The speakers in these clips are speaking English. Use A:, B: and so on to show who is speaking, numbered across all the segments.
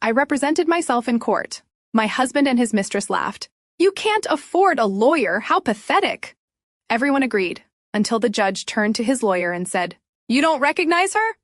A: I represented myself in court. My husband and his mistress laughed. "You can't afford a lawyer, how pathetic." Everyone agreed, until the judge turned to his lawyer and said, "You don't recognize her?"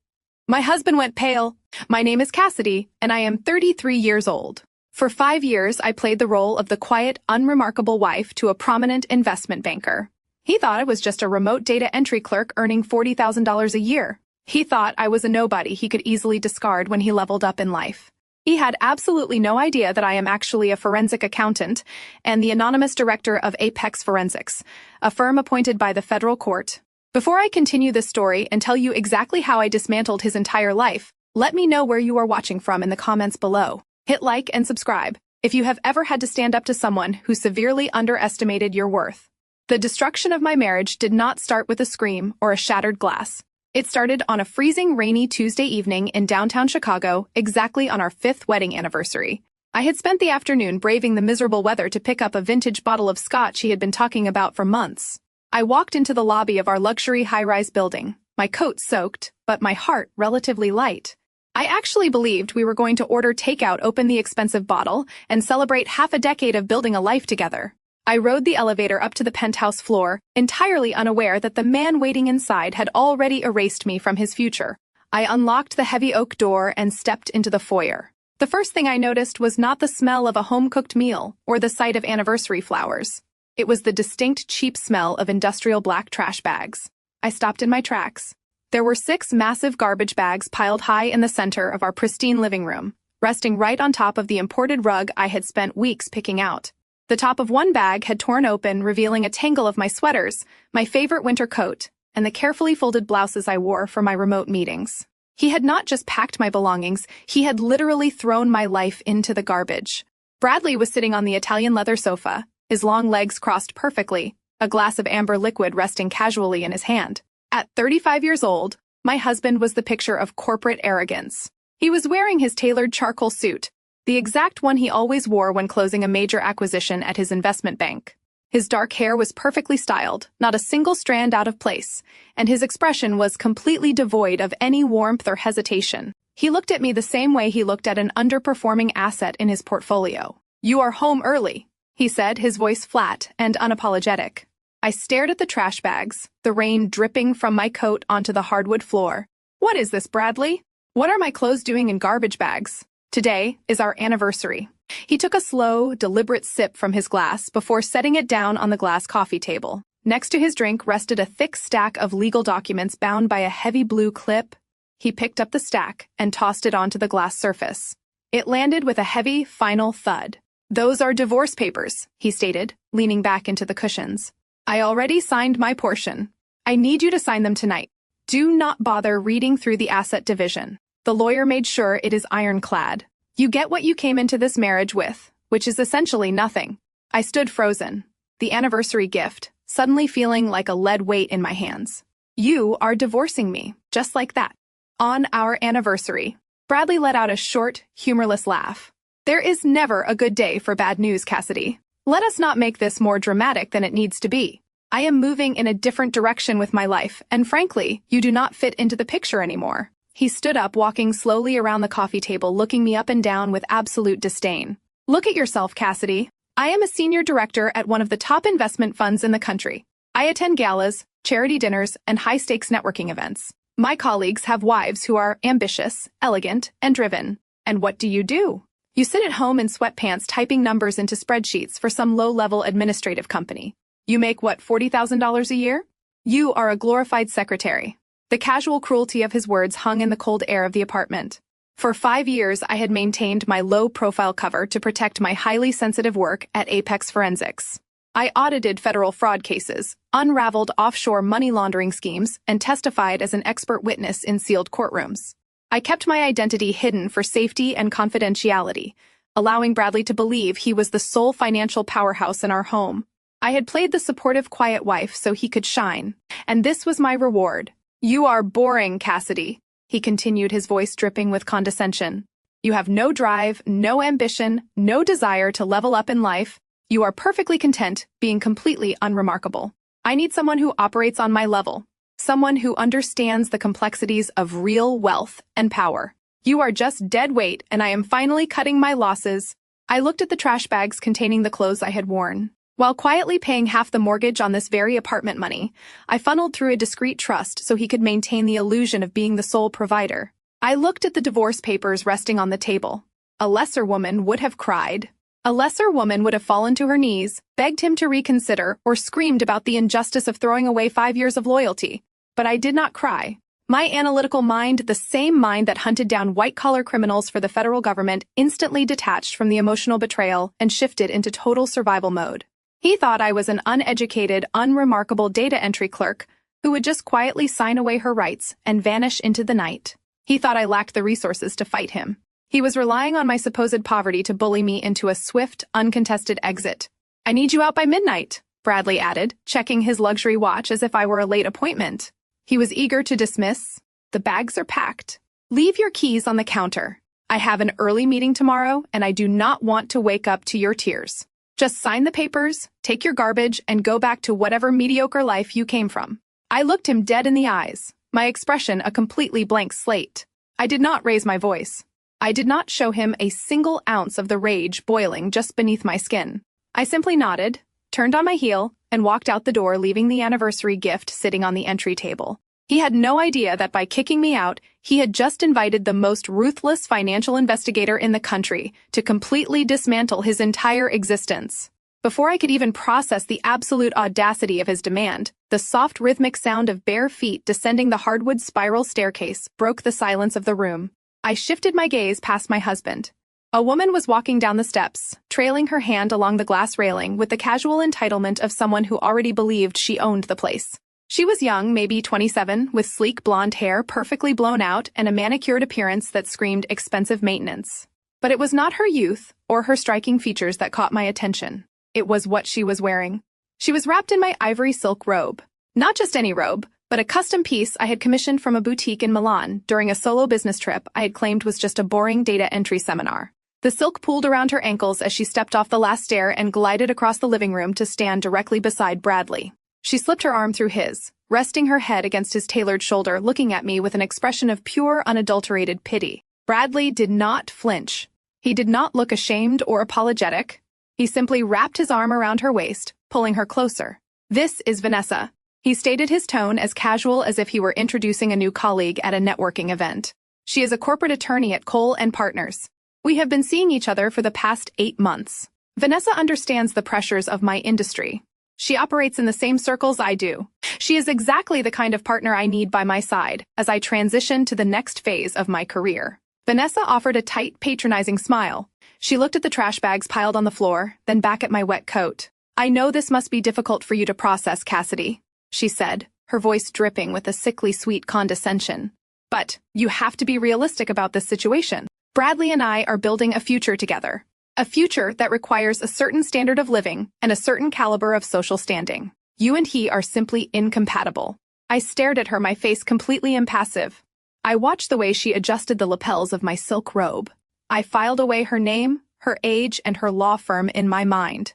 A: My husband went pale. "My name is Cassidy, and I am 33 years old. For 5 years, I played the role of the quiet, unremarkable wife to a prominent investment banker. He thought I was just a remote data entry clerk earning $40,000 a year. He thought I was a nobody he could easily discard when he leveled up in life. He had absolutely no idea that I am actually a forensic accountant and the anonymous director of Apex Forensics, a firm appointed by the federal court. Before I continue this story and tell you exactly how I dismantled his entire life, let me know where you are watching from in the comments below. Hit like and subscribe if you have ever had to stand up to someone who severely underestimated your worth. The destruction of my marriage did not start with a scream or a shattered glass. It started on a freezing, rainy Tuesday evening in downtown Chicago, exactly on our 5th wedding anniversary. I had spent the afternoon braving the miserable weather to pick up a vintage bottle of scotch he had been talking about for months. I walked into the lobby of our luxury high-rise building, my coat soaked, but my heart relatively light. I actually believed we were going to order takeout, open the expensive bottle, and celebrate half a decade of building a life together. I rode the elevator up to the penthouse floor, entirely unaware that the man waiting inside had already erased me from his future. I unlocked the heavy oak door and stepped into the foyer. The first thing I noticed was not the smell of a home-cooked meal or the sight of anniversary flowers. It was the distinct cheap smell of industrial black trash bags. I stopped in my tracks. There were 6 massive garbage bags piled high in the center of our pristine living room, resting right on top of the imported rug I had spent weeks picking out. The top of one bag had torn open, revealing a tangle of my sweaters, my favorite winter coat, and the carefully folded blouses I wore for my remote meetings. He had not just packed my belongings, he had literally thrown my life into the garbage. Bradley was sitting on the Italian leather sofa, his long legs crossed perfectly, a glass of amber liquid resting casually in his hand. At 35 years old, my husband was the picture of corporate arrogance. He was wearing his tailored charcoal suit, the exact one he always wore when closing a major acquisition at his investment bank. His dark hair was perfectly styled, not a single strand out of place, and his expression was completely devoid of any warmth or hesitation. He looked at me the same way he looked at an underperforming asset in his portfolio. "You are home early," he said, his voice flat and unapologetic. I stared at the trash bags, the rain dripping from my coat onto the hardwood floor. "What is this, Bradley? What are my clothes doing in garbage bags? Today is our anniversary." He took a slow, deliberate sip from his glass before setting it down on the glass coffee table. Next to his drink rested a thick stack of legal documents bound by a heavy blue clip. He picked up the stack and tossed it onto the glass surface. It landed with a heavy, final thud. "Those are divorce papers," he stated, leaning back into the cushions. "I already signed my portion. I need you to sign them tonight. Do not bother reading through the asset division. The lawyer made sure it is ironclad. You get what you came into this marriage with, which is essentially nothing." I stood frozen, the anniversary gift, suddenly feeling like a lead weight in my hands. "You are divorcing me, just like that. On our anniversary." Bradley let out a short, humorless laugh. "There is never a good day for bad news, Cassidy. Let us not make this more dramatic than it needs to be. I am moving in a different direction with my life, and frankly, you do not fit into the picture anymore." He stood up, walking slowly around the coffee table, looking me up and down with absolute disdain. "Look at yourself, Cassidy. I am a senior director at one of the top investment funds in the country. I attend galas, charity dinners, and high-stakes networking events. My colleagues have wives who are ambitious, elegant, and driven. And what do? You sit at home in sweatpants typing numbers into spreadsheets for some low-level administrative company. You make, what, $40,000 a year? You are a glorified secretary." The casual cruelty of his words hung in the cold air of the apartment. For 5 years, I had maintained my low-profile cover to protect my highly sensitive work at Apex Forensics. I audited federal fraud cases, unraveled offshore money laundering schemes, and testified as an expert witness in sealed courtrooms. I kept my identity hidden for safety and confidentiality, allowing Bradley to believe he was the sole financial powerhouse in our home. I had played the supportive, quiet wife so he could shine, and this was my reward. "You are boring, Cassidy," he continued, his voice dripping with condescension. "You have no drive, no ambition, no desire to level up in life. You are perfectly content being completely unremarkable. I need someone who operates on my level, someone who understands the complexities of real wealth and power." You are just dead weight, and I am finally cutting my losses. I looked at the trash bags containing the clothes I had worn. While quietly paying half the mortgage on this very apartment money, I funneled through a discreet trust so he could maintain the illusion of being the sole provider. I looked at the divorce papers resting on the table. A lesser woman would have cried. A lesser woman would have fallen to her knees, begged him to reconsider, or screamed about the injustice of throwing away 5 years of loyalty. But I did not cry. My analytical mind, the same mind that hunted down white-collar criminals for the federal government, instantly detached from the emotional betrayal and shifted into total survival mode. He thought I was an uneducated, unremarkable data entry clerk who would just quietly sign away her rights and vanish into the night. He thought I lacked the resources to fight him. He was relying on my supposed poverty to bully me into a swift, uncontested exit. "I need you out by midnight," Bradley added, checking his luxury watch as if I were a late appointment. He was eager to dismiss. "The bags are packed. Leave your keys on the counter. I have an early meeting tomorrow, and I do not want to wake up to your tears. Just sign the papers, take your garbage, and go back to whatever mediocre life you came from." I looked him dead in the eyes, my expression a completely blank slate. I did not raise my voice. I did not show him a single ounce of the rage boiling just beneath my skin. I simply nodded, turned on my heel, and walked out the door, leaving the anniversary gift sitting on the entry table. He had no idea that by kicking me out, he had just invited the most ruthless financial investigator in the country to completely dismantle his entire existence. Before I could even process the absolute audacity of his demand, the soft rhythmic sound of bare feet descending the hardwood spiral staircase broke the silence of the room. I shifted my gaze past my husband. A woman was walking down the steps, trailing her hand along the glass railing with the casual entitlement of someone who already believed she owned the place. She was young, maybe 27, with sleek blonde hair perfectly blown out and a manicured appearance that screamed expensive maintenance. But it was not her youth or her striking features that caught my attention. It was what she was wearing. She was wrapped in my ivory silk robe. Not just any robe, but a custom piece I had commissioned from a boutique in Milan during a solo business trip I had claimed was just a boring data entry seminar. The silk pooled around her ankles as she stepped off the last stair and glided across the living room to stand directly beside Bradley. She slipped her arm through his, resting her head against his tailored shoulder, looking at me with an expression of pure, unadulterated pity. Bradley did not flinch. He did not look ashamed or apologetic. He simply wrapped his arm around her waist, pulling her closer. "This is Vanessa." He stated his tone as casual as if he were introducing a new colleague at a networking event. "She is a corporate attorney at Cole & Partners. We have been seeing each other for the past 8 months. Vanessa understands the pressures of my industry. She operates in the same circles I do. She is exactly the kind of partner I need by my side as I transition to the next phase of my career." Vanessa offered a tight, patronizing smile. She looked at the trash bags piled on the floor, then back at my wet coat. "I know this must be difficult for you to process, Cassidy," she said, her voice dripping with a sickly sweet condescension. "But you have to be realistic about this situation. Bradley and I are building a future together. A future that requires a certain standard of living and a certain caliber of social standing. You and he are simply incompatible." I stared at her, my face completely impassive. I watched the way she adjusted the lapels of my silk robe. I filed away her name, her age, and her law firm in my mind.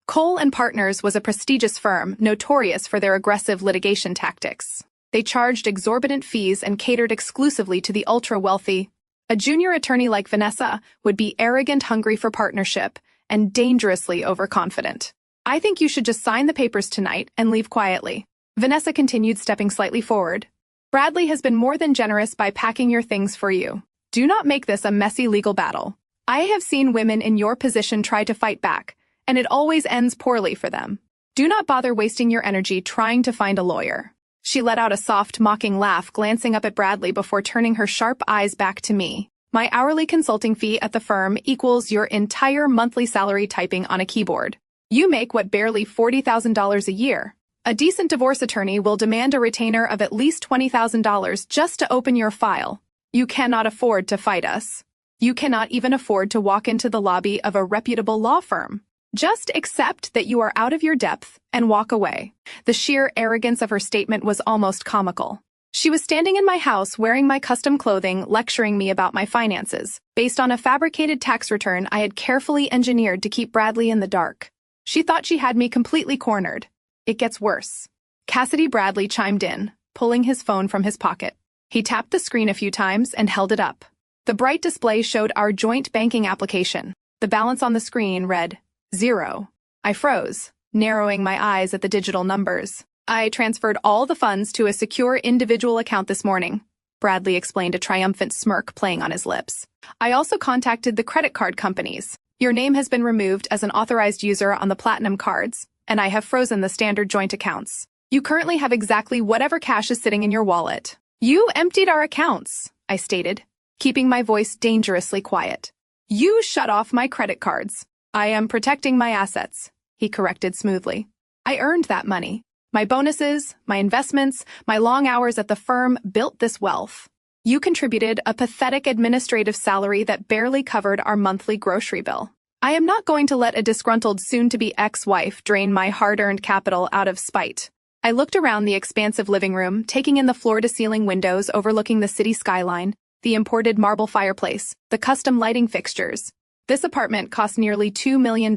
A: Cole & Partners was a prestigious firm notorious for their aggressive litigation tactics. They charged exorbitant fees and catered exclusively to the ultra-wealthy. A junior attorney like Vanessa would be arrogant, hungry for partnership, and dangerously overconfident. "I think you should just sign the papers tonight and leave quietly," Vanessa continued, stepping slightly forward. "Bradley has been more than generous by packing your things for you. Do not make this a messy legal battle. I have seen women in your position try to fight back, and it always ends poorly for them. Do not bother wasting your energy trying to find a lawyer." She let out a soft, mocking laugh, glancing up at Bradley before turning her sharp eyes back to me. "My hourly consulting fee at the firm equals your entire monthly salary typing on a keyboard. You make what, barely $40,000 a year. A decent divorce attorney will demand a retainer of at least $20,000 just to open your file. You cannot afford to fight us. You cannot even afford to walk into the lobby of a reputable law firm. Just accept that you are out of your depth and walk away." The sheer arrogance of her statement was almost comical. She was standing in my house wearing my custom clothing, lecturing me about my finances, based on a fabricated tax return I had carefully engineered to keep Bradley in the dark. She thought she had me completely cornered. "It gets worse." Cassidy Bradley chimed in, pulling his phone from his pocket. He tapped the screen a few times and held it up. The bright display showed our joint banking application. The balance on the screen read 0. I froze, narrowing my eyes at the digital numbers. I transferred all the funds to a secure individual account this morning, Bradley explained, a triumphant smirk playing on his lips. I also contacted the credit card companies. Your name has been removed as an authorized user on the platinum cards, and I have frozen the standard joint accounts. You currently have exactly whatever cash is sitting in your wallet. You emptied our accounts, I stated, keeping my voice dangerously quiet. You shut off my credit cards. I am protecting my assets, he corrected smoothly. I earned that money. My bonuses, my investments, my long hours at the firm built this wealth. You contributed a pathetic administrative salary that barely covered our monthly grocery bill. I am not going to let a disgruntled soon-to-be ex-wife drain my hard-earned capital out of spite. I looked around the expansive living room, taking in the floor-to-ceiling windows overlooking the city skyline, the imported marble fireplace, the custom lighting fixtures. This apartment cost nearly $2 million.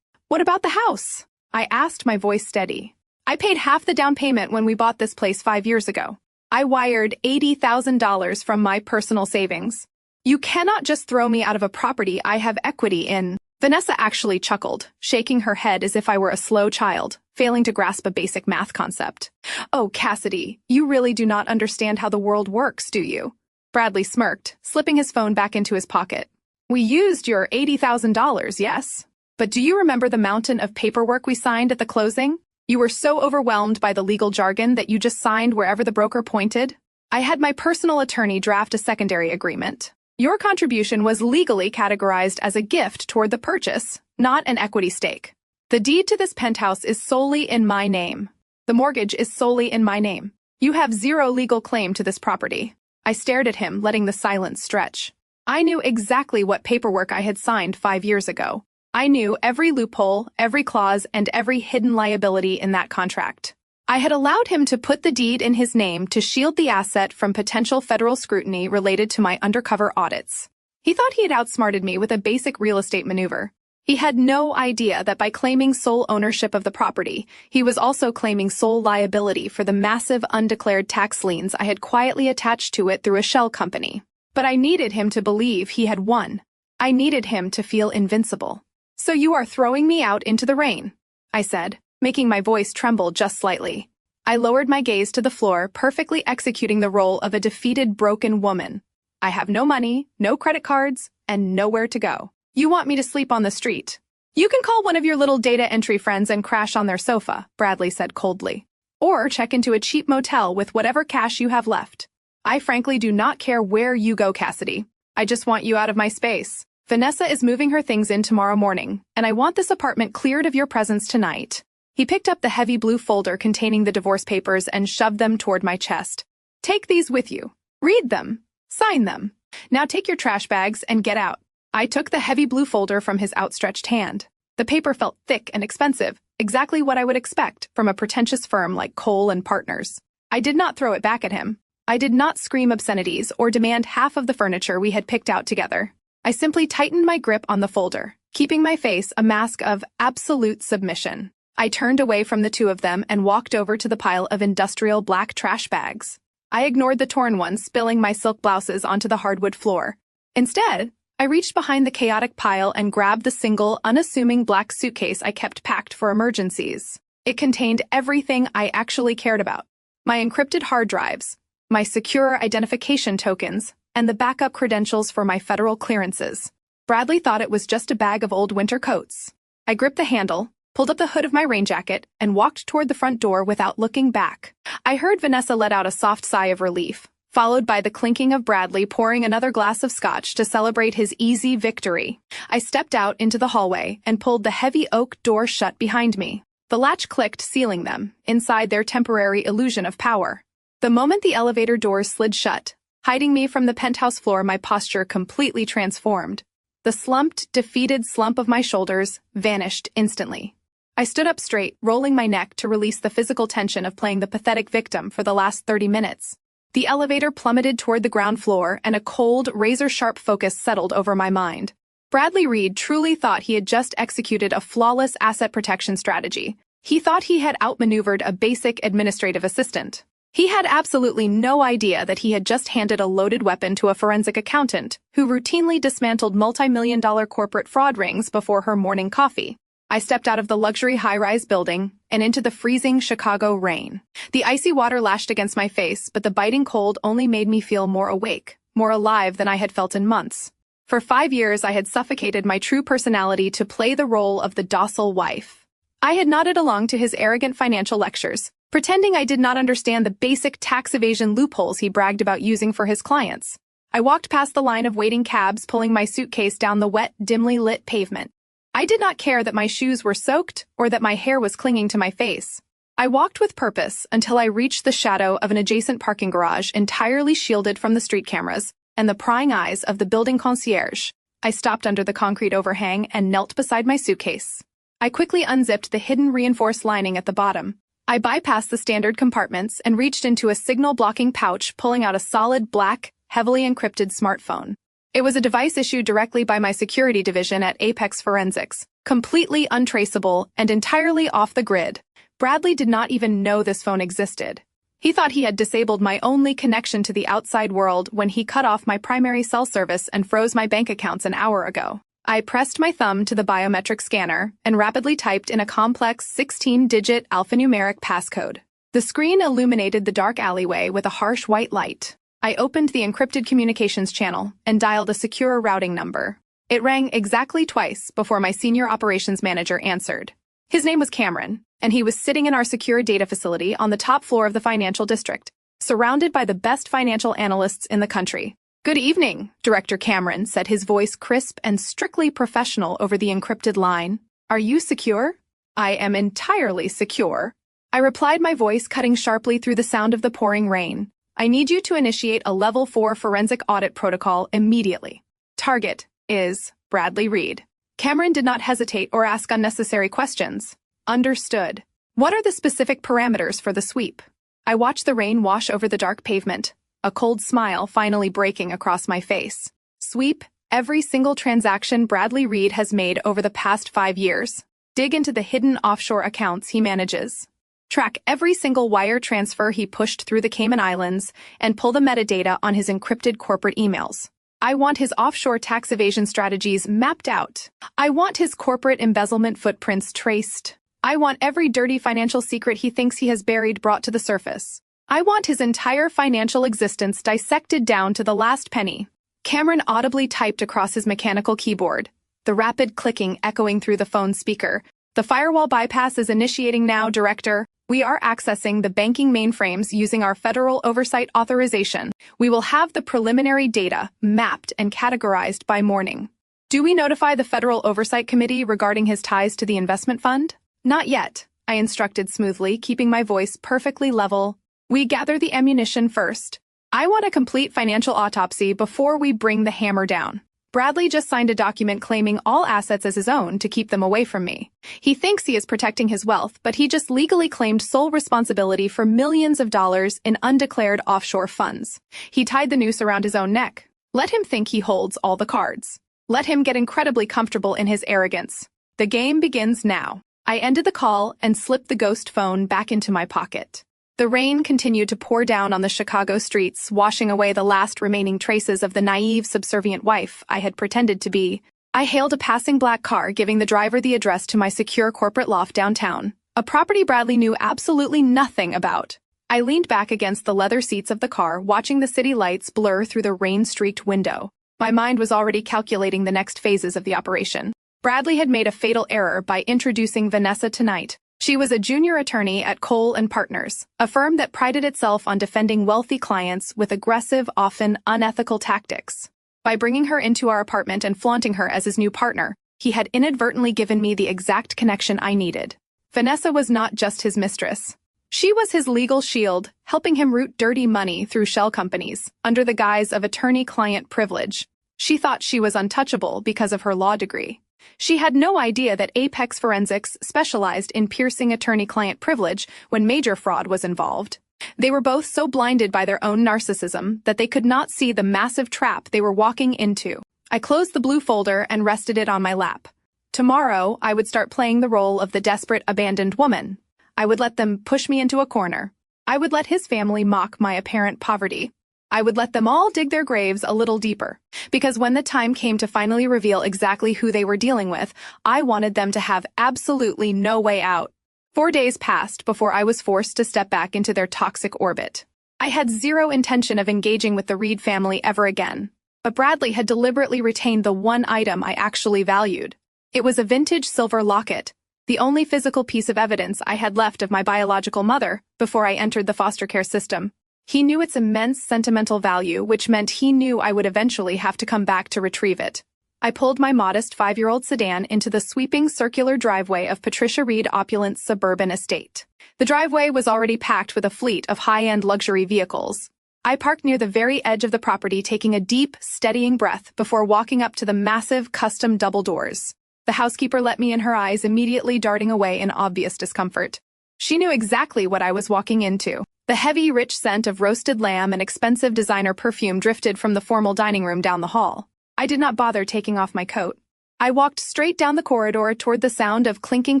A: What about the house? I asked, my voice steady. I paid half the down payment when we bought this place 5 years ago. I wired $80,000 from my personal savings. You cannot just throw me out of a property I have equity in. Vanessa actually chuckled, shaking her head as if I were a slow child, failing to grasp a basic math concept. Oh, Cassidy, you really do not understand how the world works, do you? Bradley smirked, slipping his phone back into his pocket. We used your $80,000, yes. But do you remember the mountain of paperwork we signed at the closing? You were so overwhelmed by the legal jargon that you just signed wherever the broker pointed. I had my personal attorney draft a secondary agreement. Your contribution was legally categorized as a gift toward the purchase, not an equity stake. The deed to this penthouse is solely in my name. The mortgage is solely in my name. You have zero legal claim to this property. I stared at him, letting the silence stretch. I knew exactly what paperwork I had signed 5 years ago. I knew every loophole, every clause, and every hidden liability in that contract. I had allowed him to put the deed in his name to shield the asset from potential federal scrutiny related to my undercover audits. He thought he had outsmarted me with a basic real estate maneuver. He had no idea that by claiming sole ownership of the property, he was also claiming sole liability for the massive undeclared tax liens I had quietly attached to it through a shell company. But I needed him to believe he had won. I needed him to feel invincible. So you are throwing me out into the rain, I said, making my voice tremble just slightly. I lowered my gaze to the floor, perfectly executing the role of a defeated, broken woman. I have no money, no credit cards, and nowhere to go. You want me to sleep on the street? You can call one of your little data entry friends and crash on their sofa, Bradley said coldly. Or check into a cheap motel with whatever cash you have left. I frankly do not care where you go, Cassidy. I just want you out of my space. Vanessa is moving her things in tomorrow morning, and I want this apartment cleared of your presence tonight. He picked up the heavy blue folder containing the divorce papers and shoved them toward my chest. Take these with you. Read them. Sign them. Now take your trash bags and get out. I took the heavy blue folder from his outstretched hand. The paper felt thick and expensive, exactly what I would expect from a pretentious firm like Cole and Partners. I did not throw it back at him. I did not scream obscenities or demand half of the furniture we had picked out together. I simply tightened my grip on the folder, keeping my face a mask of absolute submission. I turned away from the two of them and walked over to the pile of industrial black trash bags. I ignored the torn ones, spilling my silk blouses onto the hardwood floor. Instead, I reached behind the chaotic pile and grabbed the single, unassuming black suitcase I kept packed for emergencies. It contained everything I actually cared about. My encrypted hard drives, my secure identification tokens, and the backup credentials for my federal clearances. Bradley thought it was just a bag of old winter coats. I gripped the handle, pulled up the hood of my rain jacket, and walked toward the front door without looking back. I heard Vanessa let out a soft sigh of relief, followed by the clinking of Bradley pouring another glass of scotch to celebrate his easy victory. I stepped out into the hallway and pulled the heavy oak door shut behind me. The latch clicked, sealing them inside their temporary illusion of power. The moment the elevator doors slid shut, hiding me from the penthouse floor, my posture completely transformed. The slumped, defeated slump of my shoulders vanished instantly. I stood up straight, rolling my neck to release the physical tension of playing the pathetic victim for the last 30 minutes. The elevator plummeted toward the ground floor, and a cold, razor-sharp focus settled over my mind. Bradley Reed truly thought he had just executed a flawless asset protection strategy. He thought he had outmaneuvered a basic administrative assistant. He had absolutely no idea that he had just handed a loaded weapon to a forensic accountant who routinely dismantled multi-million-dollar corporate fraud rings before her morning coffee. I stepped out of the luxury high-rise building and into the freezing Chicago rain. The icy water lashed against my face, but the biting cold only made me feel more awake, more alive than I had felt in months. For 5 years, I had suffocated my true personality to play the role of the docile wife. I had nodded along to his arrogant financial lectures, pretending I did not understand the basic tax evasion loopholes he bragged about using for his clients. I walked past the line of waiting cabs, pulling my suitcase down the wet, dimly lit pavement. I did not care that my shoes were soaked or that my hair was clinging to my face. I walked with purpose until I reached the shadow of an adjacent parking garage entirely shielded from the street cameras and the prying eyes of the building concierge. I stopped under the concrete overhang and knelt beside my suitcase. I quickly unzipped the hidden reinforced lining at the bottom. I bypassed the standard compartments and reached into a signal-blocking pouch, pulling out a solid black, heavily encrypted smartphone. It was a device issued directly by my security division at Apex Forensics, completely untraceable and entirely off the grid. Bradley did not even know this phone existed. He thought he had disabled my only connection to the outside world when he cut off my primary cell service and froze my bank accounts an hour ago. I pressed my thumb to the biometric scanner and rapidly typed in a complex 16-digit alphanumeric passcode. The screen illuminated the dark alleyway with a harsh white light. I opened the encrypted communications channel and dialed a secure routing number. It rang exactly twice before my senior operations manager answered. His name was Cameron, and he was sitting in our secure data facility on the top floor of the financial district, surrounded by the best financial analysts in the country. "Good evening," Director Cameron said, his voice crisp and strictly professional over the encrypted line. "Are you secure?" "I am entirely secure," I replied, my voice cutting sharply through the sound of the pouring rain. "I need you to initiate a Level 4 forensic audit protocol immediately. Target is Bradley Reed." Cameron did not hesitate or ask unnecessary questions. "Understood. What are the specific parameters for the sweep?" I watched the rain wash over the dark pavement, a cold smile finally breaking across my face. "Sweep every single transaction Bradley Reed has made over the past 5 years. Dig into the hidden offshore accounts he manages. Track every single wire transfer he pushed through the Cayman Islands and pull the metadata on his encrypted corporate emails. I want his offshore tax evasion strategies mapped out. I want his corporate embezzlement footprints traced. I want every dirty financial secret he thinks he has buried brought to the surface. I want his entire financial existence dissected down to the last penny." Cameron audibly typed across his mechanical keyboard, the rapid clicking echoing through the phone's speaker. "The firewall bypass is initiating now, Director. We are accessing the banking mainframes using our federal oversight authorization. We will have the preliminary data mapped and categorized by morning." "Do we notify the Federal Oversight Committee regarding his ties to the investment fund?" "Not yet," I instructed smoothly, keeping my voice perfectly level. "We gather the ammunition first. I want a complete financial autopsy before we bring the hammer down. Bradley just signed a document claiming all assets as his own to keep them away from me. He thinks he is protecting his wealth, but he just legally claimed sole responsibility for millions of dollars in undeclared offshore funds. He tied the noose around his own neck. Let him think he holds all the cards. Let him get incredibly comfortable in his arrogance. The game begins now." I ended the call and slipped the ghost phone back into my pocket. The rain continued to pour down on the Chicago streets, washing away the last remaining traces of the naive, subservient wife I had pretended to be. I hailed a passing black car, giving the driver the address to my secure corporate loft downtown, a property Bradley knew absolutely nothing about. I leaned back against the leather seats of the car, watching the city lights blur through the rain-streaked window. My mind was already calculating the next phases of the operation. Bradley had made a fatal error by introducing Vanessa tonight. She was a junior attorney at Cole & Partners, a firm that prided itself on defending wealthy clients with aggressive, often unethical tactics. By bringing her into our apartment and flaunting her as his new partner, he had inadvertently given me the exact connection I needed. Vanessa was not just his mistress. She was his legal shield, helping him route dirty money through shell companies, under the guise of attorney-client privilege. She thought she was untouchable because of her law degree. She had no idea that Apex Forensics specialized in piercing attorney-client privilege when major fraud was involved. They were both so blinded by their own narcissism that they could not see the massive trap they were walking into. I closed the blue folder and rested it on my lap. Tomorrow, I would start playing the role of the desperate, abandoned woman. I would let them push me into a corner, I would let his family mock my apparent poverty. I would let them all dig their graves a little deeper, because when the time came to finally reveal exactly who they were dealing with, I wanted them to have absolutely no way out. 4 days passed before I was forced to step back into their toxic orbit. I had zero intention of engaging with the Reed family ever again, but Bradley had deliberately retained the one item I actually valued. It was a vintage silver locket, the only physical piece of evidence I had left of my biological mother before I entered the foster care system. He knew its immense sentimental value, which meant he knew I would eventually have to come back to retrieve it. I pulled my modest 5-year-old sedan into the sweeping circular driveway of Patricia Reed Opulent's suburban estate. The driveway was already packed with a fleet of high-end luxury vehicles. I parked near the very edge of the property, taking a deep, steadying breath before walking up to the massive, custom double doors. The housekeeper let me in, her eyes immediately darting away in obvious discomfort. She knew exactly what I was walking into. The heavy, rich scent of roasted lamb and expensive designer perfume drifted from the formal dining room down the hall. I did not bother taking off my coat. I walked straight down the corridor toward the sound of clinking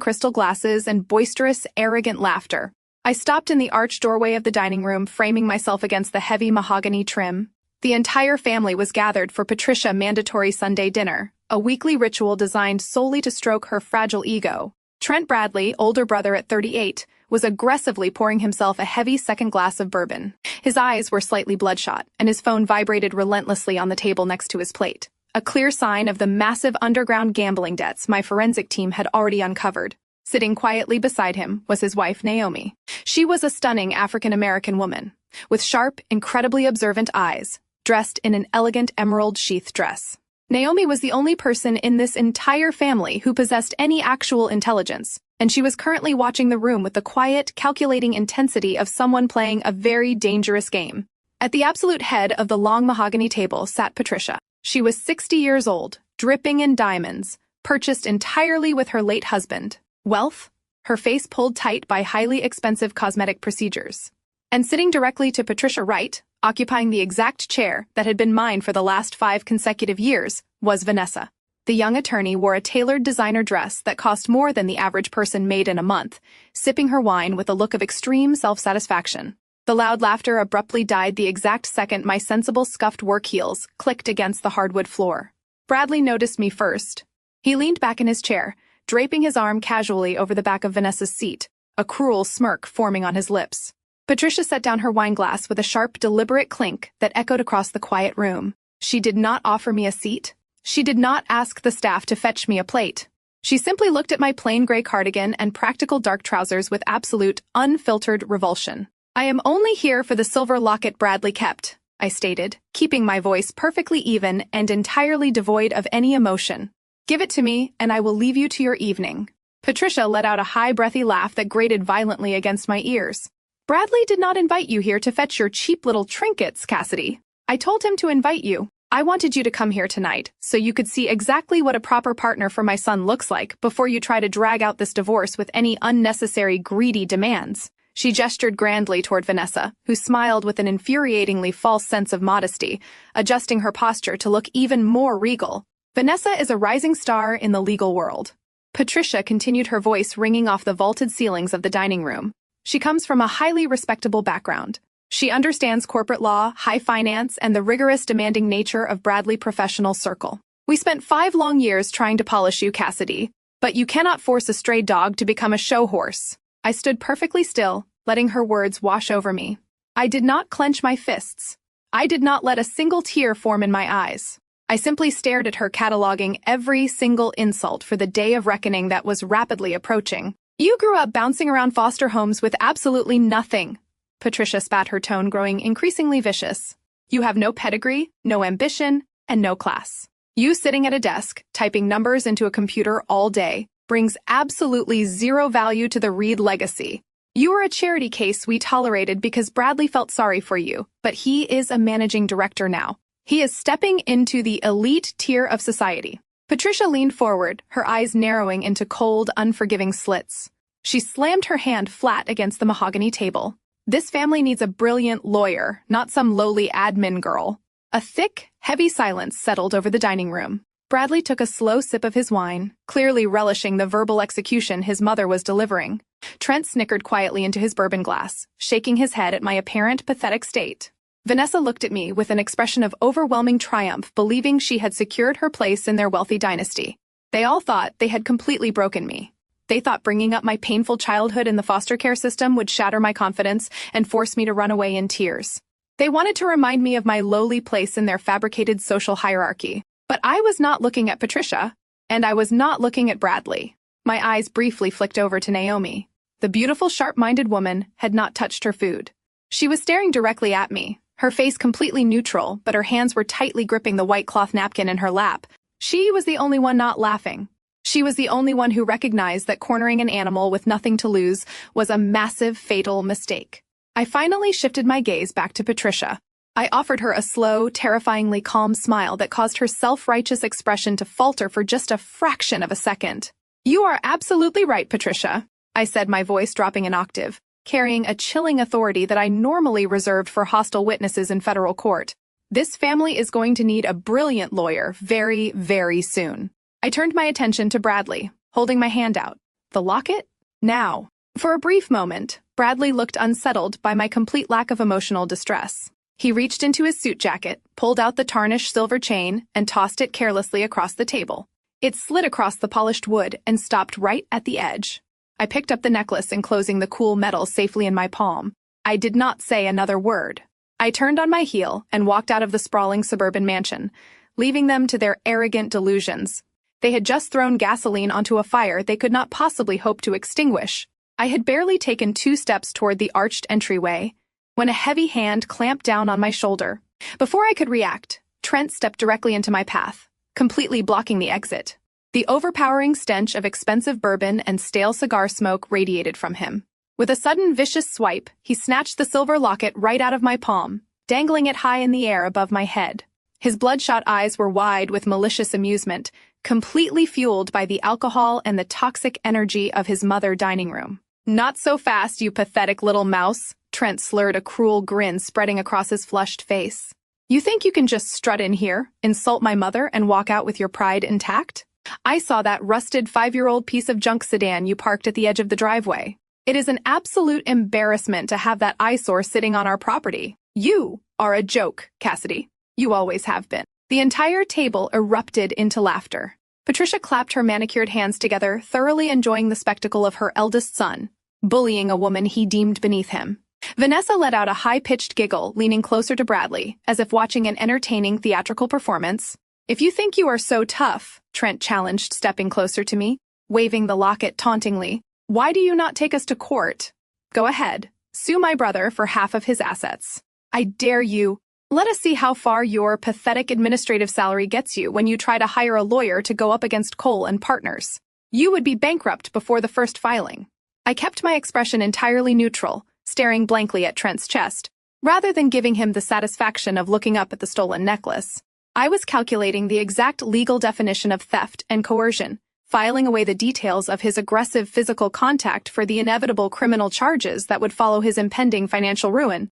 A: crystal glasses and boisterous, arrogant laughter. I stopped in the arched doorway of the dining room, framing myself against the heavy mahogany trim. The entire family was gathered for Patricia mandatory Sunday dinner, a weekly ritual designed solely to stroke her fragile ego. Trent Bradley, older brother at 38, was aggressively pouring himself a heavy second glass of bourbon. His eyes were slightly bloodshot, and his phone vibrated relentlessly on the table next to his plate, a clear sign of the massive underground gambling debts my forensic team had already uncovered. Sitting quietly beside him was his wife, Naomi. She was a stunning African-American woman, with sharp, incredibly observant eyes, dressed in an elegant emerald sheath dress. Naomi was the only person in this entire family who possessed any actual intelligence, and she was currently watching the room with the quiet, calculating intensity of someone playing a very dangerous game. At the absolute head of the long mahogany table sat Patricia. She was 60 years old, dripping in diamonds, purchased entirely with her late husband. Wealth, her face pulled tight by highly expensive cosmetic procedures. And sitting directly to Patricia right, occupying the exact chair that had been mine for the last 5 consecutive years, was Vanessa. The young attorney wore a tailored designer dress that cost more than the average person made in a month, sipping her wine with a look of extreme self-satisfaction. The loud laughter abruptly died the exact second my sensible scuffed work heels clicked against the hardwood floor. Bradley noticed me first. He leaned back in his chair, draping his arm casually over the back of Vanessa's seat, a cruel smirk forming on his lips. Patricia set down her wine glass with a sharp, deliberate clink that echoed across the quiet room. She did not offer me a seat. She did not ask the staff to fetch me a plate. She simply looked at my plain gray cardigan and practical dark trousers with absolute, unfiltered revulsion. "I am only here for the silver locket Bradley kept," I stated, keeping my voice perfectly even and entirely devoid of any emotion. "Give it to me, and I will leave you to your evening." Patricia let out a high, breathy laugh that grated violently against my ears. "Bradley did not invite you here to fetch your cheap little trinkets, Cassidy. I told him to invite you. I wanted you to come here tonight, so you could see exactly what a proper partner for my son looks like before you try to drag out this divorce with any unnecessary, greedy demands." She gestured grandly toward Vanessa, who smiled with an infuriatingly false sense of modesty, adjusting her posture to look even more regal. "Vanessa is a rising star in the legal world." Patricia continued, her voice ringing off the vaulted ceilings of the dining room. "She comes from a highly respectable background. She understands corporate law, high finance, and the rigorous, demanding nature of Bradley professional circle. We spent 5 long years trying to polish you, Cassidy, but you cannot force a stray dog to become a show horse." I stood perfectly still, letting her words wash over me. I did not clench my fists. I did not let a single tear form in my eyes. I simply stared at her, cataloging every single insult for the day of reckoning that was rapidly approaching. "You grew up bouncing around foster homes with absolutely nothing." Patricia spat, her tone growing increasingly vicious. "You have no pedigree, no ambition, and no class. You sitting at a desk, typing numbers into a computer all day, brings absolutely zero value to the Reed legacy. You are a charity case we tolerated because Bradley felt sorry for you, but he is a managing director now. He is stepping into the elite tier of society." Patricia leaned forward, her eyes narrowing into cold, unforgiving slits. She slammed her hand flat against the mahogany table. "This family needs a brilliant lawyer, not some lowly admin girl." A thick, heavy silence settled over the dining room. Bradley took a slow sip of his wine, clearly relishing the verbal execution his mother was delivering. Trent snickered quietly into his bourbon glass, shaking his head at my apparent pathetic state. Vanessa looked at me with an expression of overwhelming triumph, believing she had secured her place in their wealthy dynasty. They all thought they had completely broken me. They thought bringing up my painful childhood in the foster care system would shatter my confidence and force me to run away in tears. They wanted to remind me of my lowly place in their fabricated social hierarchy. But I was not looking at Patricia, and I was not looking at Bradley. My eyes briefly flicked over to Naomi. The beautiful, sharp-minded woman had not touched her food. She was staring directly at me, her face completely neutral, but her hands were tightly gripping the white cloth napkin in her lap. She was the only one not laughing. She was the only one who recognized that cornering an animal with nothing to lose was a massive, fatal mistake. I finally shifted my gaze back to Patricia. I offered her a slow, terrifyingly calm smile that caused her self-righteous expression to falter for just a fraction of a second. "You are absolutely right, Patricia," I said, my voice dropping an octave, carrying a chilling authority that I normally reserved for hostile witnesses in federal court. "This family is going to need a brilliant lawyer very, very soon." I turned my attention to Bradley, holding my hand out. "The locket? Now." For a brief moment, Bradley looked unsettled by my complete lack of emotional distress. He reached into his suit jacket, pulled out the tarnished silver chain, and tossed it carelessly across the table. It slid across the polished wood and stopped right at the edge. I picked up the necklace, enclosing the cool metal safely in my palm. I did not say another word. I turned on my heel and walked out of the sprawling suburban mansion, leaving them to their arrogant delusions. They had just thrown gasoline onto a fire they could not possibly hope to extinguish. I had barely taken 2 steps toward the arched entryway when a heavy hand clamped down on my shoulder. Before I could react, Trent stepped directly into my path, completely blocking the exit. The overpowering stench of expensive bourbon and stale cigar smoke radiated from him. With a sudden vicious swipe, he snatched the silver locket right out of my palm, dangling it high in the air above my head. His bloodshot eyes were wide with malicious amusement, completely fueled by the alcohol and the toxic energy of his mother dining room. "Not so fast, you pathetic little mouse," Trent slurred, a cruel grin spreading across his flushed face. "You think you can just strut in here, insult my mother, and walk out with your pride intact? I saw that rusted 5-year-old piece of junk sedan you parked at the edge of the driveway. It is an absolute embarrassment to have that eyesore sitting on our property. You are a joke, Cassidy. You always have been." The entire table erupted into laughter. Patricia clapped her manicured hands together, thoroughly enjoying the spectacle of her eldest son bullying a woman he deemed beneath him. Vanessa let out a high-pitched giggle, leaning closer to Bradley, as if watching an entertaining theatrical performance. "If you think you are so tough," Trent challenged, stepping closer to me, waving the locket tauntingly, "why do you not take us to court? Go ahead, sue my brother for half of his assets. I dare you. Let us see how far your pathetic administrative salary gets you when you try to hire a lawyer to go up against Cole and Partners. You would be bankrupt before the first filing." I kept my expression entirely neutral, staring blankly at Trent's chest, rather than giving him the satisfaction of looking up at the stolen necklace. I was calculating the exact legal definition of theft and coercion, filing away the details of his aggressive physical contact for the inevitable criminal charges that would follow his impending financial ruin.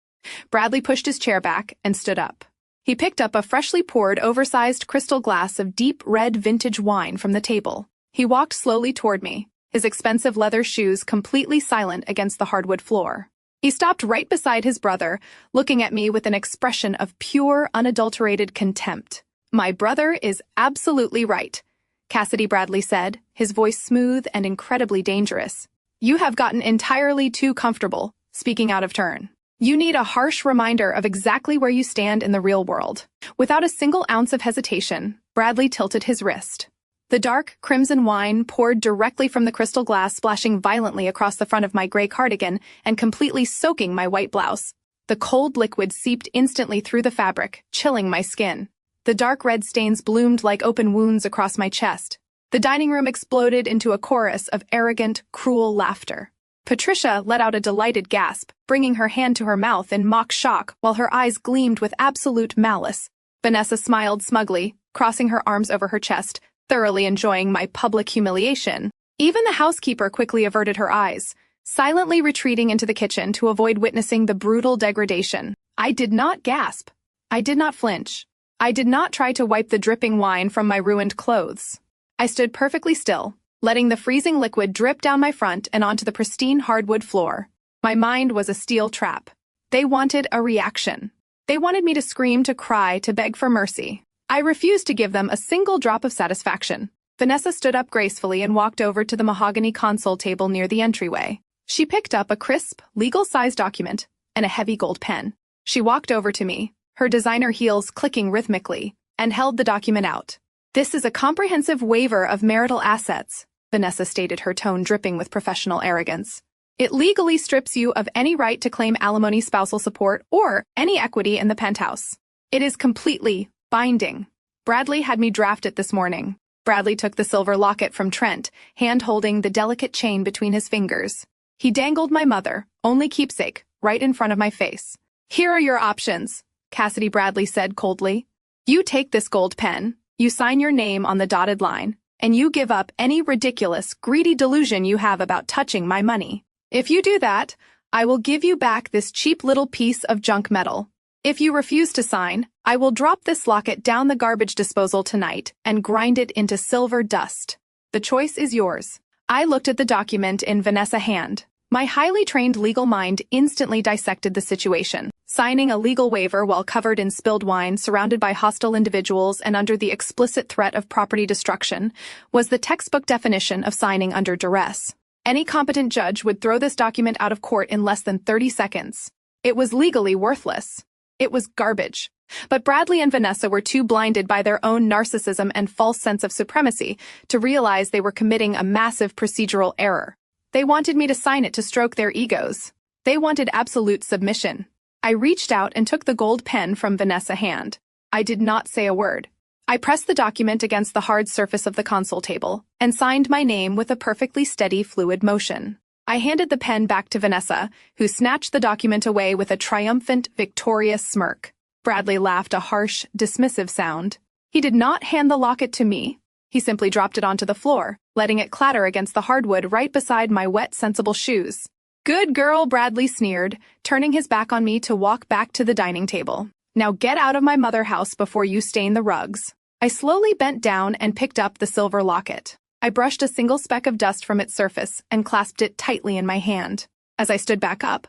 A: Bradley pushed his chair back and stood up. He picked up a freshly poured, oversized crystal glass of deep red vintage wine from the table. He walked slowly toward me, his expensive leather shoes completely silent against the hardwood floor. He stopped right beside his brother, looking at me with an expression of pure, unadulterated contempt. "My brother is absolutely right," Cassidy Bradley said, his voice smooth and incredibly dangerous. "You have gotten entirely too comfortable, speaking out of turn. You need a harsh reminder of exactly where you stand in the real world." Without a single ounce of hesitation, Bradley tilted his wrist. The dark, crimson wine poured directly from the crystal glass, splashing violently across the front of my gray cardigan and completely soaking my white blouse. The cold liquid seeped instantly through the fabric, chilling my skin. The dark red stains bloomed like open wounds across my chest. The dining room exploded into a chorus of arrogant, cruel laughter. Patricia let out a delighted gasp, bringing her hand to her mouth in mock shock while her eyes gleamed with absolute malice. Vanessa smiled smugly, crossing her arms over her chest, thoroughly enjoying my public humiliation. Even the housekeeper quickly averted her eyes, silently retreating into the kitchen to avoid witnessing the brutal degradation. I did not gasp. I did not flinch. I did not try to wipe the dripping wine from my ruined clothes. I stood perfectly still, letting the freezing liquid drip down my front and onto the pristine hardwood floor. My mind was a steel trap. They wanted a reaction. They wanted me to scream, to cry, to beg for mercy. I refused to give them a single drop of satisfaction. Vanessa stood up gracefully and walked over to the mahogany console table near the entryway. She picked up a crisp, legal-sized document and a heavy gold pen. She walked over to me, her designer heels clicking rhythmically, and held the document out. "This is a comprehensive waiver of marital assets," Vanessa stated, her tone dripping with professional arrogance. "It legally strips you of any right to claim alimony, spousal support, or any equity in the penthouse. It is completely binding. Bradley had me draft it this morning." Bradley took the silver locket from Trent, hand-holding the delicate chain between his fingers. He dangled my mother, only keepsake, right in front of my face. "Here are your options," Cassidy Bradley said coldly. "You take this gold pen, you sign your name on the dotted line, and you give up any ridiculous, greedy delusion you have about touching my money. If you do that, I will give you back this cheap little piece of junk metal. If you refuse to sign, I will drop this locket down the garbage disposal tonight and grind it into silver dust. The choice is yours." I looked at the document in Vanessa's hand. My highly trained legal mind instantly dissected the situation. Signing a legal waiver while covered in spilled wine, surrounded by hostile individuals, and under the explicit threat of property destruction was the textbook definition of signing under duress. Any competent judge would throw this document out of court in less than 30 seconds. It was legally worthless. It was garbage. But Bradley and Vanessa were too blinded by their own narcissism and false sense of supremacy to realize they were committing a massive procedural error. They wanted me to sign it to stroke their egos. They wanted absolute submission. I reached out and took the gold pen from Vanessa's hand. I did not say a word. I pressed the document against the hard surface of the console table and signed my name with a perfectly steady, fluid motion. I handed the pen back to Vanessa, who snatched the document away with a triumphant, victorious smirk. Bradley laughed, a harsh, dismissive sound. He did not hand the locket to me. He simply dropped it onto the floor, letting it clatter against the hardwood right beside my wet, sensible shoes. "Good girl," Bradley sneered, turning his back on me to walk back to the dining table. "Now get out of my mother house before you stain the rugs." I slowly bent down and picked up the silver locket. I brushed a single speck of dust from its surface and clasped it tightly in my hand. As I stood back up,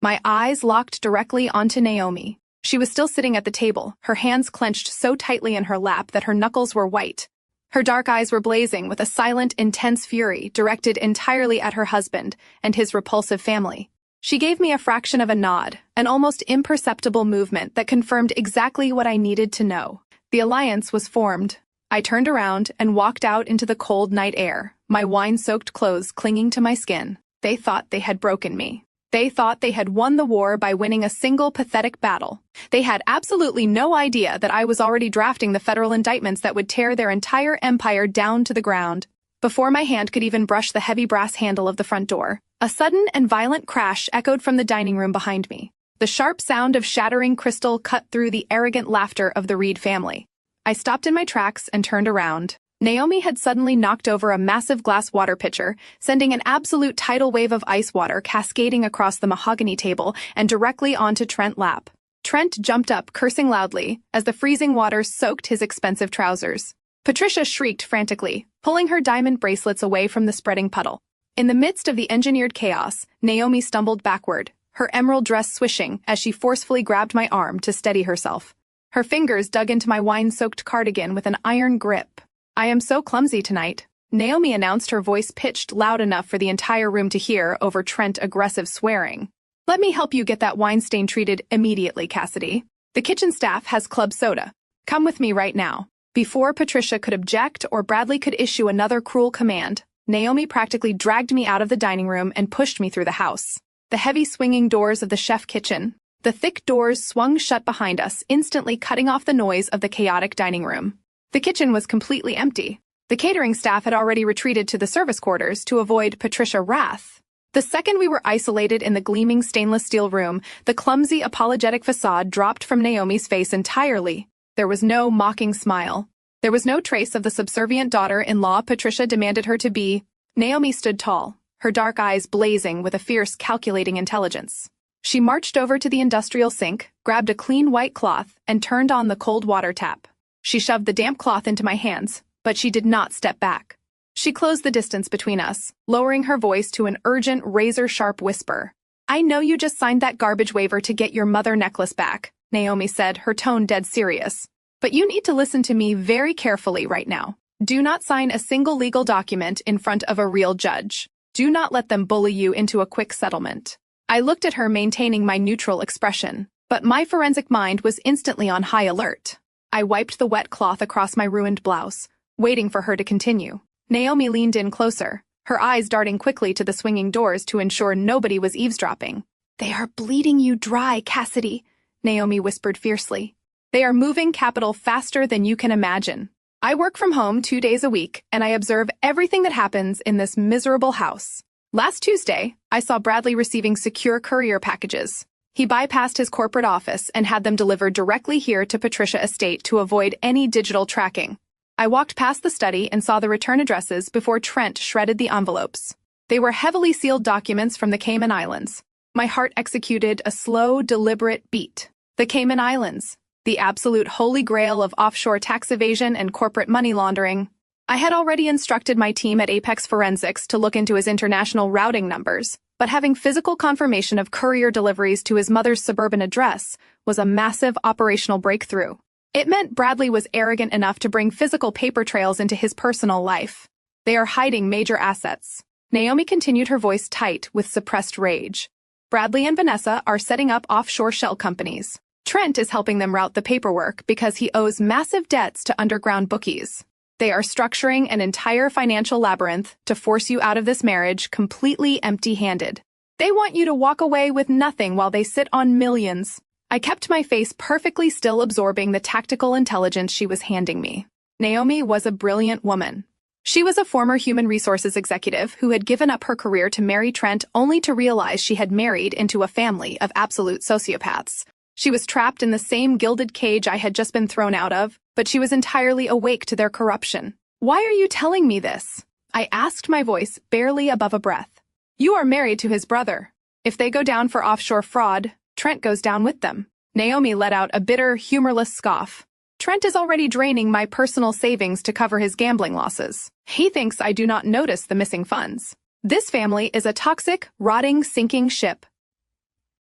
A: my eyes locked directly onto Naomi. She was still sitting at the table, her hands clenched so tightly in her lap that her knuckles were white. Her dark eyes were blazing with a silent, intense fury directed entirely at her husband and his repulsive family. She gave me a fraction of a nod, an almost imperceptible movement that confirmed exactly what I needed to know. The alliance was formed. I turned around and walked out into the cold night air, my wine-soaked clothes clinging to my skin. They thought they had broken me. They thought they had won the war by winning a single pathetic battle. They had absolutely no idea that I was already drafting the federal indictments that would tear their entire empire down to the ground. Before my hand could even brush the heavy brass handle of the front door, a sudden and violent crash echoed from the dining room behind me. The sharp sound of shattering crystal cut through the arrogant laughter of the Reed family. I stopped in my tracks and turned around. Naomi had suddenly knocked over a massive glass water pitcher, sending an absolute tidal wave of ice water cascading across the mahogany table and directly onto Trent's lap. Trent jumped up, cursing loudly, as the freezing water soaked his expensive trousers. Patricia shrieked frantically, pulling her diamond bracelets away from the spreading puddle. In the midst of the engineered chaos, Naomi stumbled backward, her emerald dress swishing as she forcefully grabbed my arm to steady herself. Her fingers dug into my wine-soaked cardigan with an iron grip. "I am so clumsy tonight," Naomi announced, her voice pitched loud enough for the entire room to hear over Trent's aggressive swearing. "Let me help you get that wine stain treated immediately, Cassidy. The kitchen staff has club soda. Come with me right now." Before Patricia could object or Bradley could issue another cruel command, Naomi practically dragged me out of the dining room and pushed me through the house. The heavy swinging doors of the chef kitchen, the thick doors swung shut behind us, instantly cutting off the noise of the chaotic dining room. The kitchen was completely empty. The catering staff had already retreated to the service quarters to avoid Patricia's wrath. The second we were isolated in the gleaming stainless steel room, the clumsy, apologetic facade dropped from Naomi's face entirely. There was no mocking smile. There was no trace of the subservient daughter-in-law Patricia demanded her to be. Naomi stood tall, her dark eyes blazing with a fierce, calculating intelligence. She marched over to the industrial sink, grabbed a clean white cloth, and turned on the cold water tap. She shoved the damp cloth into my hands, but she did not step back. She closed the distance between us, lowering her voice to an urgent, razor-sharp whisper. "I know you just signed that garbage waiver to get your mother necklace back," Naomi said, her tone dead serious. "But you need to listen to me very carefully right now. Do not sign a single legal document in front of a real judge. Do not let them bully you into a quick settlement." I looked at her, maintaining my neutral expression, but my forensic mind was instantly on high alert. I wiped the wet cloth across my ruined blouse, waiting for her to continue. Naomi leaned in closer, her eyes darting quickly to the swinging doors to ensure nobody was eavesdropping. "They are bleeding you dry, Cassidy," Naomi whispered fiercely. "They are moving capital faster than you can imagine. I work from home 2 days a week, and I observe everything that happens in this miserable house. Last Tuesday, I saw Bradley receiving secure courier packages. He bypassed his corporate office and had them delivered directly here to Patricia Estate to avoid any digital tracking. I walked past the study and saw the return addresses before Trent shredded the envelopes. They were heavily sealed documents from the Cayman Islands. My heart executed a slow, deliberate beat. The Cayman Islands, the absolute holy grail of offshore tax evasion and corporate money laundering. I had already instructed my team at Apex Forensics to look into his international routing numbers, but having physical confirmation of courier deliveries to his mother's suburban address was a massive operational breakthrough. It meant Bradley was arrogant enough to bring physical paper trails into his personal life. They are hiding major assets. Naomi continued, her voice tight with suppressed rage. Bradley and Vanessa are setting up offshore shell companies. Trent is helping them route the paperwork because he owes massive debts to underground bookies. They are structuring an entire financial labyrinth to force you out of this marriage completely empty-handed. They want you to walk away with nothing while they sit on millions. I kept my face perfectly still, absorbing the tactical intelligence she was handing me. Naomi was a brilliant woman. She was a former human resources executive who had given up her career to marry Trent only to realize she had married into a family of absolute sociopaths. She was trapped in the same gilded cage I had just been thrown out of, but she was entirely awake to their corruption. "Why are you telling me this?" I asked, my voice barely above a breath. "You are married to his brother. If they go down for offshore fraud, Trent goes down with them." Naomi let out a bitter, humorless scoff. "Trent is already draining my personal savings to cover his gambling losses. He thinks I do not notice the missing funds. This family is a toxic, rotting, sinking ship.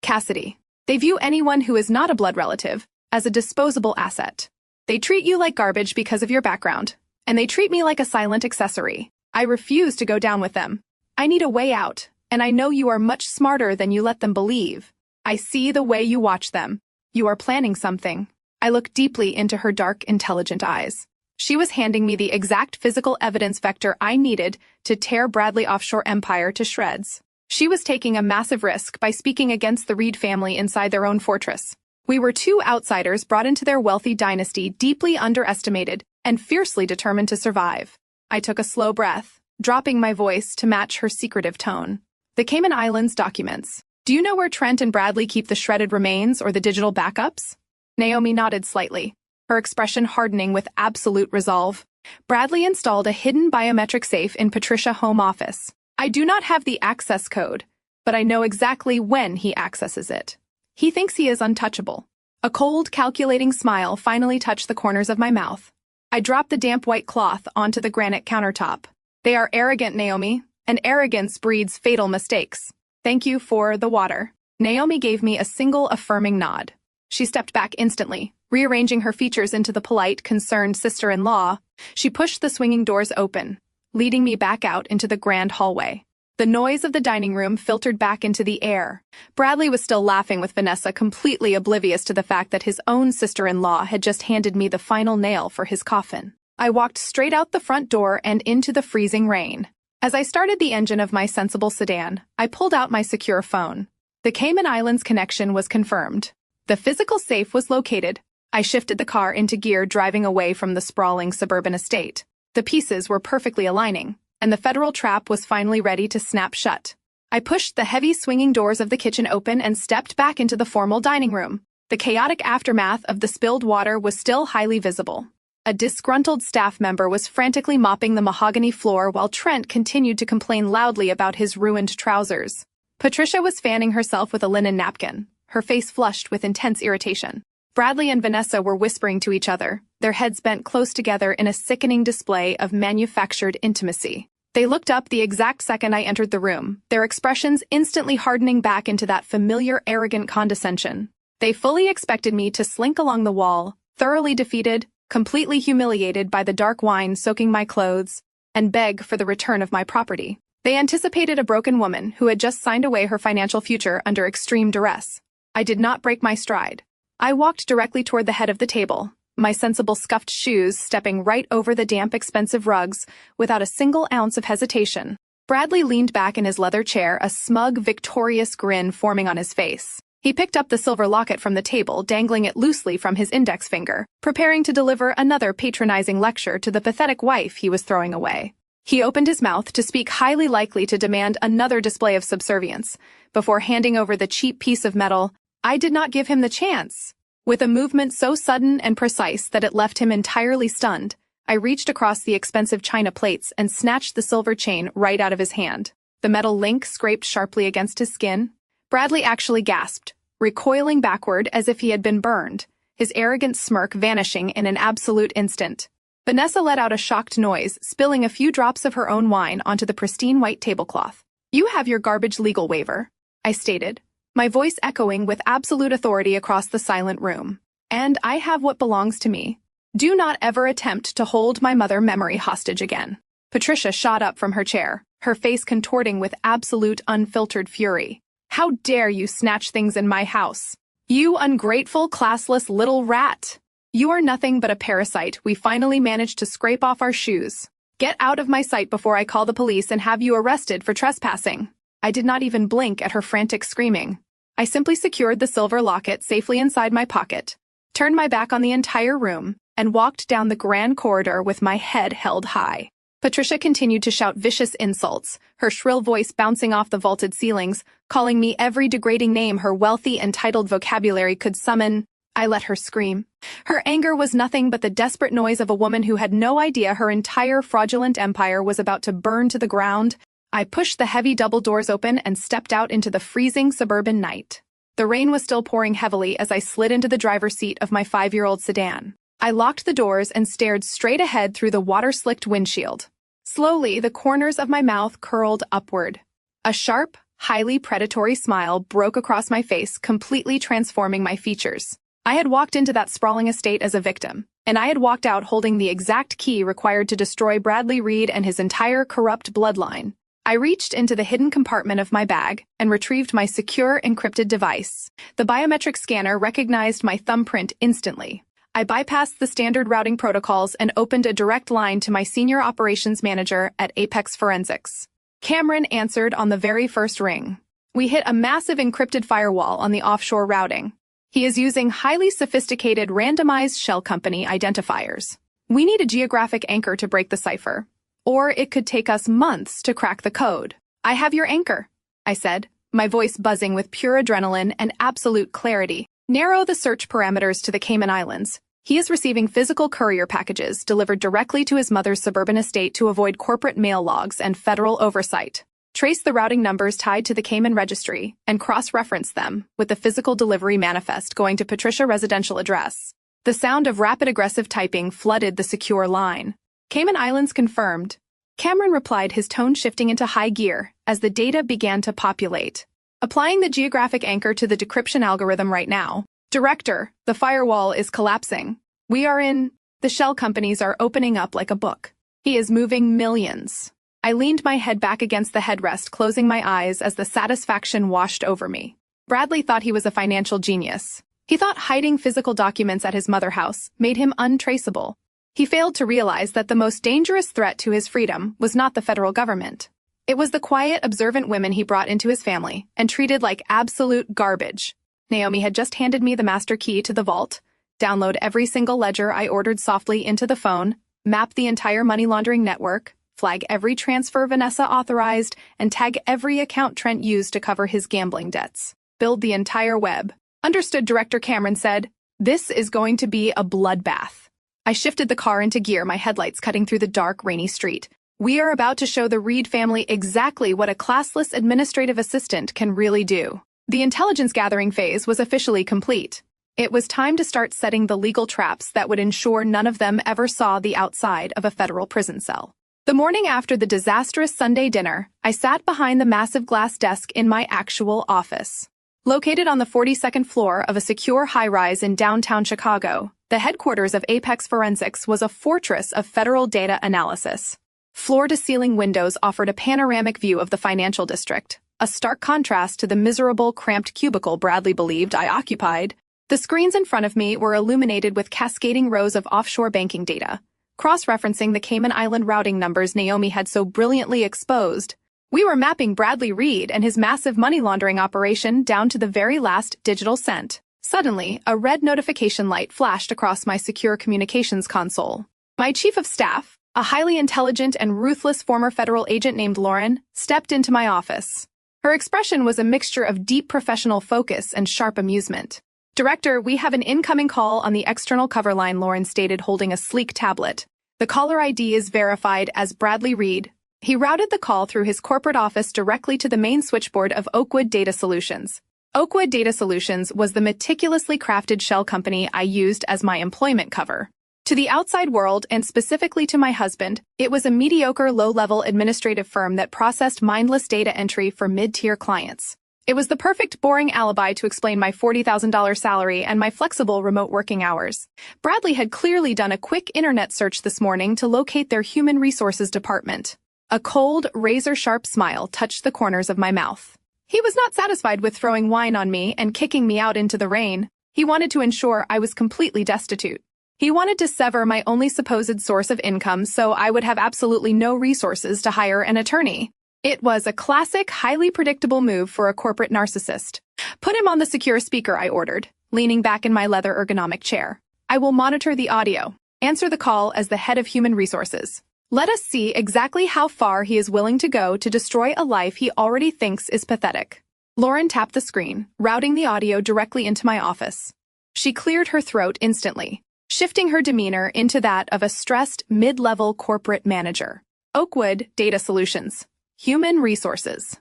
A: Cassidy. They view anyone who is not a blood relative as a disposable asset. They treat you like garbage because of your background, and they treat me like a silent accessory. I refuse to go down with them. I need a way out, and I know you are much smarter than you let them believe. I see the way you watch them. You are planning something." I looked deeply into her dark, intelligent eyes. She was handing me the exact physical evidence vector I needed to tear Bradley offshore empire to shreds. She was taking a massive risk by speaking against the Reed family inside their own fortress. We were two outsiders brought into their wealthy dynasty, deeply underestimated and fiercely determined to survive. I took a slow breath, dropping my voice to match her secretive tone. "The Cayman Islands documents. Do you know where Trent and Bradley keep the shredded remains or the digital backups?" Naomi nodded slightly, her expression hardening with absolute resolve. "Bradley installed a hidden biometric safe in Patricia home office. I do not have the access code, but I know exactly when he accesses it. He thinks he is untouchable." A cold, calculating smile finally touched the corners of my mouth. I dropped the damp white cloth onto the granite countertop. "They are arrogant, Naomi, and arrogance breeds fatal mistakes. Thank you for the water." Naomi gave me a single affirming nod. She stepped back instantly, rearranging her features into the polite, concerned sister-in-law. She pushed the swinging doors open, leading me back out into the grand hallway. The noise of the dining room filtered back into the air. Bradley was still laughing with Vanessa, completely oblivious to the fact that his own sister-in-law had just handed me the final nail for his coffin. I walked straight out the front door and into the freezing rain. As I started the engine of my sensible sedan, I pulled out my secure phone. The Cayman Islands connection was confirmed. The physical safe was located. I shifted the car into gear, driving away from the sprawling suburban estate. The pieces were perfectly aligning, and the federal trap was finally ready to snap shut. I pushed the heavy swinging doors of the kitchen open and stepped back into the formal dining room. The chaotic aftermath of the spilled water was still highly visible. A disgruntled staff member was frantically mopping the mahogany floor while Trent continued to complain loudly about his ruined trousers. Patricia was fanning herself with a linen napkin, her face flushed with intense irritation. Bradley and Vanessa were whispering to each other, their heads bent close together in a sickening display of manufactured intimacy. They looked up the exact second I entered the room, their expressions instantly hardening back into that familiar arrogant condescension. They fully expected me to slink along the wall, thoroughly defeated, completely humiliated by the dark wine soaking my clothes, and beg for the return of my property. They anticipated a broken woman who had just signed away her financial future under extreme duress. I did not break my stride. I walked directly toward the head of the table, my sensible scuffed shoes stepping right over the damp, expensive rugs without a single ounce of hesitation. Bradley leaned back in his leather chair, a smug, victorious grin forming on his face. He picked up the silver locket from the table, dangling it loosely from his index finger, preparing to deliver another patronizing lecture to the pathetic wife he was throwing away. He opened his mouth to speak, highly likely to demand another display of subservience. Before handing over the cheap piece of metal, I did not give him the chance. With a movement so sudden and precise that it left him entirely stunned, I reached across the expensive china plates and snatched the silver chain right out of his hand. The metal link scraped sharply against his skin. Bradley actually gasped, recoiling backward as if he had been burned, his arrogant smirk vanishing in an absolute instant. Vanessa let out a shocked noise, spilling a few drops of her own wine onto the pristine white tablecloth. "You have your garbage legal waiver," I stated, my voice echoing with absolute authority across the silent room. "And I have what belongs to me. Do not ever attempt to hold my mother memory hostage again." Patricia shot up from her chair, her face contorting with absolute unfiltered fury. "How dare you snatch things in my house? You ungrateful, classless little rat! You are nothing but a parasite we finally managed to scrape off our shoes. Get out of my sight before I call the police and have you arrested for trespassing." I did not even blink at her frantic screaming. I simply secured the silver locket safely inside my pocket, turned my back on the entire room, and walked down the grand corridor with my head held high. Patricia continued to shout vicious insults, her shrill voice bouncing off the vaulted ceilings, calling me every degrading name her wealthy and titled vocabulary could summon. I let her scream. Her anger was nothing but the desperate noise of a woman who had no idea her entire fraudulent empire was about to burn to the ground. I pushed the heavy double doors open and stepped out into the freezing suburban night. The rain was still pouring heavily as I slid into the driver's seat of my 5-year-old sedan. I locked the doors and stared straight ahead through the water-slicked windshield. Slowly, the corners of my mouth curled upward. A sharp, highly predatory smile broke across my face, completely transforming my features. I had walked into that sprawling estate as a victim, and I had walked out holding the exact key required to destroy Bradley Reed and his entire corrupt bloodline. I reached into the hidden compartment of my bag and retrieved my secure, encrypted device. The biometric scanner recognized my thumbprint instantly. I bypassed the standard routing protocols and opened a direct line to my senior operations manager at Apex Forensics. Cameron answered on the very first ring. We hit a massive encrypted firewall on the offshore routing. He is using highly sophisticated randomized shell company identifiers. We need a geographic anchor to break the cipher, or it could take us months to crack the code. "I have your anchor," I said, my voice buzzing with pure adrenaline and absolute clarity. "Narrow the search parameters to the Cayman Islands. He is receiving physical courier packages delivered directly to his mother's suburban estate to avoid corporate mail logs and federal oversight. Trace the routing numbers tied to the Cayman registry and cross-reference them with the physical delivery manifest going to Patricia residential address." The sound of rapid aggressive typing flooded the secure line. "Cayman Islands confirmed." Cameron replied, his tone shifting into high gear as the data began to populate. "Applying the geographic anchor to the decryption algorithm right now. Director, the firewall is collapsing. We are in. The shell companies are opening up like a book. He is moving millions." I leaned my head back against the headrest, closing my eyes as the satisfaction washed over me. Bradley thought he was a financial genius. He thought hiding physical documents at his mother house made him untraceable. He failed to realize that the most dangerous threat to his freedom was not the federal government. It was the quiet, observant women he brought into his family and treated like absolute garbage. Naomi had just handed me the master key to the vault, download every single ledger I ordered softly into the phone, map the entire money laundering network, flag every transfer Vanessa authorized, and tag every account Trent used to cover his gambling debts. Build the entire web. "Understood," Director Cameron said. "This is going to be a bloodbath." I shifted the car into gear, my headlights cutting through the dark, rainy street. We are about to show the Reed family exactly what a classless administrative assistant can really do. The intelligence gathering phase was officially complete. It was time to start setting the legal traps that would ensure none of them ever saw the outside of a federal prison cell. The morning after the disastrous Sunday dinner, I sat behind the massive glass desk in my actual office. Located on the 42nd floor of a secure high-rise in downtown Chicago, the headquarters of Apex Forensics was a fortress of federal data analysis. Floor-to-ceiling windows offered a panoramic view of the financial district, a stark contrast to the miserable, cramped cubicle Bradley believed I occupied. The screens in front of me were illuminated with cascading rows of offshore banking data, cross-referencing the Cayman Island routing numbers Naomi had so brilliantly exposed. We were mapping Bradley Reed and his massive money laundering operation down to the very last digital cent. Suddenly, a red notification light flashed across my secure communications console. My chief of staff, a highly intelligent and ruthless former federal agent named Lauren, stepped into my office. Her expression was a mixture of deep professional focus and sharp amusement. "Director, we have an incoming call on the external cover line," Lauren stated, holding a sleek tablet. "The caller ID is verified as Bradley Reed." He routed the call through his corporate office directly to the main switchboard of Oakwood Data Solutions. Oakwood Data Solutions was the meticulously crafted shell company I used as my employment cover. To the outside world, and specifically to my husband, it was a mediocre, low-level administrative firm that processed mindless data entry for mid-tier clients. It was the perfect, boring alibi to explain my $40,000 salary and my flexible remote working hours. Bradley had clearly done a quick internet search this morning to locate their human resources department. A cold, razor-sharp smile touched the corners of my mouth. He was not satisfied with throwing wine on me and kicking me out into the rain. He wanted to ensure I was completely destitute. He wanted to sever my only supposed source of income so I would have absolutely no resources to hire an attorney. It was a classic, highly predictable move for a corporate narcissist. "Put him on the secure speaker," I ordered, leaning back in my leather ergonomic chair. "I will monitor the audio. Answer the call as the head of human resources. Let us see exactly how far he is willing to go to destroy a life he already thinks is pathetic." Lauren tapped the screen, routing the audio directly into my office. She cleared her throat instantly, shifting her demeanor into that of a stressed, mid-level corporate manager. "Oakwood Data Solutions. Human Resources.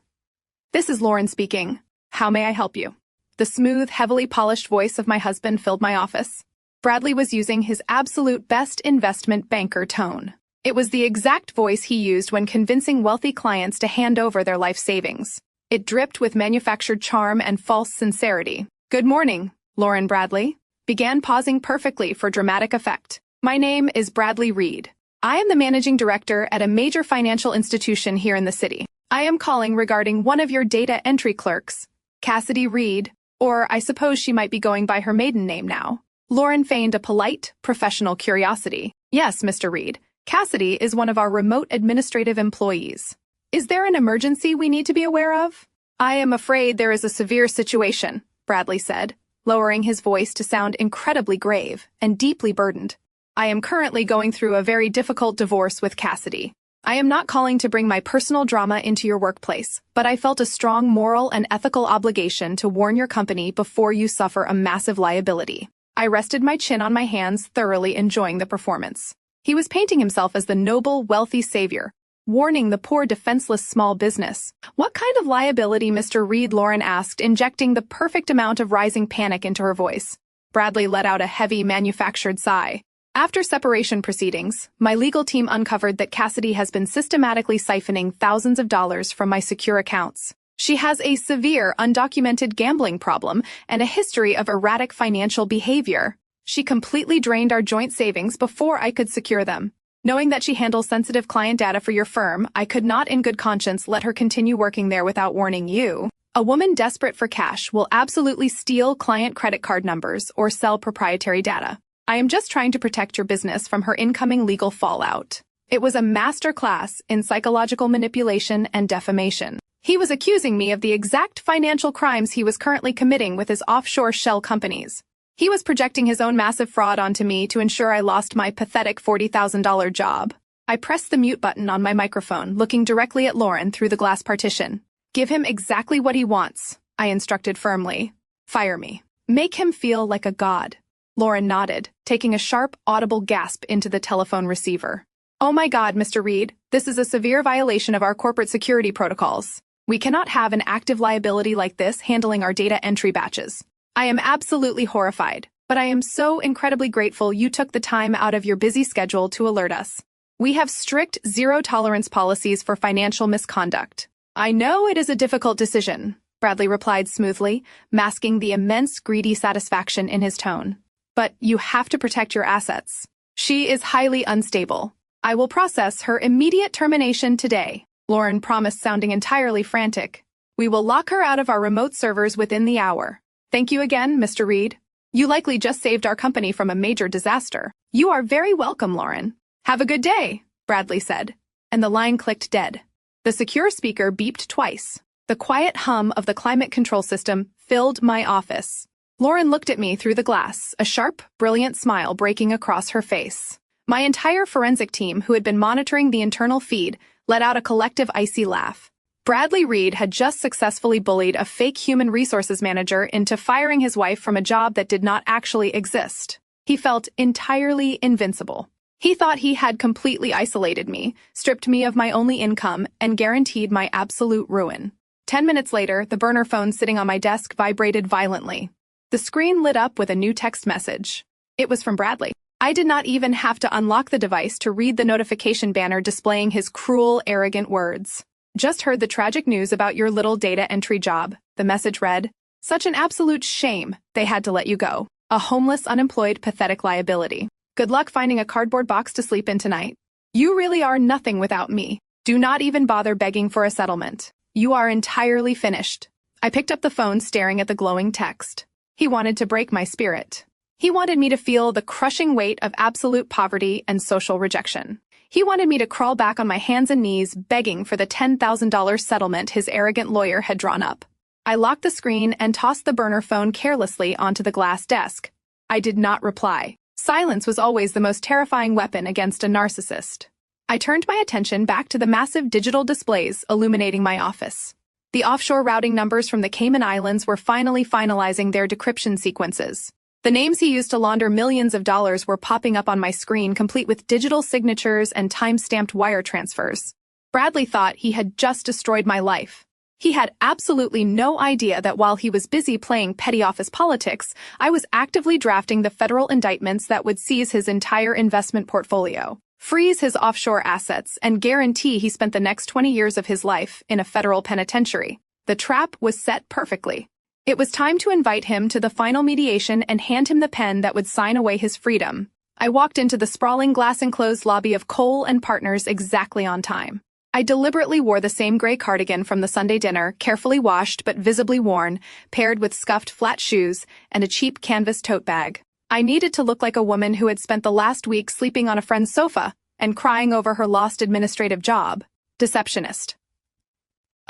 A: This is Lauren speaking. How may I help you?" The smooth, heavily polished voice of my husband filled my office. Bradley was using his absolute best investment banker tone. It was the exact voice he used when convincing wealthy clients to hand over their life savings. It dripped with manufactured charm and false sincerity. "Good morning, Lauren Bradley," began, pausing perfectly for dramatic effect. "My name is Bradley Reed. I am the managing director at a major financial institution here in the city. I am calling regarding one of your data entry clerks, Cassidy Reed, or I suppose she might be going by her maiden name now." Lauren feigned a polite, professional curiosity. "Yes, Mr. Reed. Cassidy is one of our remote administrative employees. Is there an emergency we need to be aware of?" "I am afraid there is a severe situation," Bradley said, lowering his voice to sound incredibly grave and deeply burdened. "I am currently going through a very difficult divorce with Cassidy. I am not calling to bring my personal drama into your workplace, but I felt a strong moral and ethical obligation to warn your company before you suffer a massive liability." I rested my chin on my hands, thoroughly enjoying the performance. He was painting himself as the noble, wealthy savior, warning the poor, defenseless small business. "What kind of liability, Mr. Reed?" Lauren asked, injecting the perfect amount of rising panic into her voice. Bradley let out a heavy, manufactured sigh. "After separation proceedings, my legal team uncovered that Cassidy has been systematically siphoning thousands of dollars from my secure accounts. She has a severe, undocumented gambling problem and a history of erratic financial behavior. She completely drained our joint savings before I could secure them. Knowing that she handles sensitive client data for your firm, I could not in good conscience let her continue working there without warning you. A woman desperate for cash will absolutely steal client credit card numbers or sell proprietary data. I am just trying to protect your business from her incoming legal fallout." It was a master class in psychological manipulation and defamation. He was accusing me of the exact financial crimes he was currently committing with his offshore shell companies. He was projecting his own massive fraud onto me to ensure I lost my pathetic $40,000 job. I pressed the mute button on my microphone, looking directly at Lauren through the glass partition. "Give him exactly what he wants," I instructed firmly. "Fire me. Make him feel like a god." Lauren nodded, taking a sharp, audible gasp into the telephone receiver. Oh my God, Mr. Reed, this is a severe violation of our corporate security protocols. We cannot have an active liability like this handling our data entry batches. I am absolutely horrified, but I am so incredibly grateful you took the time out of your busy schedule to alert us. We have strict zero-tolerance policies for financial misconduct. I know it is a difficult decision, Bradley replied smoothly, masking the immense greedy satisfaction in his tone. But you have to protect your assets. She is highly unstable. I will process her immediate termination today, Lauren promised, sounding entirely frantic. We will lock her out of our remote servers within the hour. Thank you again, Mr. Reed. You likely just saved our company from a major disaster. You are very welcome, Lauren. Have a good day, Bradley said, and the line clicked dead. The secure speaker beeped twice. The quiet hum of the climate control system filled my office. Lauren looked at me through the glass, a sharp, brilliant smile breaking across her face. My entire forensic team, who had been monitoring the internal feed, let out a collective icy laugh. Bradley Reed had just successfully bullied a fake human resources manager into firing his wife from a job that did not actually exist. He felt entirely invincible. He thought he had completely isolated me, stripped me of my only income, and guaranteed my absolute ruin. 10 minutes later, the burner phone sitting on my desk vibrated violently. The screen lit up with a new text message. It was from Bradley. I did not even have to unlock the device to read the notification banner displaying his cruel, arrogant words. Just heard the tragic news about your little data entry job, the message read. Such an absolute shame they had to let you go. A homeless, unemployed, pathetic liability. Good luck finding a cardboard box to sleep in tonight. You really are nothing without me. Do not even bother begging for a settlement. You are entirely finished. I picked up the phone, staring at the glowing text. He wanted to break my spirit. He wanted me to feel the crushing weight of absolute poverty and social rejection. He wanted me to crawl back on my hands and knees, begging for the $10,000 settlement his arrogant lawyer had drawn up. I locked the screen and tossed the burner phone carelessly onto the glass desk. I did not reply. Silence was always the most terrifying weapon against a narcissist. I turned my attention back to the massive digital displays illuminating my office. The offshore routing numbers from the Cayman Islands were finally finalizing their decryption sequences. The names he used to launder millions of dollars were popping up on my screen, complete with digital signatures and time-stamped wire transfers. Bradley thought he had just destroyed my life. He had absolutely no idea that while he was busy playing petty office politics, I was actively drafting the federal indictments that would seize his entire investment portfolio, freeze his offshore assets, and guarantee he spent the next 20 years of his life in a federal penitentiary. The trap was set perfectly. It was time to invite him to the final mediation and hand him the pen that would sign away his freedom. I walked into the sprawling glass-enclosed lobby of Cole and Partners exactly on time. I deliberately wore the same gray cardigan from the Sunday dinner, carefully washed but visibly worn, paired with scuffed flat shoes and a cheap canvas tote bag. I needed to look like a woman who had spent the last week sleeping on a friend's sofa and crying over her lost administrative job. Deceptionist.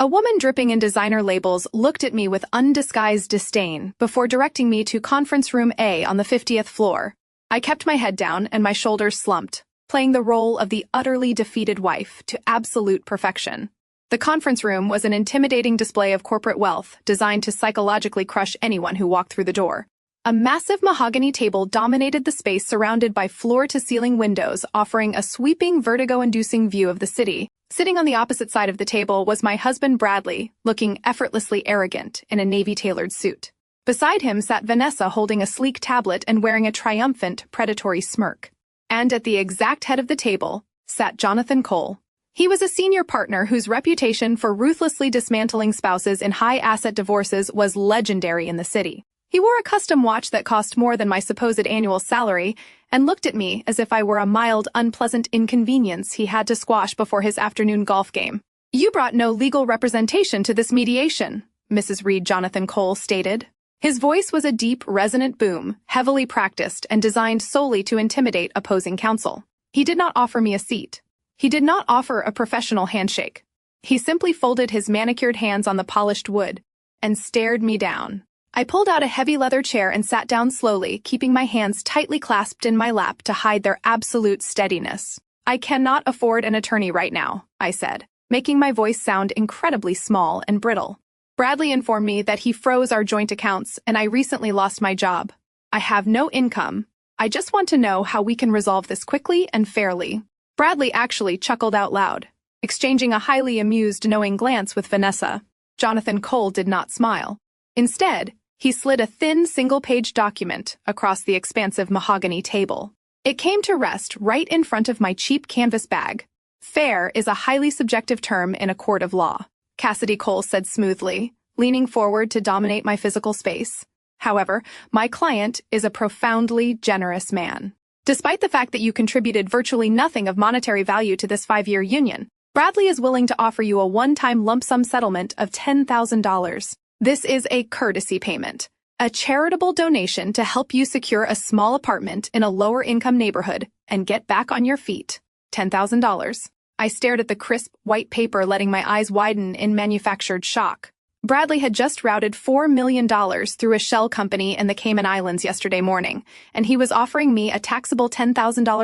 A: A woman dripping in designer labels looked at me with undisguised disdain before directing me to Conference Room A on the 50th floor. I kept my head down and my shoulders slumped, playing the role of the utterly defeated wife to absolute perfection. The conference room was an intimidating display of corporate wealth designed to psychologically crush anyone who walked through the door. A massive mahogany table dominated the space, surrounded by floor-to-ceiling windows offering a sweeping, vertigo-inducing view of the city. Sitting on the opposite side of the table was my husband Bradley, looking effortlessly arrogant in a navy-tailored suit. Beside him sat Vanessa, holding a sleek tablet and wearing a triumphant, predatory smirk. And at the exact head of the table sat Jonathan Cole. He was a senior partner whose reputation for ruthlessly dismantling spouses in high-asset divorces was legendary in the city. He wore a custom watch that cost more than my supposed annual salary and looked at me as if I were a mild, unpleasant inconvenience he had to squash before his afternoon golf game. "You brought no legal representation to this mediation," Mrs. Reed Jonathan Cole stated. His voice was a deep, resonant boom, heavily practiced and designed solely to intimidate opposing counsel. He did not offer me a seat. He did not offer a professional handshake. He simply folded his manicured hands on the polished wood and stared me down. I pulled out a heavy leather chair and sat down slowly, keeping my hands tightly clasped in my lap to hide their absolute steadiness. "I cannot afford an attorney right now," I said, making my voice sound incredibly small and brittle. "Bradley informed me that he froze our joint accounts and I recently lost my job. I have no income. I just want to know how we can resolve this quickly and fairly." Bradley actually chuckled out loud, exchanging a highly amused, knowing glance with Vanessa. Jonathan Cole did not smile. Instead, he slid a thin, single-page document across the expansive mahogany table. It came to rest right in front of my cheap canvas bag. Fair is a highly subjective term in a court of law, Cassidy Cole said smoothly, leaning forward to dominate my physical space. However, my client is a profoundly generous man. Despite the fact that you contributed virtually nothing of monetary value to this 5-year union, Bradley is willing to offer you a one-time lump sum settlement of $10,000. This is a courtesy payment, a charitable donation to help you secure a small apartment in a lower-income neighborhood and get back on your feet. $10,000. I stared at the crisp, white paper, letting my eyes widen in manufactured shock. Bradley had just routed $4 million through a shell company in the Cayman Islands yesterday morning, and he was offering me a taxable $10,000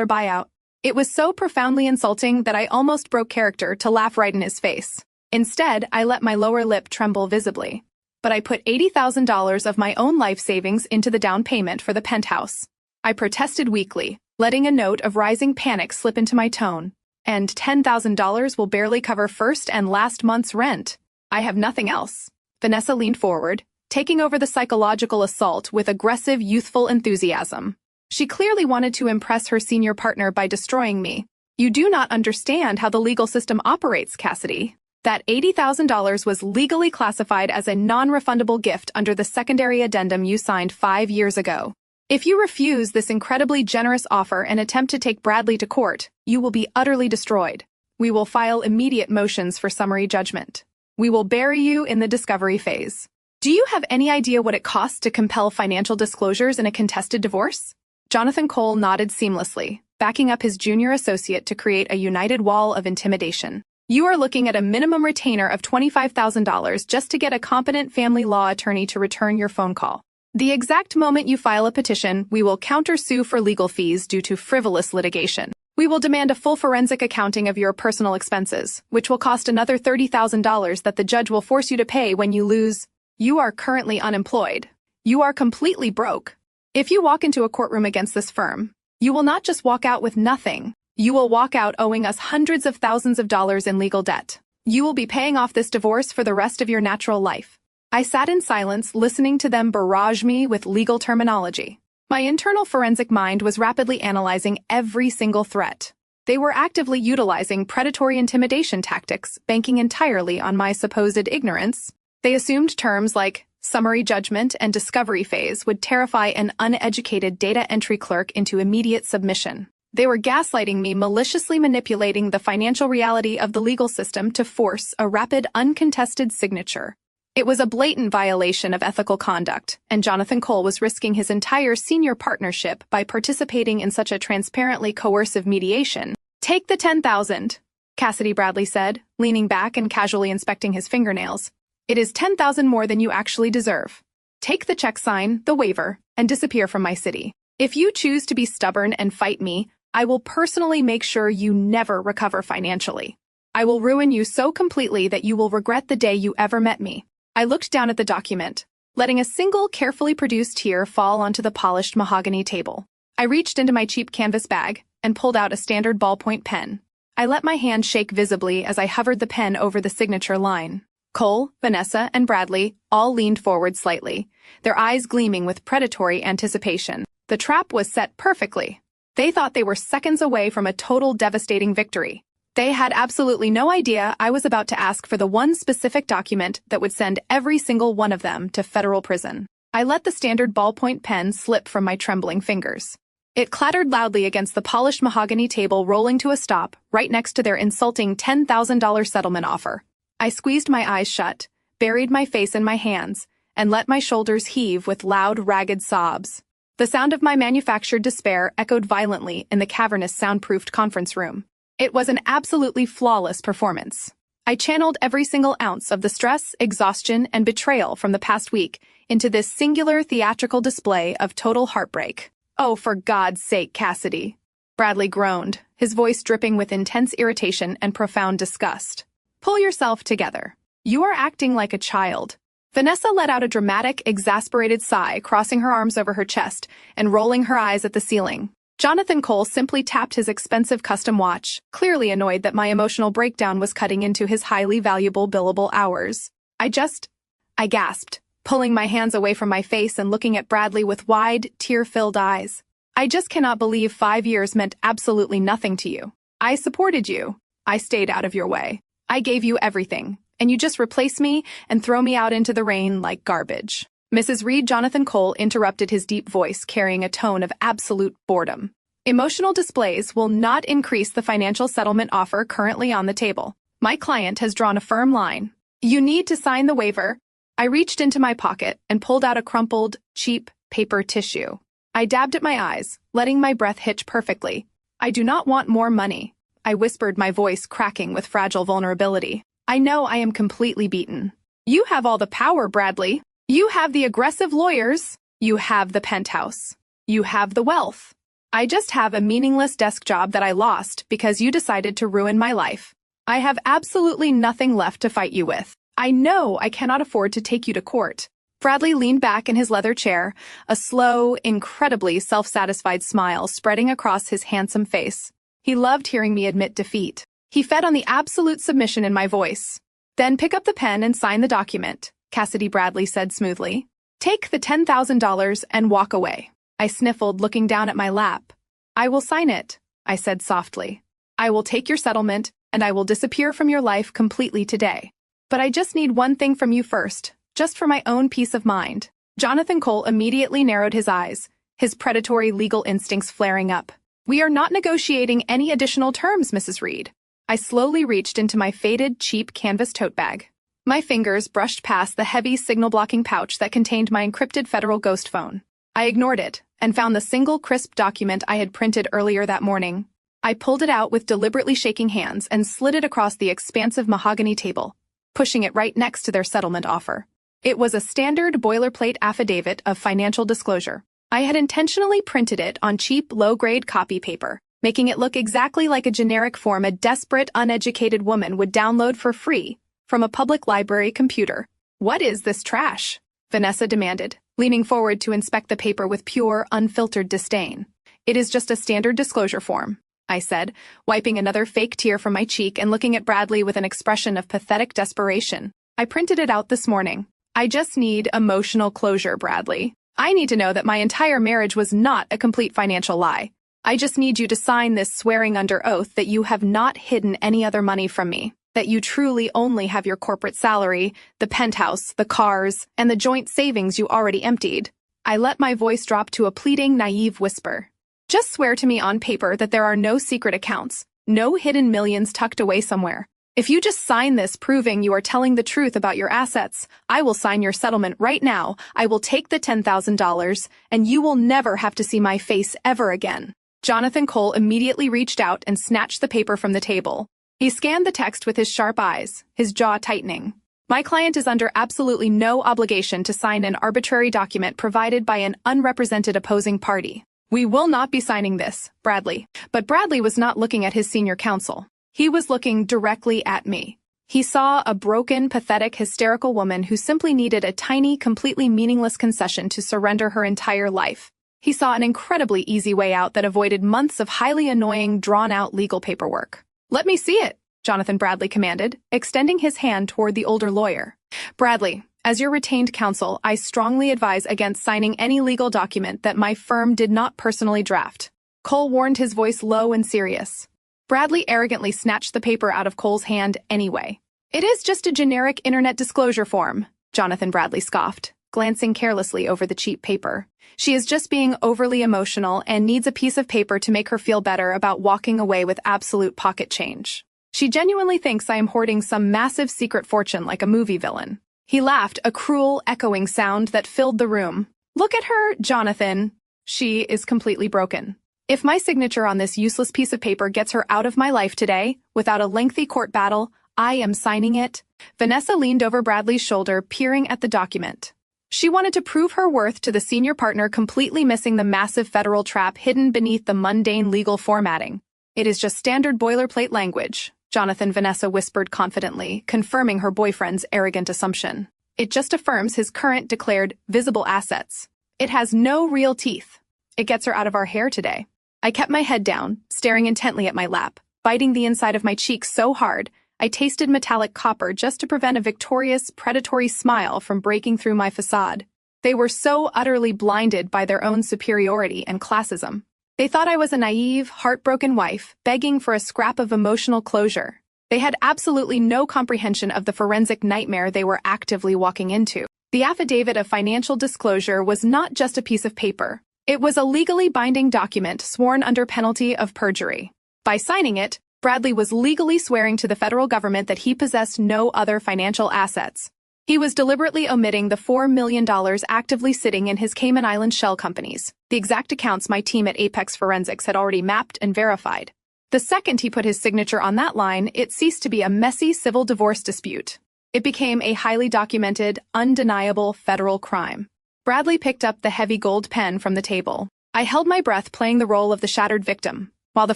A: buyout. It was so profoundly insulting that I almost broke character to laugh right in his face. Instead, I let my lower lip tremble visibly. But I put $80,000 of my own life savings into the down payment for the penthouse. I protested weakly, letting a note of rising panic slip into my tone. And $10,000 will barely cover first and last month's rent. I have nothing else. Vanessa leaned forward, taking over the psychological assault with aggressive, youthful enthusiasm. She clearly wanted to impress her senior partner by destroying me. You do not understand how the legal system operates, Cassidy. That $80,000 was legally classified as a non-refundable gift under the secondary addendum you signed 5 years ago. If you refuse this incredibly generous offer and attempt to take Bradley to court, you will be utterly destroyed. We will file immediate motions for summary judgment. We will bury you in the discovery phase. Do you have any idea what it costs to compel financial disclosures in a contested divorce? Jonathan Cole nodded seamlessly, backing up his junior associate to create a united wall of intimidation. You are looking at a minimum retainer of $25,000 just to get a competent family law attorney to return your phone call. The exact moment you file a petition, we will countersue for legal fees due to frivolous litigation. We will demand a full forensic accounting of your personal expenses, which will cost another $30,000 that the judge will force you to pay when you lose. You are currently unemployed. You are completely broke. If you walk into a courtroom against this firm, you will not just walk out with nothing. You will walk out owing us hundreds of thousands of dollars in legal debt. You will be paying off this divorce for the rest of your natural life. I sat in silence, listening to them barrage me with legal terminology. My internal forensic mind was rapidly analyzing every single threat. They were actively utilizing predatory intimidation tactics, banking entirely on my supposed ignorance. They assumed terms like summary judgment and discovery phase would terrify an uneducated data entry clerk into immediate submission. They were gaslighting me, maliciously manipulating the financial reality of the legal system to force a rapid, uncontested signature. It was a blatant violation of ethical conduct, and Jonathan Cole was risking his entire senior partnership by participating in such a transparently coercive mediation. Take the $10,000, Cassidy Bradley said, leaning back and casually inspecting his fingernails. It is $10,000 more than you actually deserve. Take the check, sign the waiver, and disappear from my city. If you choose to be stubborn and fight me, I will personally make sure you never recover financially. I will ruin you so completely that you will regret the day you ever met me. I looked down at the document, letting a single carefully produced tear fall onto the polished mahogany table. I reached into my cheap canvas bag and pulled out a standard ballpoint pen. I let my hand shake visibly as I hovered the pen over the signature line. Cole, Vanessa, and Bradley all leaned forward slightly, their eyes gleaming with predatory anticipation. The trap was set perfectly. They thought they were seconds away from a total devastating victory. They had absolutely no idea I was about to ask for the one specific document that would send every single one of them to federal prison. I let the standard ballpoint pen slip from my trembling fingers. It clattered loudly against the polished mahogany table, rolling to a stop right next to their insulting $10,000 settlement offer. I squeezed my eyes shut, buried my face in my hands, and let my shoulders heave with loud, ragged sobs. The sound of my manufactured despair echoed violently in the cavernous, soundproofed conference room. It was an absolutely flawless performance. I channeled every single ounce of the stress, exhaustion, and betrayal from the past week into this singular theatrical display of total heartbreak. "Oh, for God's sake, Cassidy," Bradley groaned, his voice dripping with intense irritation and profound disgust. "Pull yourself together. You are acting like a child." Vanessa let out a dramatic, exasperated sigh, crossing her arms over her chest and rolling her eyes at the ceiling. Jonathan Cole simply tapped his expensive custom watch, clearly annoyed that my emotional breakdown was cutting into his highly valuable billable hours. I gasped, pulling my hands away from my face and looking at Bradley with wide, tear-filled eyes. I just cannot believe 5 years meant absolutely nothing to you. I supported you. I stayed out of your way. I gave you everything, and you just replace me and throw me out into the rain like garbage. Mrs. Reed. Jonathan Cole interrupted his deep voice, carrying a tone of absolute boredom. Emotional displays will not increase the financial settlement offer currently on the table. My client has drawn a firm line. You need to sign the waiver. I reached into my pocket and pulled out a crumpled, cheap paper tissue. I dabbed at my eyes, letting my breath hitch perfectly. I do not want more money, I whispered, my voice cracking with fragile vulnerability. I know I am completely beaten. You have all the power, Bradley. You have the aggressive lawyers. You have the penthouse. You have the wealth. I just have a meaningless desk job that I lost because you decided to ruin my life. I have absolutely nothing left to fight you with. I know I cannot afford to take you to court. Bradley leaned back in his leather chair, a slow, incredibly self-satisfied smile spreading across his handsome face. He loved hearing me admit defeat. He fed on the absolute submission in my voice. Then pick up the pen and sign the document, Cassidy Bradley said smoothly. Take the $10,000 and walk away. I sniffled, looking down at my lap. I will sign it, I said softly. I will take your settlement, and I will disappear from your life completely today. But I just need one thing from you first, just for my own peace of mind. Jonathan Cole immediately narrowed his eyes, his predatory legal instincts flaring up. We are not negotiating any additional terms, Mrs. Reed. I slowly reached into my faded, cheap canvas tote bag. My fingers brushed past the heavy signal-blocking pouch that contained my encrypted federal ghost phone. I ignored it and found the single crisp document I had printed earlier that morning. I pulled it out with deliberately shaking hands and slid it across the expansive mahogany table, pushing it right next to their settlement offer. It was a standard boilerplate affidavit of financial disclosure. I had intentionally printed it on cheap, low-grade copy paper, making it look exactly like a generic form a desperate, uneducated woman would download for free from a public library computer. What is this trash? Vanessa demanded, leaning forward to inspect the paper with pure, unfiltered disdain. It is just a standard disclosure form, I said, wiping another fake tear from my cheek and looking at Bradley with an expression of pathetic desperation. I printed it out this morning. I just need emotional closure, Bradley. I need to know that my entire marriage was not a complete financial lie. I just need you to sign this swearing under oath that you have not hidden any other money from me, that you truly only have your corporate salary, the penthouse, the cars, and the joint savings you already emptied. I let my voice drop to a pleading, naive whisper. Just swear to me on paper that there are no secret accounts, no hidden millions tucked away somewhere. If you just sign this proving you are telling the truth about your assets, I will sign your settlement right now. I will take the $10,000, and you will never have to see my face ever again. Jonathan Cole immediately reached out and snatched the paper from the table. He scanned the text with his sharp eyes, his jaw tightening. My client is under absolutely no obligation to sign an arbitrary document provided by an unrepresented opposing party. We will not be signing this, Bradley. But Bradley was not looking at his senior counsel. He was looking directly at me. He saw a broken, pathetic, hysterical woman who simply needed a tiny, completely meaningless concession to surrender her entire life. He saw an incredibly easy way out that avoided months of highly annoying, drawn-out legal paperwork. Let me see it, Jonathan Bradley commanded, extending his hand toward the older lawyer. Bradley, as your retained counsel, I strongly advise against signing any legal document that my firm did not personally draft. Cole warned, his voice low and serious. Bradley arrogantly snatched the paper out of Cole's hand anyway. It is just a generic internet disclosure form, Jonathan Bradley scoffed, glancing carelessly over the cheap paper. She is just being overly emotional and needs a piece of paper to make her feel better about walking away with absolute pocket change. She genuinely thinks I am hoarding some massive secret fortune like a movie villain. He laughed, a cruel, echoing sound that filled the room. Look at her, Jonathan. She is completely broken. If my signature on this useless piece of paper gets her out of my life today, without a lengthy court battle, I am signing it. Vanessa leaned over Bradley's shoulder, peering at the document. She wanted to prove her worth to the senior partner, completely missing the massive federal trap hidden beneath the mundane legal formatting. It is just standard boilerplate language, Vanessa whispered confidently, confirming her boyfriend's arrogant assumption. It just affirms his current declared visible assets. It has no real teeth. It gets her out of our hair today. I kept my head down, staring intently at my lap, biting the inside of my cheek so hard, I tasted metallic copper just to prevent a victorious, predatory smile from breaking through my facade. They were so utterly blinded by their own superiority and classism. They thought I was a naive, heartbroken wife, begging for a scrap of emotional closure. They had absolutely no comprehension of the forensic nightmare they were actively walking into. The affidavit of financial disclosure was not just a piece of paper. It was a legally binding document sworn under penalty of perjury. By signing it, Bradley was legally swearing to the federal government that he possessed no other financial assets. He was deliberately omitting the $4 million actively sitting in his Cayman Island shell companies, the exact accounts my team at Apex Forensics had already mapped and verified. The second he put his signature on that line, it ceased to be a messy civil divorce dispute. It became a highly documented, undeniable federal crime. Bradley picked up the heavy gold pen from the table. I held my breath, playing the role of the shattered victim, while the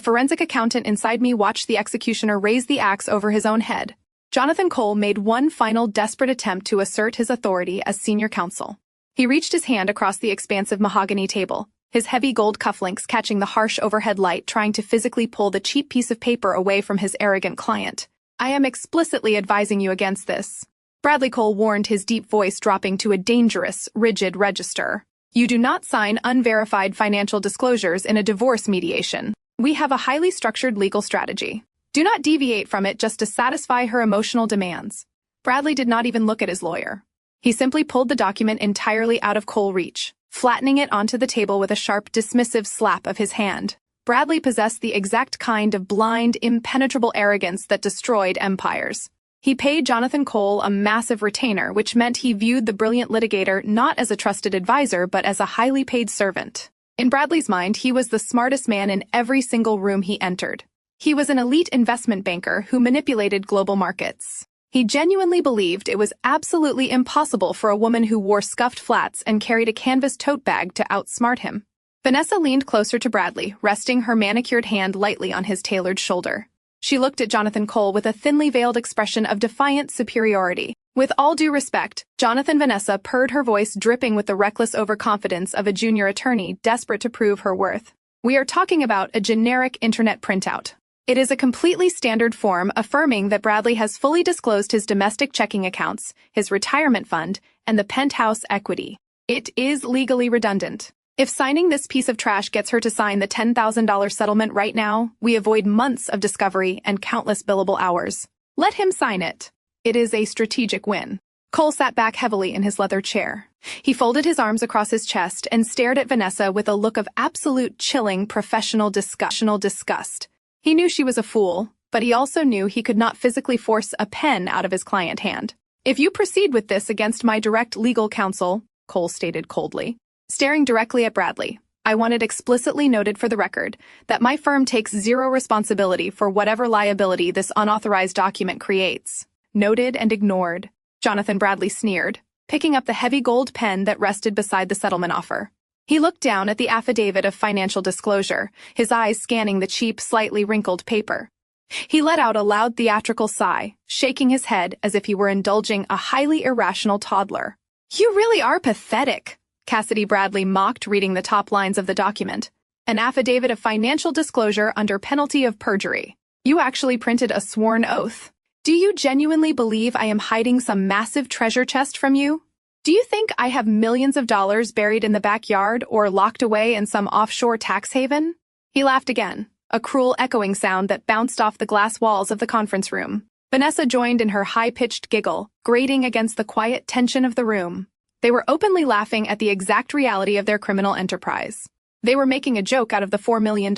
A: forensic accountant inside me watched the executioner raise the axe over his own head. Jonathan Cole made one final desperate attempt to assert his authority as senior counsel. He reached his hand across the expansive mahogany table, his heavy gold cufflinks catching the harsh overhead light, trying to physically pull the cheap piece of paper away from his arrogant client. I am explicitly advising you against this. Bradley Cole warned, his deep voice dropping to a dangerous, rigid register. You do not sign unverified financial disclosures in a divorce mediation. We have a highly structured legal strategy. Do not deviate from it just to satisfy her emotional demands. Bradley did not even look at his lawyer. He simply pulled the document entirely out of Cole's reach, flattening it onto the table with a sharp, dismissive slap of his hand. Bradley possessed the exact kind of blind, impenetrable arrogance that destroyed empires. He paid Jonathan Cole a massive retainer, which meant he viewed the brilliant litigator not as a trusted advisor but as a highly paid servant. In Bradley's mind, he was the smartest man in every single room he entered. He was an elite investment banker who manipulated global markets. He genuinely believed it was absolutely impossible for a woman who wore scuffed flats and carried a canvas tote bag to outsmart him. Vanessa leaned closer to Bradley, resting her manicured hand lightly on his tailored shoulder. She looked at Jonathan Cole with a thinly veiled expression of defiant superiority. With all due respect, Vanessa purred, her voice dripping with the reckless overconfidence of a junior attorney desperate to prove her worth. We are talking about a generic internet printout. It is a completely standard form affirming that Bradley has fully disclosed his domestic checking accounts, his retirement fund, and the penthouse equity. It is legally redundant. If signing this piece of trash gets her to sign the $10,000 settlement right now, we avoid months of discovery and countless billable hours. Let him sign it. It is a strategic win. Cole sat back heavily in his leather chair. He folded his arms across his chest and stared at Vanessa with a look of absolute chilling professional disgust. He knew she was a fool, but he also knew he could not physically force a pen out of his client's hand. If you proceed with this against my direct legal counsel, Cole stated coldly, staring directly at Bradley, I want it explicitly noted for the record that my firm takes zero responsibility for whatever liability this unauthorized document creates. Noted and ignored, Jonathan Bradley sneered, picking up the heavy gold pen that rested beside the settlement offer. He looked down at the affidavit of financial disclosure, his eyes scanning the cheap, slightly wrinkled paper. He let out a loud theatrical sigh, shaking his head as if he were indulging a highly irrational toddler. You really are pathetic, Cassidy Bradley mocked, reading the top lines of the document. An affidavit of financial disclosure under penalty of perjury. You actually printed a sworn oath. Do you genuinely believe I am hiding some massive treasure chest from you? Do you think I have millions of dollars buried in the backyard or locked away in some offshore tax haven? He laughed again, a cruel echoing sound that bounced off the glass walls of the conference room. Vanessa joined in her high-pitched giggle, grating against the quiet tension of the room. They were openly laughing at the exact reality of their criminal enterprise. They were making a joke out of the $4 million,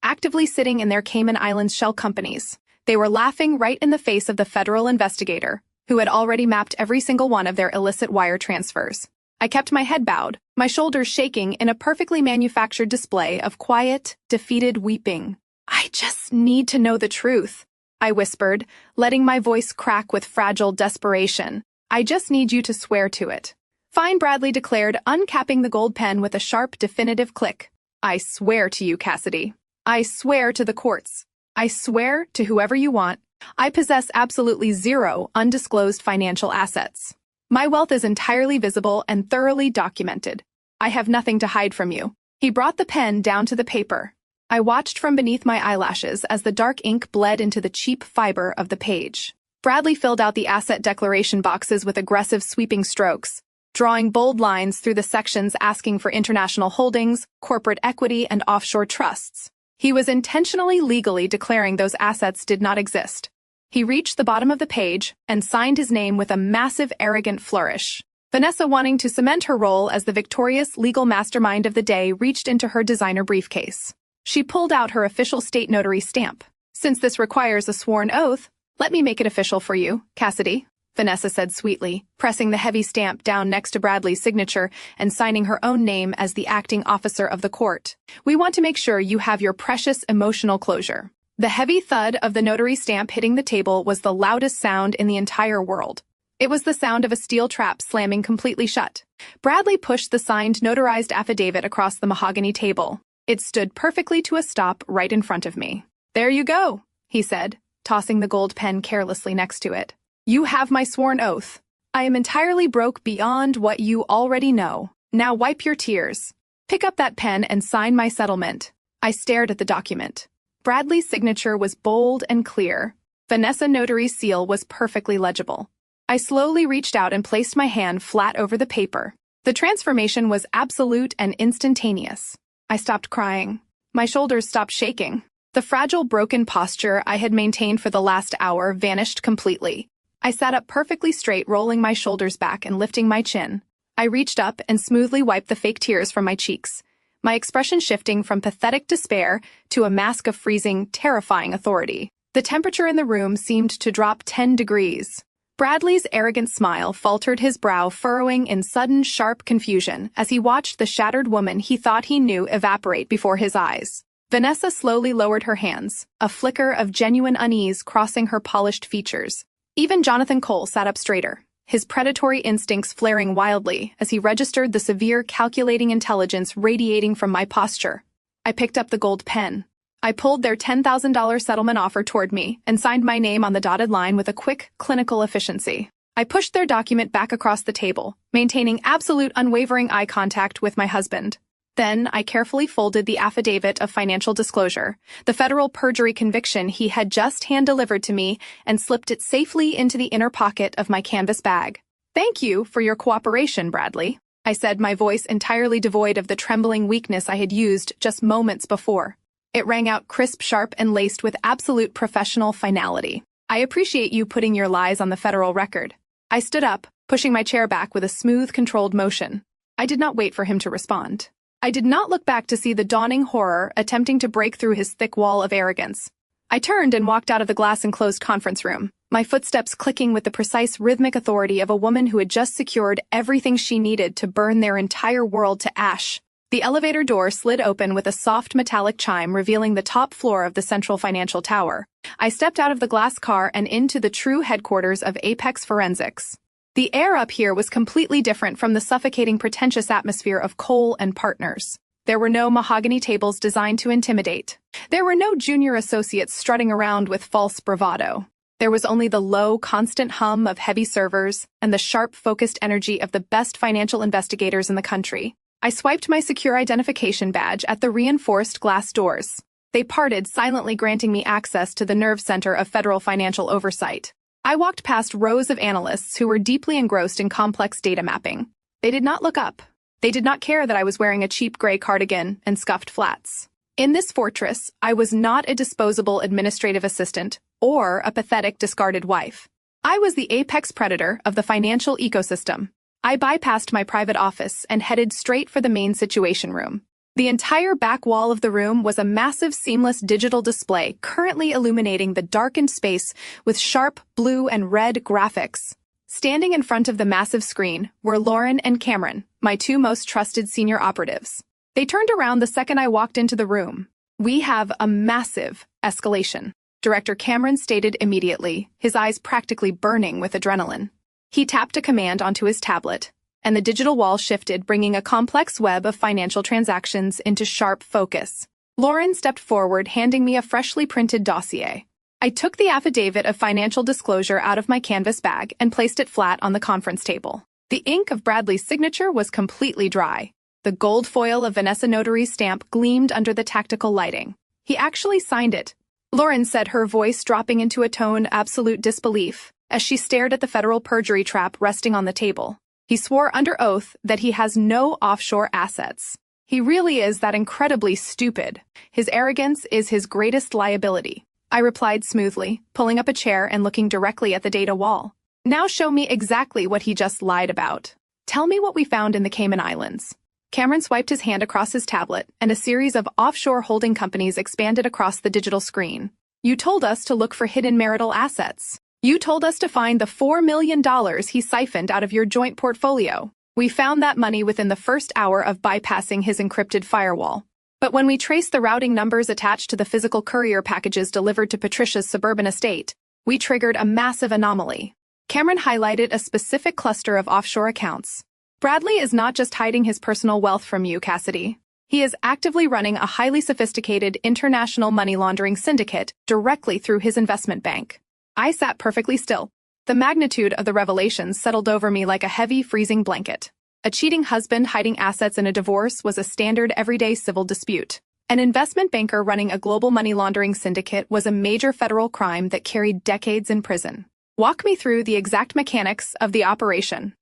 A: actively sitting in their Cayman Islands shell companies. They were laughing right in the face of the federal investigator, who had already mapped every single one of their illicit wire transfers. I kept my head bowed, my shoulders shaking in a perfectly manufactured display of quiet, defeated weeping. I just need to know the truth, I whispered, letting my voice crack with fragile desperation. I just need you to swear to it. Fine, Bradley declared, uncapping the gold pen with a sharp, definitive click. I swear to you, Cassidy. I swear to the courts. I swear to whoever you want. I possess absolutely zero undisclosed financial assets. My wealth is entirely visible and thoroughly documented. I have nothing to hide from you. He brought the pen down to the paper, I watched from beneath my eyelashes as the dark ink bled into the cheap fiber of the page. Bradley filled out the asset declaration boxes with aggressive sweeping strokes, drawing bold lines through the sections asking for international holdings, corporate equity, and offshore trusts. He was intentionally legally declaring those assets did not exist. He reached the bottom of the page and signed his name with a massive, arrogant flourish. Vanessa, wanting to cement her role as the victorious legal mastermind of the day, reached into her designer briefcase. She pulled out her official state notary stamp. "Since this requires a sworn oath, let me make it official for you, Cassidy," Vanessa said sweetly, pressing the heavy stamp down next to Bradley's signature and signing her own name as the acting officer of the court. "We want to make sure you have your precious emotional closure." The heavy thud of the notary stamp hitting the table was the loudest sound in the entire world. It was the sound of a steel trap slamming completely shut. Bradley pushed the signed notarized affidavit across the mahogany table. It stood perfectly to a stop right in front of me. "There you go," he said, tossing the gold pen carelessly next to it. "You have my sworn oath. I am entirely broke beyond what you already know. Now wipe your tears. Pick up that pen and sign my settlement." I stared at the document. Bradley's signature was bold and clear. Vanessa Notary's seal was perfectly legible. I slowly reached out and placed my hand flat over the paper. The transformation was absolute and instantaneous. I stopped crying. My shoulders stopped shaking. The fragile, broken posture I had maintained for the last hour vanished completely. I sat up perfectly straight, rolling my shoulders back and lifting my chin. I reached up and smoothly wiped the fake tears from my cheeks, my expression shifting from pathetic despair to a mask of freezing, terrifying authority. The temperature in the room seemed to drop 10 degrees. Bradley's arrogant smile faltered, his brow furrowing in sudden, sharp confusion as he watched the shattered woman he thought he knew evaporate before his eyes. Vanessa slowly lowered her hands, a flicker of genuine unease crossing her polished features. Even Jonathan Cole sat up straighter, his predatory instincts flaring wildly as he registered the severe, calculating intelligence radiating from my posture. I picked up the gold pen. I pulled their $10,000 settlement offer toward me and signed my name on the dotted line with a quick, clinical efficiency. I pushed their document back across the table, maintaining absolute unwavering eye contact with my husband. Then I carefully folded the affidavit of financial disclosure, the federal perjury conviction he had just hand-delivered to me, and slipped it safely into the inner pocket of my canvas bag. "Thank you for your cooperation, Bradley," I said, my voice entirely devoid of the trembling weakness I had used just moments before. It rang out crisp, sharp, and laced with absolute professional finality. "I appreciate you putting your lies on the federal record." I stood up, pushing my chair back with a smooth, controlled motion. I did not wait for him to respond. I did not look back to see the dawning horror attempting to break through his thick wall of arrogance. I turned and walked out of the glass-enclosed conference room, my footsteps clicking with the precise rhythmic authority of a woman who had just secured everything she needed to burn their entire world to ash. The elevator door slid open with a soft metallic chime revealing the top floor of the Central Financial Tower. I stepped out of the glass car and into the true headquarters of Apex Forensics. The air up here was completely different from the suffocating, pretentious atmosphere of Cole and Partners. There were no mahogany tables designed to intimidate. There were no junior associates strutting around with false bravado. There was only the low, constant hum of heavy servers and the sharp, focused energy of the best financial investigators in the country. I swiped my secure identification badge at the reinforced glass doors. They parted, silently granting me access to the nerve center of federal financial oversight. I walked past rows of analysts who were deeply engrossed in complex data mapping. They did not look up. They did not care that I was wearing a cheap gray cardigan and scuffed flats. In this fortress, I was not a disposable administrative assistant or a pathetic, discarded wife. I was the apex predator of the financial ecosystem. I bypassed my private office and headed straight for the main situation room. The entire back wall of the room was a massive, seamless digital display currently illuminating the darkened space with sharp blue and red graphics. Standing in front of the massive screen were Lauren and Cameron, my two most trusted senior operatives. They turned around the second I walked into the room. "We have a massive escalation," Director Cameron stated immediately, his eyes practically burning with adrenaline. He tapped a command onto his tablet, and the digital wall shifted, bringing a complex web of financial transactions into sharp focus. Lauren stepped forward, handing me a freshly printed dossier. I took the affidavit of financial disclosure out of my canvas bag and placed it flat on the conference table. The ink of Bradley's signature was completely dry. The gold foil of Vanessa Notary's stamp gleamed under the tactical lighting. He actually signed it. Lauren said, her voice dropping into a tone of absolute disbelief as she stared at the federal perjury trap resting on the table. He swore under oath that he has no offshore assets. He really is that incredibly stupid. His arrogance is his greatest liability. I replied smoothly, pulling up a chair and looking directly at the data wall. Now show me exactly what he just lied about. Tell me what we found in the Cayman Islands. Cameron swiped his hand across his tablet, and a series of offshore holding companies expanded across the digital screen. You told us to look for hidden marital assets. You told us to find the $4 million he siphoned out of your joint portfolio. We found that money within the first hour of bypassing his encrypted firewall. But when we traced the routing numbers attached to the physical courier packages delivered to Patricia's suburban estate, we triggered a massive anomaly. Cameron highlighted a specific cluster of offshore accounts. Bradley is not just hiding his personal wealth from you, Cassidy. He is actively running a highly sophisticated international money laundering syndicate directly through his investment bank. I sat perfectly still. The magnitude of the revelations settled over me like a heavy, freezing blanket. A cheating husband hiding assets in a divorce was a standard everyday civil dispute. An investment banker running a global money laundering syndicate was a major federal crime that carried decades in prison. Walk me through the exact mechanics of the operation.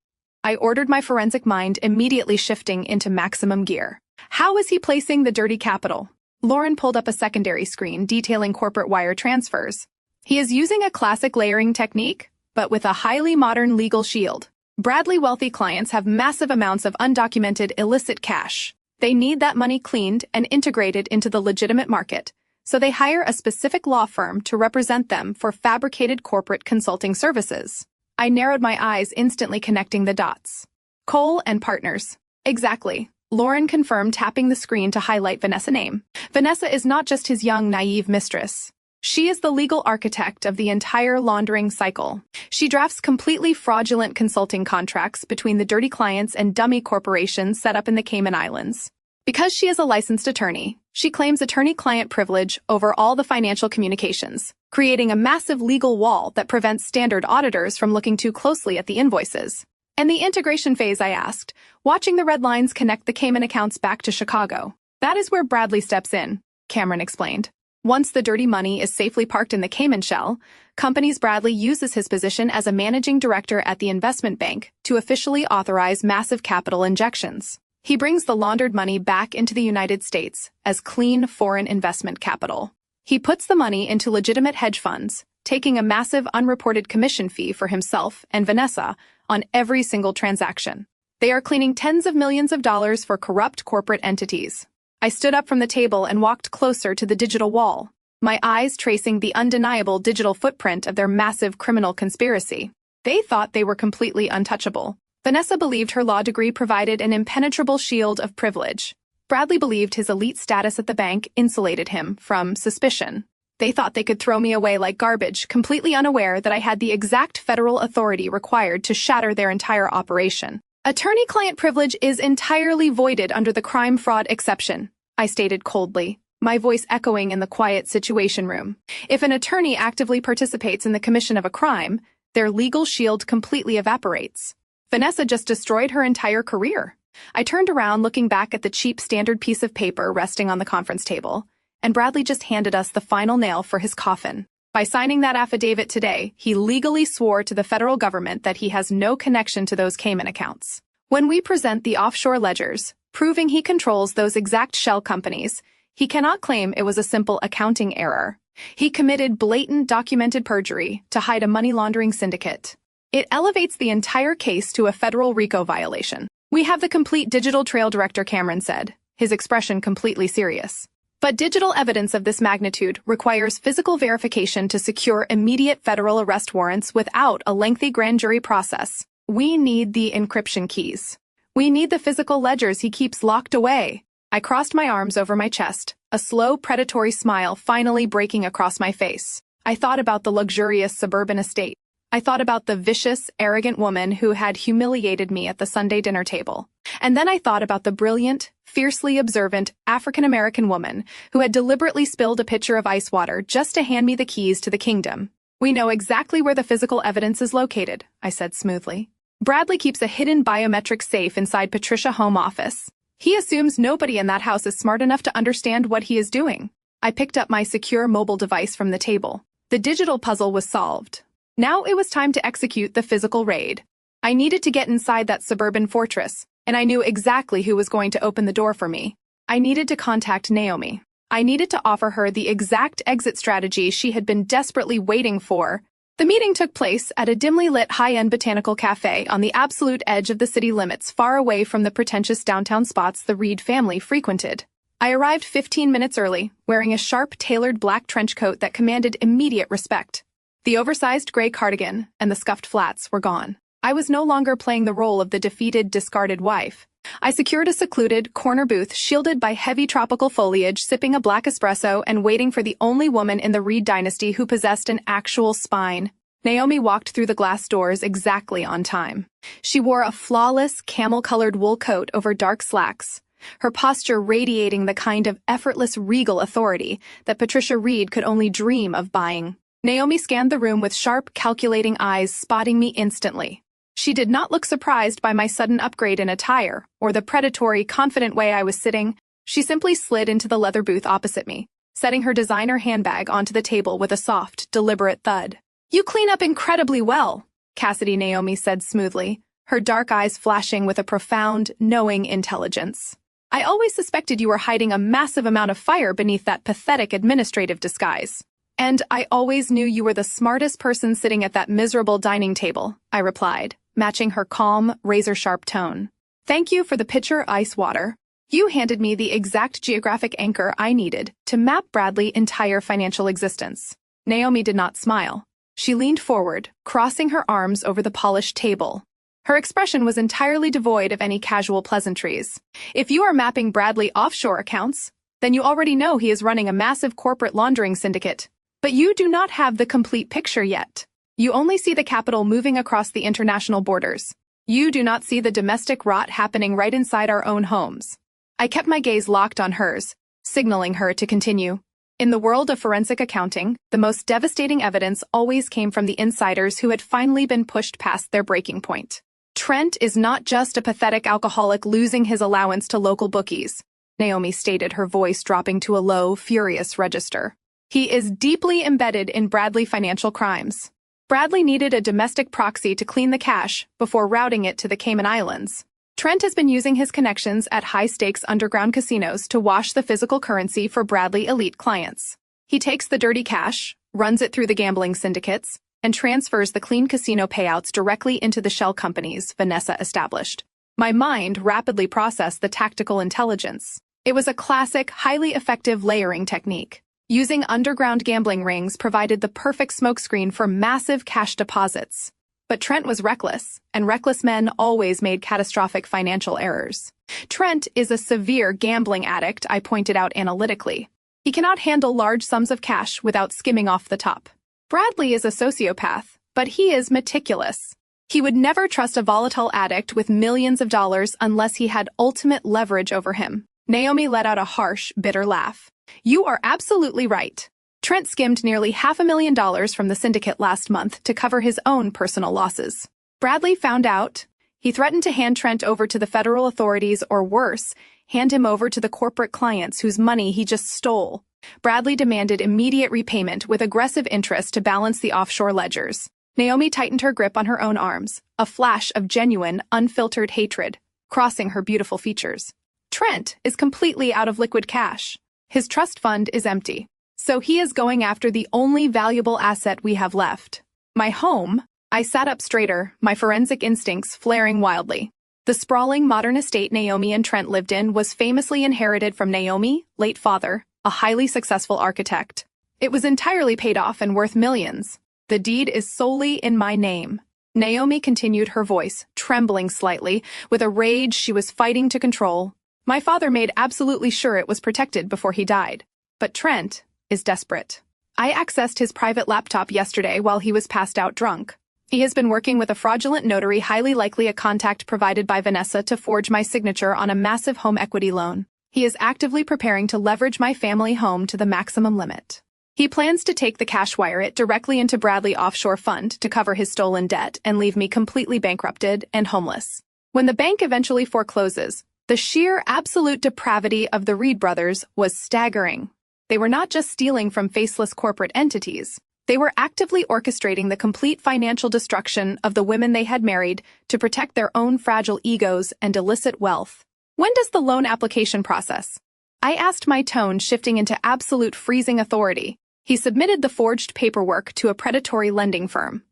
A: I ordered, my forensic mind immediately shifting into maximum gear. How is he placing the dirty capital? Lauren pulled up a secondary screen detailing corporate wire transfers. He is using a classic layering technique, but with a highly modern legal shield. Bradley wealthy clients have massive amounts of undocumented illicit cash. They need that money cleaned and integrated into the legitimate market, so they hire a specific law firm to represent them for fabricated corporate consulting services. I narrowed my eyes, instantly connecting the dots. Cole and Partners. Exactly. Lauren confirmed, tapping the screen to highlight Vanessa's name. Vanessa is not just his young, naive mistress. She is the legal architect of the entire laundering cycle. She drafts completely fraudulent consulting contracts between the dirty clients and dummy corporations set up in the Cayman Islands. Because she is a licensed attorney, she claims attorney-client privilege over all the financial communications, creating a massive legal wall that prevents standard auditors from looking too closely at the invoices. And the integration phase, I asked, watching the red lines connect the Cayman accounts back to Chicago. That is where Bradley steps in, Cameron explained. Once the dirty money is safely parked in the Cayman shell, companies Bradley uses his position as a managing director at the investment bank to officially authorize massive capital injections. He brings the laundered money back into the United States as clean foreign investment capital. He puts the money into legitimate hedge funds, taking a massive unreported commission fee for himself and Vanessa on every single transaction. They are cleaning tens of millions of dollars for corrupt corporate entities. I stood up from the table and walked closer to the digital wall, my eyes tracing the undeniable digital footprint of their massive criminal conspiracy. They thought they were completely untouchable. Vanessa believed her law degree provided an impenetrable shield of privilege. Bradley believed his elite status at the bank insulated him from suspicion. They thought they could throw me away like garbage, completely unaware that I had the exact federal authority required to shatter their entire operation. Attorney-client privilege is entirely voided under the crime-fraud exception, I stated coldly, my voice echoing in the quiet situation room. If an attorney actively participates in the commission of a crime, their legal shield completely evaporates. Vanessa just destroyed her entire career. I turned around, looking back at the cheap standard piece of paper resting on the conference table, and Bradley just handed us the final nail for his coffin. By signing that affidavit today, he legally swore to the federal government that he has no connection to those Cayman accounts. When we present the offshore ledgers, proving he controls those exact shell companies, he cannot claim it was a simple accounting error. He committed blatant documented perjury to hide a money laundering syndicate. It elevates the entire case to a federal RICO violation. We have the complete digital trail, Director Cameron said, his expression completely serious. But digital evidence of this magnitude requires physical verification to secure immediate federal arrest warrants without a lengthy grand jury process. We need the encryption keys. We need the physical ledgers he keeps locked away. I crossed my arms over my chest, a slow, predatory smile finally breaking across my face. I thought about the luxurious suburban estate. I thought about the vicious, arrogant woman who had humiliated me at the Sunday dinner table. And then I thought about the brilliant, fiercely observant African-American woman who had deliberately spilled a pitcher of ice water just to hand me the keys to the kingdom. We know exactly where the physical evidence is located, I said smoothly. Bradley keeps a hidden biometric safe inside Patricia's home office. He assumes nobody in that house is smart enough to understand what he is doing. I picked up my secure mobile device from the table. The digital puzzle was solved. Now it was time to execute the physical raid. I needed to get inside that suburban fortress, and I knew exactly who was going to open the door for me. I needed to contact Naomi. I needed to offer her the exact exit strategy she had been desperately waiting for. The meeting took place at a dimly lit high-end botanical cafe on the absolute edge of the city limits, far away from the pretentious downtown spots the Reed family frequented. I arrived 15 minutes early, wearing a sharp, tailored black trench coat that commanded immediate respect. The oversized gray cardigan and the scuffed flats were gone. I was no longer playing the role of the defeated, discarded wife. I secured a secluded, corner booth shielded by heavy tropical foliage, sipping a black espresso and waiting for the only woman in the Reed dynasty who possessed an actual spine. Naomi walked through the glass doors exactly on time. She wore a flawless, camel-colored wool coat over dark slacks, her posture radiating the kind of effortless, regal authority that Patricia Reed could only dream of buying. Naomi scanned the room with sharp, calculating eyes, spotting me instantly. She did not look surprised by my sudden upgrade in attire or the predatory, confident way I was sitting. She simply slid into the leather booth opposite me, setting her designer handbag onto the table with a soft, deliberate thud. "You clean up incredibly well," Cassidy Naomi said smoothly, her dark eyes flashing with a profound, knowing intelligence. "I always suspected you were hiding a massive amount of fire beneath that pathetic administrative disguise. And I always knew you were the smartest person sitting at that miserable dining table," I replied, matching her calm, razor-sharp tone. "Thank you for the pitcher ice water. You handed me the exact geographic anchor I needed to map Bradley's entire financial existence." Naomi did not smile. She leaned forward, crossing her arms over the polished table. Her expression was entirely devoid of any casual pleasantries. "If you are mapping Bradley offshore accounts, then you already know he is running a massive corporate laundering syndicate. But you do not have the complete picture yet. You only see the capital moving across the international borders. You do not see the domestic rot happening right inside our own homes." I kept my gaze locked on hers, signaling her to continue. In the world of forensic accounting, the most devastating evidence always came from the insiders who had finally been pushed past their breaking point. "Trent is not just a pathetic alcoholic losing his allowance to local bookies," Naomi stated, her voice dropping to a low, furious register. "He is deeply embedded in Bradley financial crimes. Bradley needed a domestic proxy to clean the cash before routing it to the Cayman Islands. Trent has been using his connections at high-stakes underground casinos to wash the physical currency for Bradley elite clients. He takes the dirty cash, runs it through the gambling syndicates, and transfers the clean casino payouts directly into the shell companies Vanessa established." My mind rapidly processed the tactical intelligence. It was a classic, highly effective layering technique. Using underground gambling rings provided the perfect smokescreen for massive cash deposits. But Trent was reckless, and reckless men always made catastrophic financial errors. Trent is a severe gambling addict, I pointed out analytically. He cannot handle large sums of cash without skimming off the top. Bradley is a sociopath, but he is meticulous. He would never trust a volatile addict with millions of dollars unless he had ultimate leverage over him. Naomi let out a harsh, bitter laugh. "You are absolutely right. Trent skimmed nearly $500,000 from the syndicate last month to cover his own personal losses. Bradley found out. He threatened to hand Trent over to the federal authorities or worse, hand him over to the corporate clients whose money he just stole. Bradley demanded immediate repayment with aggressive interest to balance the offshore ledgers." Naomi tightened her grip on her own arms, a flash of genuine, unfiltered hatred crossing her beautiful features. "Trent is completely out of liquid cash. His trust fund is empty. So he is going after the only valuable asset we have left. My home." I sat up straighter, my forensic instincts flaring wildly. The sprawling modern estate Naomi and Trent lived in was famously inherited from Naomi, late father, a highly successful architect. It was entirely paid off and worth millions. "The deed is solely in my name." Naomi continued, her voice trembling slightly, with a rage she was fighting to control. "My father made absolutely sure it was protected before he died. But Trent is desperate. I accessed his private laptop yesterday while he was passed out drunk. He has been working with a fraudulent notary, highly likely a contact provided by Vanessa, to forge my signature on a massive home equity loan. He is actively preparing to leverage my family home to the maximum limit. He plans to take the cash wire it directly into Bradley offshore fund to cover his stolen debt and leave me completely bankrupted and homeless. When the bank eventually forecloses, The sheer absolute depravity of the Reed brothers was staggering. They were not just stealing from faceless corporate entities. They were actively orchestrating the complete financial destruction of the women they had married to protect their own fragile egos and illicit wealth. When does the loan application process? I asked, my tone shifting into absolute freezing authority. He submitted the forged paperwork to a predatory lending firm.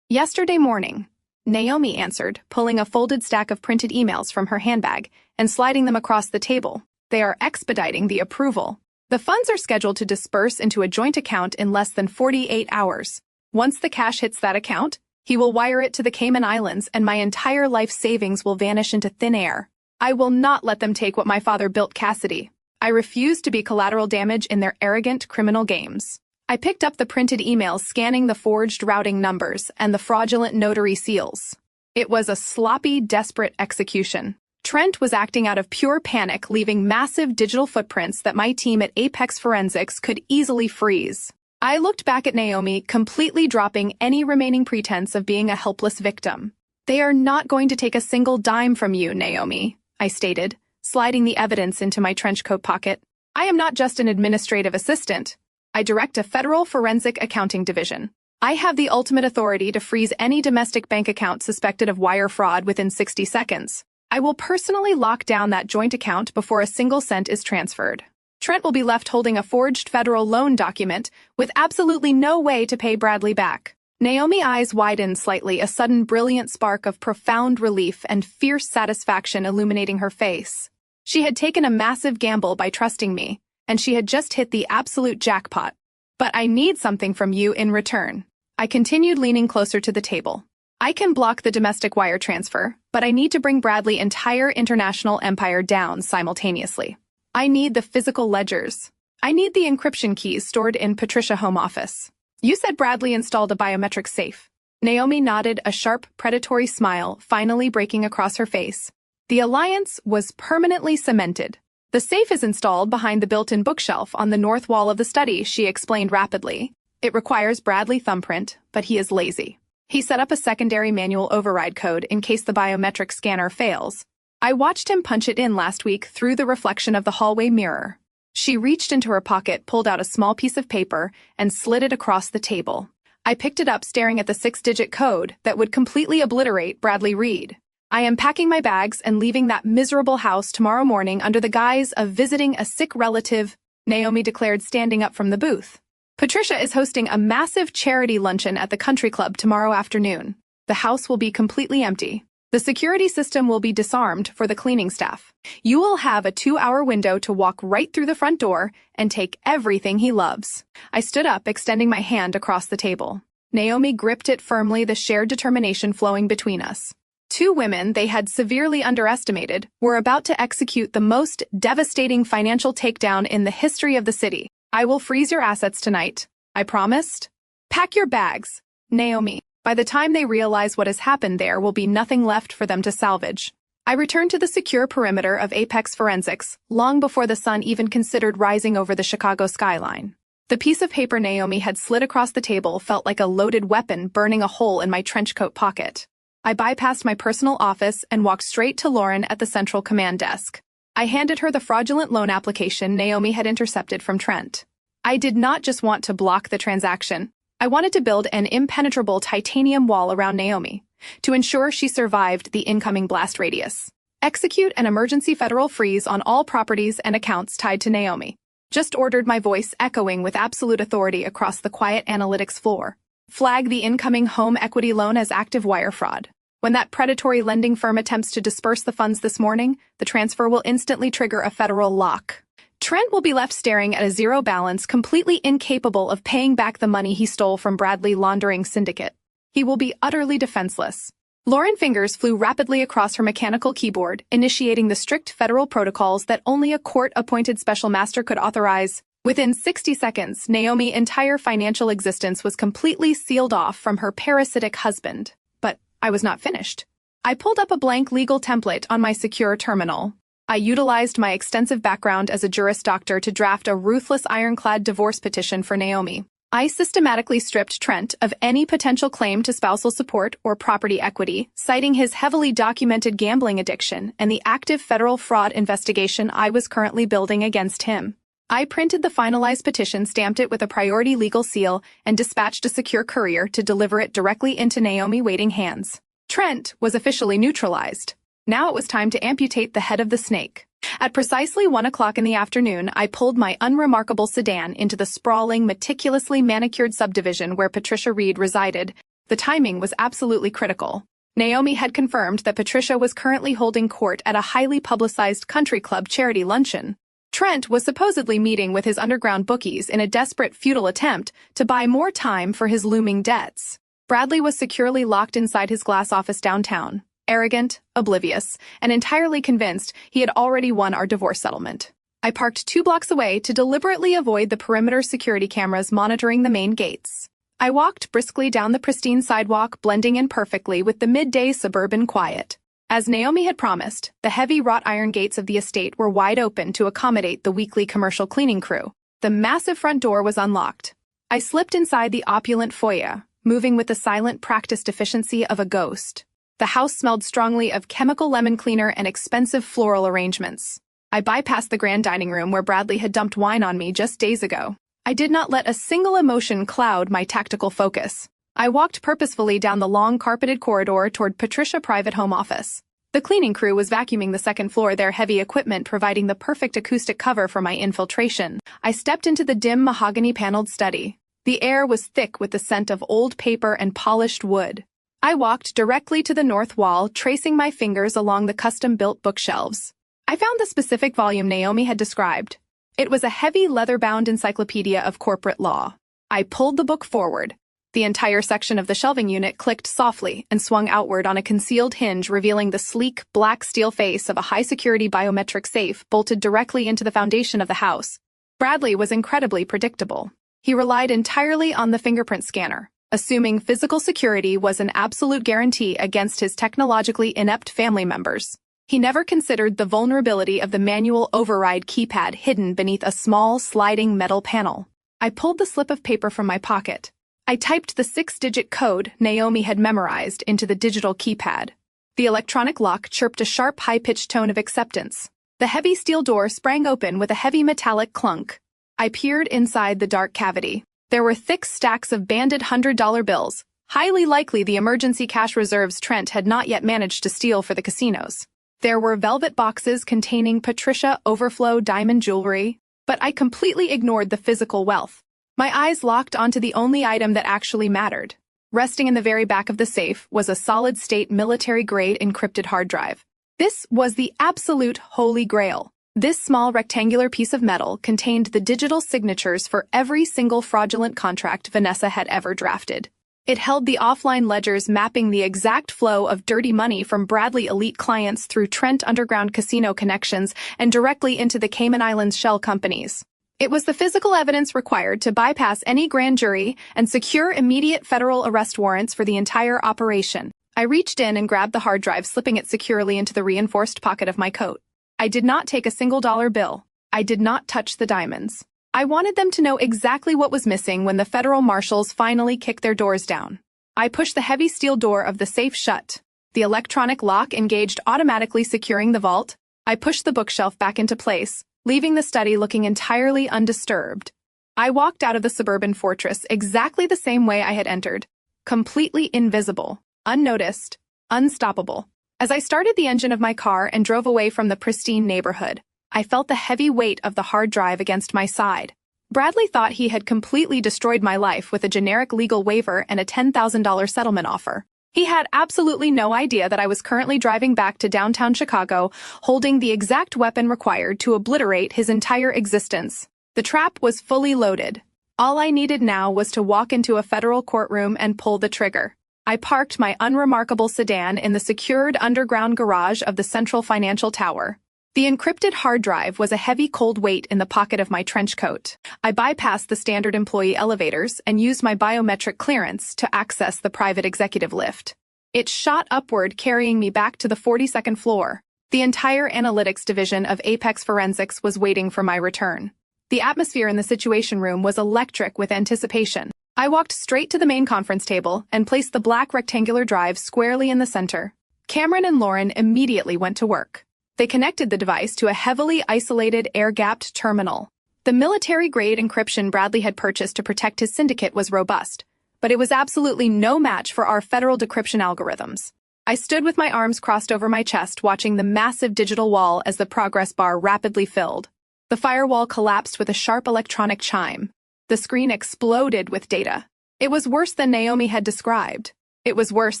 A: Yesterday morning, Naomi answered, pulling a folded stack of printed emails from her handbag and sliding them across the table. They are expediting the approval. The funds are scheduled to disperse into a joint account in less than 48 hours. Once the cash hits that account, he will wire it to the Cayman Islands and my entire life savings will vanish into thin air. I will not let them take what my father built, Cassidy. I refuse to be collateral damage in their arrogant criminal games. I picked up the printed emails, scanning the forged routing numbers and the fraudulent notary seals. It was a sloppy, desperate execution. Trent was acting out of pure panic, leaving massive digital footprints that my team at Apex Forensics could easily freeze. I looked back at Naomi, completely dropping any remaining pretense of being a helpless victim. They are not going to take a single dime from you, Naomi, I stated, sliding the evidence into my trench coat pocket. I am not just an administrative assistant. I direct a federal forensic accounting division. I have the ultimate authority to freeze any domestic bank account suspected of wire fraud within 60 seconds. I will personally lock down that joint account before a single cent is transferred. Trent will be left holding a forged federal loan document with absolutely no way to pay Bradley back. Naomi's eyes widened slightly, a sudden brilliant spark of profound relief and fierce satisfaction illuminating her face. She had taken a massive gamble by trusting me, and she had just hit the absolute jackpot. But I need something from you in return. I continued, leaning closer to the table. I can block the domestic wire transfer, but I need to bring Bradley's entire international empire down simultaneously. I need the physical ledgers. I need the encryption keys stored in Patricia's home office. You said Bradley installed a biometric safe. Naomi nodded, a sharp, predatory smile finally breaking across her face. The alliance was permanently cemented. The safe is installed behind the built-in bookshelf on the north wall of the study, she explained rapidly. It requires Bradley's thumbprint, but he is lazy. He set up a secondary manual override code in case the biometric scanner fails. I watched him punch it in last week through the reflection of the hallway mirror. She reached into her pocket, pulled out a small piece of paper, and slid it across the table. I picked it up, staring at the 6-digit code that would completely obliterate Bradley Reed. I am packing my bags and leaving that miserable house tomorrow morning under the guise of visiting a sick relative, Naomi declared, standing up from the booth. Patricia is hosting a massive charity luncheon at the country club tomorrow afternoon. The house will be completely empty. The security system will be disarmed for the cleaning staff. You will have a 2-hour window to walk right through the front door and take everything he loves. I stood up, extending my hand across the table. Naomi gripped it firmly, the shared determination flowing between us. Two women they had severely underestimated were about to execute the most devastating financial takedown in the history of the city. I will freeze your assets tonight, I promised. Pack your bags, Naomi. By the time they realize what has happened, there will be nothing left for them to salvage. I returned to the secure perimeter of Apex Forensics long before the sun even considered rising over the Chicago skyline. The piece of paper Naomi had slid across the table felt like a loaded weapon burning a hole in my trench coat pocket. I bypassed my personal office and walked straight to Lauren at the central command desk. I handed her the fraudulent loan application Naomi had intercepted from Trent. I did not just want to block the transaction. I wanted to build an impenetrable titanium wall around Naomi to ensure she survived the incoming blast radius. Execute an emergency federal freeze on all properties and accounts tied to Naomi. Just ordered, my voice echoing with absolute authority across the quiet analytics floor. Flag the incoming home equity loan as active wire fraud. When that predatory lending firm attempts to disperse the funds this morning, the transfer will instantly trigger a federal lock. Trent will be left staring at a zero balance, completely incapable of paying back the money he stole from Bradley laundering syndicate. He will be utterly defenseless. Lauren's fingers flew rapidly across her mechanical keyboard, initiating the strict federal protocols that only a court-appointed special master could authorize. Within 60 seconds, Naomi's entire financial existence was completely sealed off from her parasitic husband. But I was not finished. I pulled up a blank legal template on my secure terminal. I utilized my extensive background as a Juris Doctor to draft a ruthless ironclad divorce petition for Naomi. I systematically stripped Trent of any potential claim to spousal support or property equity, citing his heavily documented gambling addiction and the active federal fraud investigation I was currently building against him. I printed the finalized petition, stamped it with a priority legal seal, and dispatched a secure courier to deliver it directly into Naomi waiting hands. Trent was officially neutralized. Now it was time to amputate the head of the snake. At precisely 1 o'clock in the afternoon, I pulled my unremarkable sedan into the sprawling, meticulously manicured subdivision where Patricia Reed resided. The timing was absolutely critical. Naomi had confirmed that Patricia was currently holding court at a highly publicized country club charity luncheon. Trent was supposedly meeting with his underground bookies in a desperate, futile attempt to buy more time for his looming debts. Bradley was securely locked inside his glass office downtown, arrogant, oblivious, and entirely convinced he had already won our divorce settlement. I parked 2 blocks away to deliberately avoid the perimeter security cameras monitoring the main gates. I walked briskly down the pristine sidewalk, blending in perfectly with the midday suburban quiet. As Naomi had promised, the heavy wrought iron gates of the estate were wide open to accommodate the weekly commercial cleaning crew. The massive front door was unlocked. I slipped inside the opulent foyer, moving with the silent, practiced efficiency of a ghost. The house smelled strongly of chemical lemon cleaner and expensive floral arrangements. I bypassed the grand dining room where Bradley had dumped wine on me just days ago. I did not let a single emotion cloud my tactical focus. I walked purposefully down the long carpeted corridor toward Patricia's private home office. The cleaning crew was vacuuming the second floor, their heavy equipment providing the perfect acoustic cover for my infiltration. I stepped into the dim mahogany-paneled study. The air was thick with the scent of old paper and polished wood. I walked directly to the north wall, tracing my fingers along the custom-built bookshelves. I found the specific volume Naomi had described. It was a heavy leather-bound encyclopedia of corporate law. I pulled the book forward. The entire section of the shelving unit clicked softly and swung outward on a concealed hinge, revealing the sleek, black steel face of a high-security biometric safe bolted directly into the foundation of the house. Bradley was incredibly predictable. He relied entirely on the fingerprint scanner, assuming physical security was an absolute guarantee against his technologically inept family members. He never considered the vulnerability of the manual override keypad hidden beneath a small, sliding metal panel. I pulled the slip of paper from my pocket. I typed the 6-digit code Naomi had memorized into the digital keypad. The electronic lock chirped a sharp, high-pitched tone of acceptance. The heavy steel door sprang open with a heavy metallic clunk. I peered inside the dark cavity. There were thick stacks of banded $100 bills, highly likely the emergency cash reserves Trent had not yet managed to steal for the casinos. There were velvet boxes containing Patricia Overflow diamond jewelry, but I completely ignored the physical wealth. My eyes locked onto the only item that actually mattered. Resting in the very back of the safe was a solid-state military-grade encrypted hard drive. This was the absolute holy grail. This small rectangular piece of metal contained the digital signatures for every single fraudulent contract Vanessa had ever drafted. It held the offline ledgers mapping the exact flow of dirty money from Bradley elite clients through Trent underground casino connections and directly into the Cayman Islands shell companies. It was the physical evidence required to bypass any grand jury and secure immediate federal arrest warrants for the entire operation. I reached in and grabbed the hard drive, slipping it securely into the reinforced pocket of my coat. I did not take a single dollar bill. I did not touch the diamonds. I wanted them to know exactly what was missing when the federal marshals finally kicked their doors down. I pushed the heavy steel door of the safe shut. The electronic lock engaged, automatically securing the vault. I pushed the bookshelf back into place, leaving the study looking entirely undisturbed. I walked out of the suburban fortress exactly the same way I had entered, completely invisible, unnoticed, unstoppable. As I started the engine of my car and drove away from the pristine neighborhood, I felt the heavy weight of the hard drive against my side. Bradley thought he had completely destroyed my life with a generic legal waiver and a $10,000 settlement offer. He had absolutely no idea that I was currently driving back to downtown Chicago, holding the exact weapon required to obliterate his entire existence. The trap was fully loaded. All I needed now was to walk into a federal courtroom and pull the trigger. I parked my unremarkable sedan in the secured underground garage of the Central Financial Tower. The encrypted hard drive was a heavy cold weight in the pocket of my trench coat. I bypassed the standard employee elevators and used my biometric clearance to access the private executive lift. It shot upward, carrying me back to the 42nd floor. The entire analytics division of Apex Forensics was waiting for my return. The atmosphere in the Situation Room was electric with anticipation. I walked straight to the main conference table and placed the black rectangular drive squarely in the center. Cameron and Lauren immediately went to work. They connected the device to a heavily isolated, air-gapped terminal. The military-grade encryption Bradley had purchased to protect his syndicate was robust, but it was absolutely no match for our federal decryption algorithms. I stood with my arms crossed over my chest, watching the massive digital wall as the progress bar rapidly filled. The firewall collapsed with a sharp electronic chime. The screen exploded with data. It was worse than Naomi had described. It was worse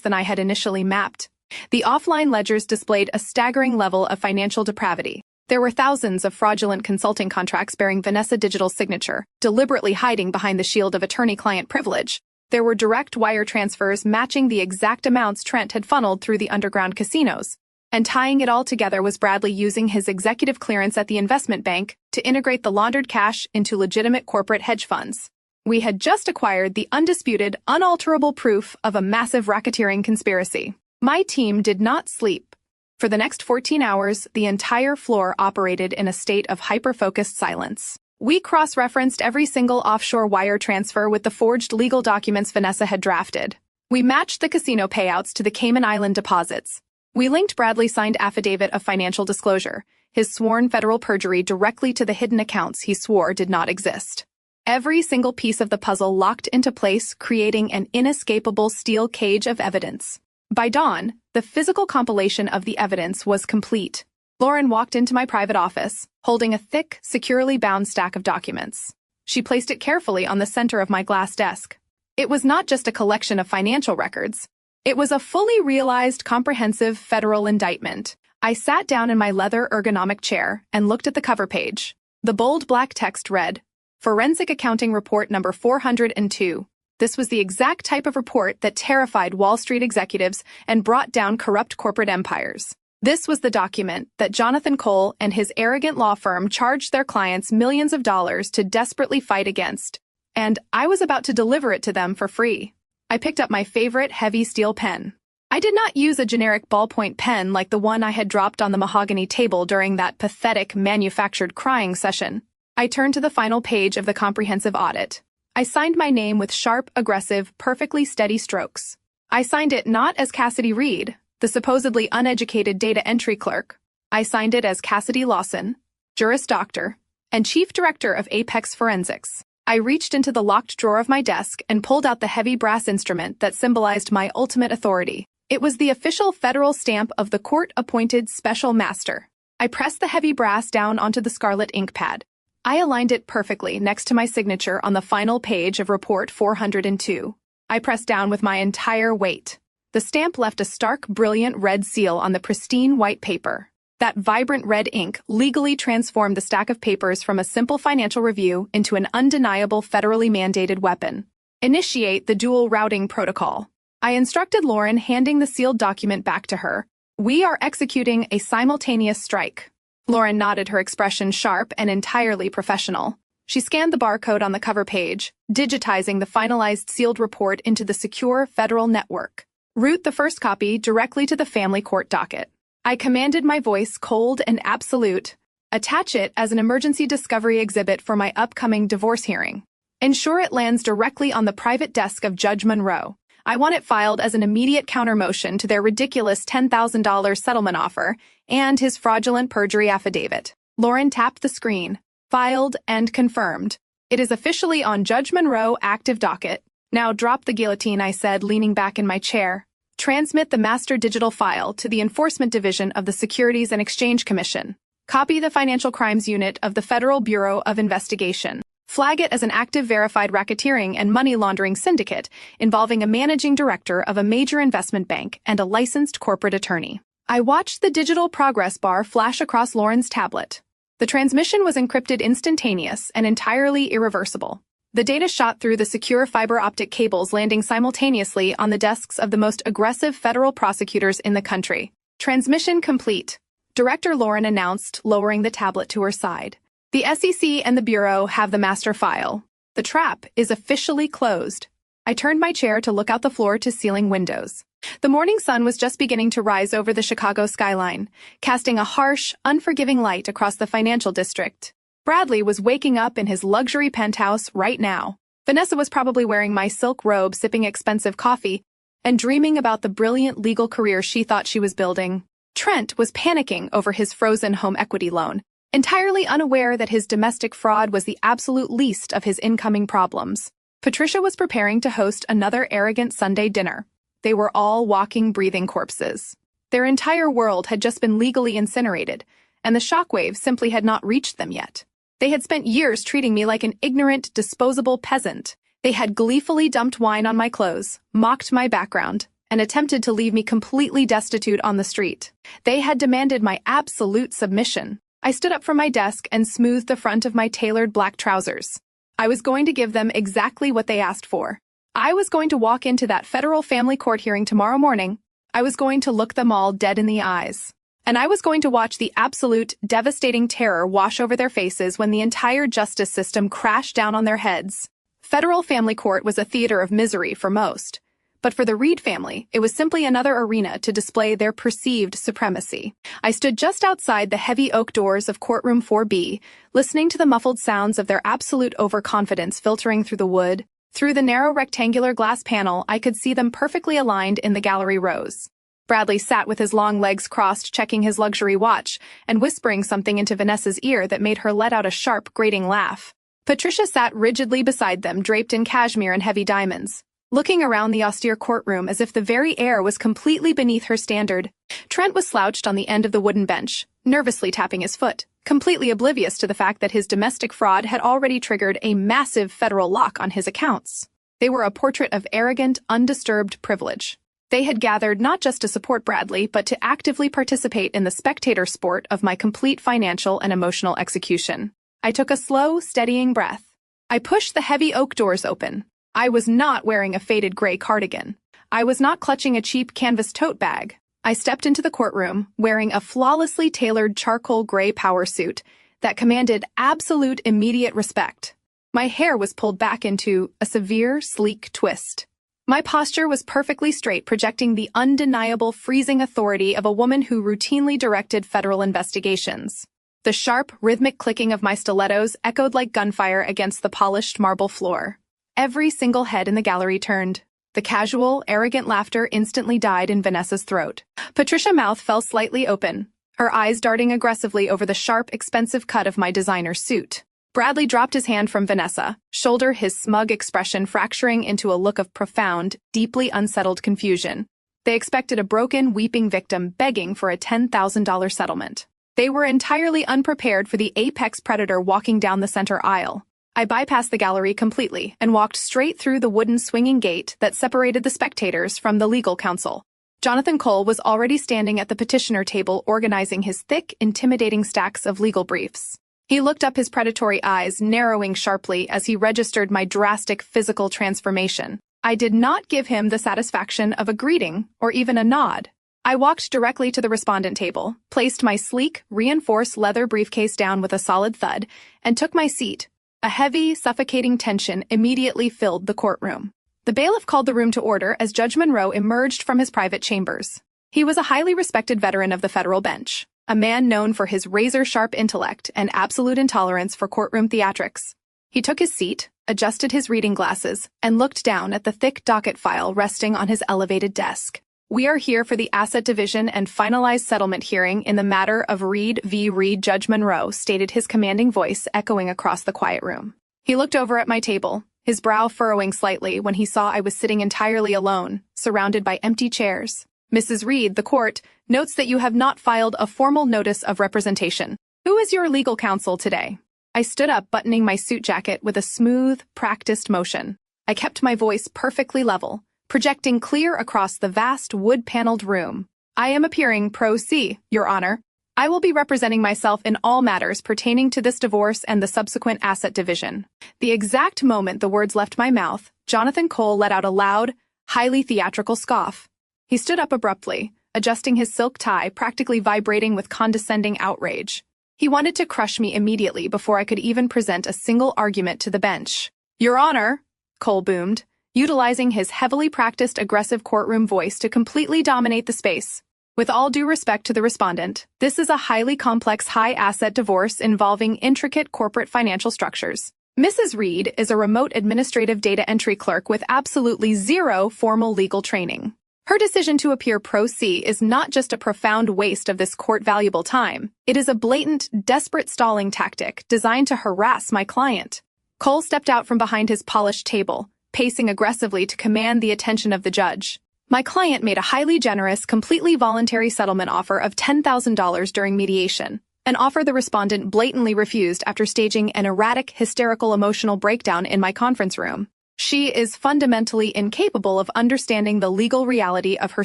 A: than I had initially mapped. The offline ledgers displayed a staggering level of financial depravity. There were thousands of fraudulent consulting contracts bearing Vanessa Digital's signature, deliberately hiding behind the shield of attorney-client privilege. There were direct wire transfers matching the exact amounts Trent had funneled through the underground casinos. And tying it all together was Bradley using his executive clearance at the investment bank to integrate the laundered cash into legitimate corporate hedge funds. We had just acquired the undisputed, unalterable proof of a massive racketeering conspiracy. My team did not sleep. For the next 14 hours, the entire floor operated in a state of hyper-focused silence. We cross-referenced every single offshore wire transfer with the forged legal documents Vanessa had drafted. We matched the casino payouts to the Cayman Island deposits. We linked Bradley's signed affidavit of financial disclosure, his sworn federal perjury, directly to the hidden accounts he swore did not exist. Every single piece of the puzzle locked into place, creating an inescapable steel cage of evidence. By dawn, the physical compilation of the evidence was complete. Lauren walked into my private office, holding a thick, securely bound stack of documents. She placed it carefully on the center of my glass desk. It was not just a collection of financial records. It was a fully realized, comprehensive federal indictment. I sat down in my leather ergonomic chair and looked at the cover page. The bold black text read, Forensic Accounting Report Number 402. This was the exact type of report that terrified Wall Street executives and brought down corrupt corporate empires. This was the document that Jonathan Cole and his arrogant law firm charged their clients millions of dollars to desperately fight against. And I was about to deliver it to them for free. I picked up my favorite heavy steel pen. I did not use a generic ballpoint pen like the one I had dropped on the mahogany table during that pathetic manufactured crying session. I turned to the final page of the comprehensive audit. I signed my name with sharp, aggressive, perfectly steady strokes. I signed it not as Cassidy Reed, the supposedly uneducated data entry clerk. I signed it as Cassidy Lawson, Juris Doctor, and Chief Director of Apex Forensics. I reached into the locked drawer of my desk and pulled out the heavy brass instrument that symbolized my ultimate authority. It was the official federal stamp of the court-appointed special master. I pressed the heavy brass down onto the scarlet ink pad. I aligned it perfectly next to my signature on the final page of Report 402. I pressed down with my entire weight. The stamp left a stark, brilliant red seal on the pristine white paper. That vibrant red ink legally transformed the stack of papers from a simple financial review into an undeniable federally mandated weapon. Initiate the dual routing protocol. I instructed Lauren, handing the sealed document back to her. We are executing a simultaneous strike. Lauren nodded, her expression sharp and entirely professional. She scanned the barcode on the cover page, digitizing the finalized sealed report into the secure federal network. Route the first copy directly to the family court docket. I commanded, my voice cold and absolute. Attach it as an emergency discovery exhibit for my upcoming divorce hearing. Ensure it lands directly on the private desk of Judge Monroe. I want it filed as an immediate countermotion to their ridiculous $10,000 settlement offer and his fraudulent perjury affidavit. Lauren tapped the screen. Filed and confirmed. It is officially on Judge Monroe active docket. Now drop the guillotine, I said, leaning back in my chair. Transmit the master digital file to the Enforcement Division of the Securities and Exchange Commission. Copy the Financial Crimes Unit of the Federal Bureau of Investigation. Flag it as an active verified racketeering and money laundering syndicate involving a managing director of a major investment bank and a licensed corporate attorney. I watched the digital progress bar flash across Lauren's tablet. The transmission was encrypted, instantaneous, and entirely irreversible. The data shot through the secure fiber optic cables, landing simultaneously on the desks of the most aggressive federal prosecutors in the country. Transmission complete, Director Lauren announced, lowering the tablet to her side. The SEC and the Bureau have the master file. The trap is officially closed. I turned my chair to look out the floor-to-ceiling windows. The morning sun was just beginning to rise over the Chicago skyline, casting a harsh, unforgiving light across the financial district. Bradley was waking up in his luxury penthouse right now. Vanessa was probably wearing my silk robe, sipping expensive coffee, and dreaming about the brilliant legal career she thought she was building. Trent was panicking over his frozen home equity loan, entirely unaware that his domestic fraud was the absolute least of his incoming problems. Patricia was preparing to host another arrogant Sunday dinner. They were all walking, breathing corpses. Their entire world had just been legally incinerated, and the shockwaves simply had not reached them yet. They had spent years treating me like an ignorant, disposable peasant. They had gleefully dumped wine on my clothes, mocked my background, and attempted to leave me completely destitute on the street. They had demanded my absolute submission. I stood up from my desk and smoothed the front of my tailored black trousers. I was going to give them exactly what they asked for. I was going to walk into that federal family court hearing tomorrow morning. I was going to look them all dead in the eyes. And I was going to watch the absolute, devastating terror wash over their faces when the entire justice system crashed down on their heads. Federal family court was a theater of misery for most. But for the Reed family, it was simply another arena to display their perceived supremacy. I stood just outside the heavy oak doors of Courtroom 4B, listening to the muffled sounds of their absolute overconfidence filtering through the wood. Through the narrow rectangular glass panel, I could see them perfectly aligned in the gallery rows. Bradley sat with his long legs crossed, checking his luxury watch, and whispering something into Vanessa's ear that made her let out a sharp, grating laugh. Patricia sat rigidly beside them, draped in cashmere and heavy diamonds, looking around the austere courtroom as if the very air was completely beneath her standard. Trent was slouched on the end of the wooden bench, nervously tapping his foot, completely oblivious to the fact that his domestic fraud had already triggered a massive federal lock on his accounts. They were a portrait of arrogant, undisturbed privilege. They had gathered not just to support Bradley, but to actively participate in the spectator sport of my complete financial and emotional execution. I took a slow, steadying breath. I pushed the heavy oak doors open. I was not wearing a faded gray cardigan. I was not clutching a cheap canvas tote bag. I stepped into the courtroom, wearing a flawlessly tailored charcoal gray power suit that commanded absolute immediate respect. My hair was pulled back into a severe, sleek twist. My posture was perfectly straight, projecting the undeniable freezing authority of a woman who routinely directed federal investigations. The sharp, rhythmic clicking of my stilettos echoed like gunfire against the polished marble floor. Every single head in the gallery turned. The casual, arrogant laughter instantly died in Vanessa's throat. Patricia's mouth fell slightly open, her eyes darting aggressively over the sharp, expensive cut of my designer suit. Bradley dropped his hand from Vanessa, shoulder his smug expression fracturing into a look of profound, deeply unsettled confusion. They expected a broken, weeping victim begging for a $10,000 settlement. They were entirely unprepared for the apex predator walking down the center aisle. I bypassed the gallery completely and walked straight through the wooden swinging gate that separated the spectators from the legal counsel. Jonathan Cole was already standing at the petitioner table organizing his thick, intimidating stacks of legal briefs. He looked up, his predatory eyes narrowing sharply as he registered my drastic physical transformation. I did not give him the satisfaction of a greeting or even a nod. I walked directly to the respondent table, placed my sleek, reinforced leather briefcase down with a solid thud, and took my seat. A heavy, suffocating tension immediately filled the courtroom. The bailiff called the room to order as Judge Monroe emerged from his private chambers. He was a highly respected veteran of the federal bench, a man known for his razor-sharp intellect and absolute intolerance for courtroom theatrics. He took his seat, adjusted his reading glasses, and looked down at the thick docket file resting on his elevated desk. "We are here for the Asset Division and finalized settlement hearing in the matter of Reed v. Reed," Judge Monroe stated, his commanding voice echoing across the quiet room. He looked over at my table, his brow furrowing slightly when he saw I was sitting entirely alone, surrounded by empty chairs. "Mrs. Reed, the court notes that you have not filed a formal notice of representation. Who is your legal counsel today?" I stood up, buttoning my suit jacket with a smooth, practiced motion. I kept my voice perfectly level, projecting clear across the vast wood-paneled room. "I am appearing pro se, Your Honor. I will be representing myself in all matters pertaining to this divorce and the subsequent asset division." The exact moment the words left my mouth, Jonathan Cole let out a loud, highly theatrical scoff. He stood up abruptly, adjusting his silk tie, practically vibrating with condescending outrage. He wanted to crush me immediately before I could even present a single argument to the bench. "Your Honor," Cole boomed, utilizing his heavily practiced aggressive courtroom voice to completely dominate the space. With all due respect to the respondent, this is a highly complex high-asset divorce involving intricate corporate financial structures. Mrs. Reed is a remote administrative data entry clerk with absolutely zero formal legal training. Her decision to appear pro se is not just a profound waste of this court-valuable time. It is a blatant, desperate stalling tactic designed to harass my client. Cole stepped out from behind his polished table, pacing aggressively to command the attention of the judge. My client made a highly generous, completely voluntary settlement offer of $10,000 during mediation, an offer the respondent blatantly refused after staging an erratic, hysterical emotional breakdown in my conference room. She is fundamentally incapable of understanding the legal reality of her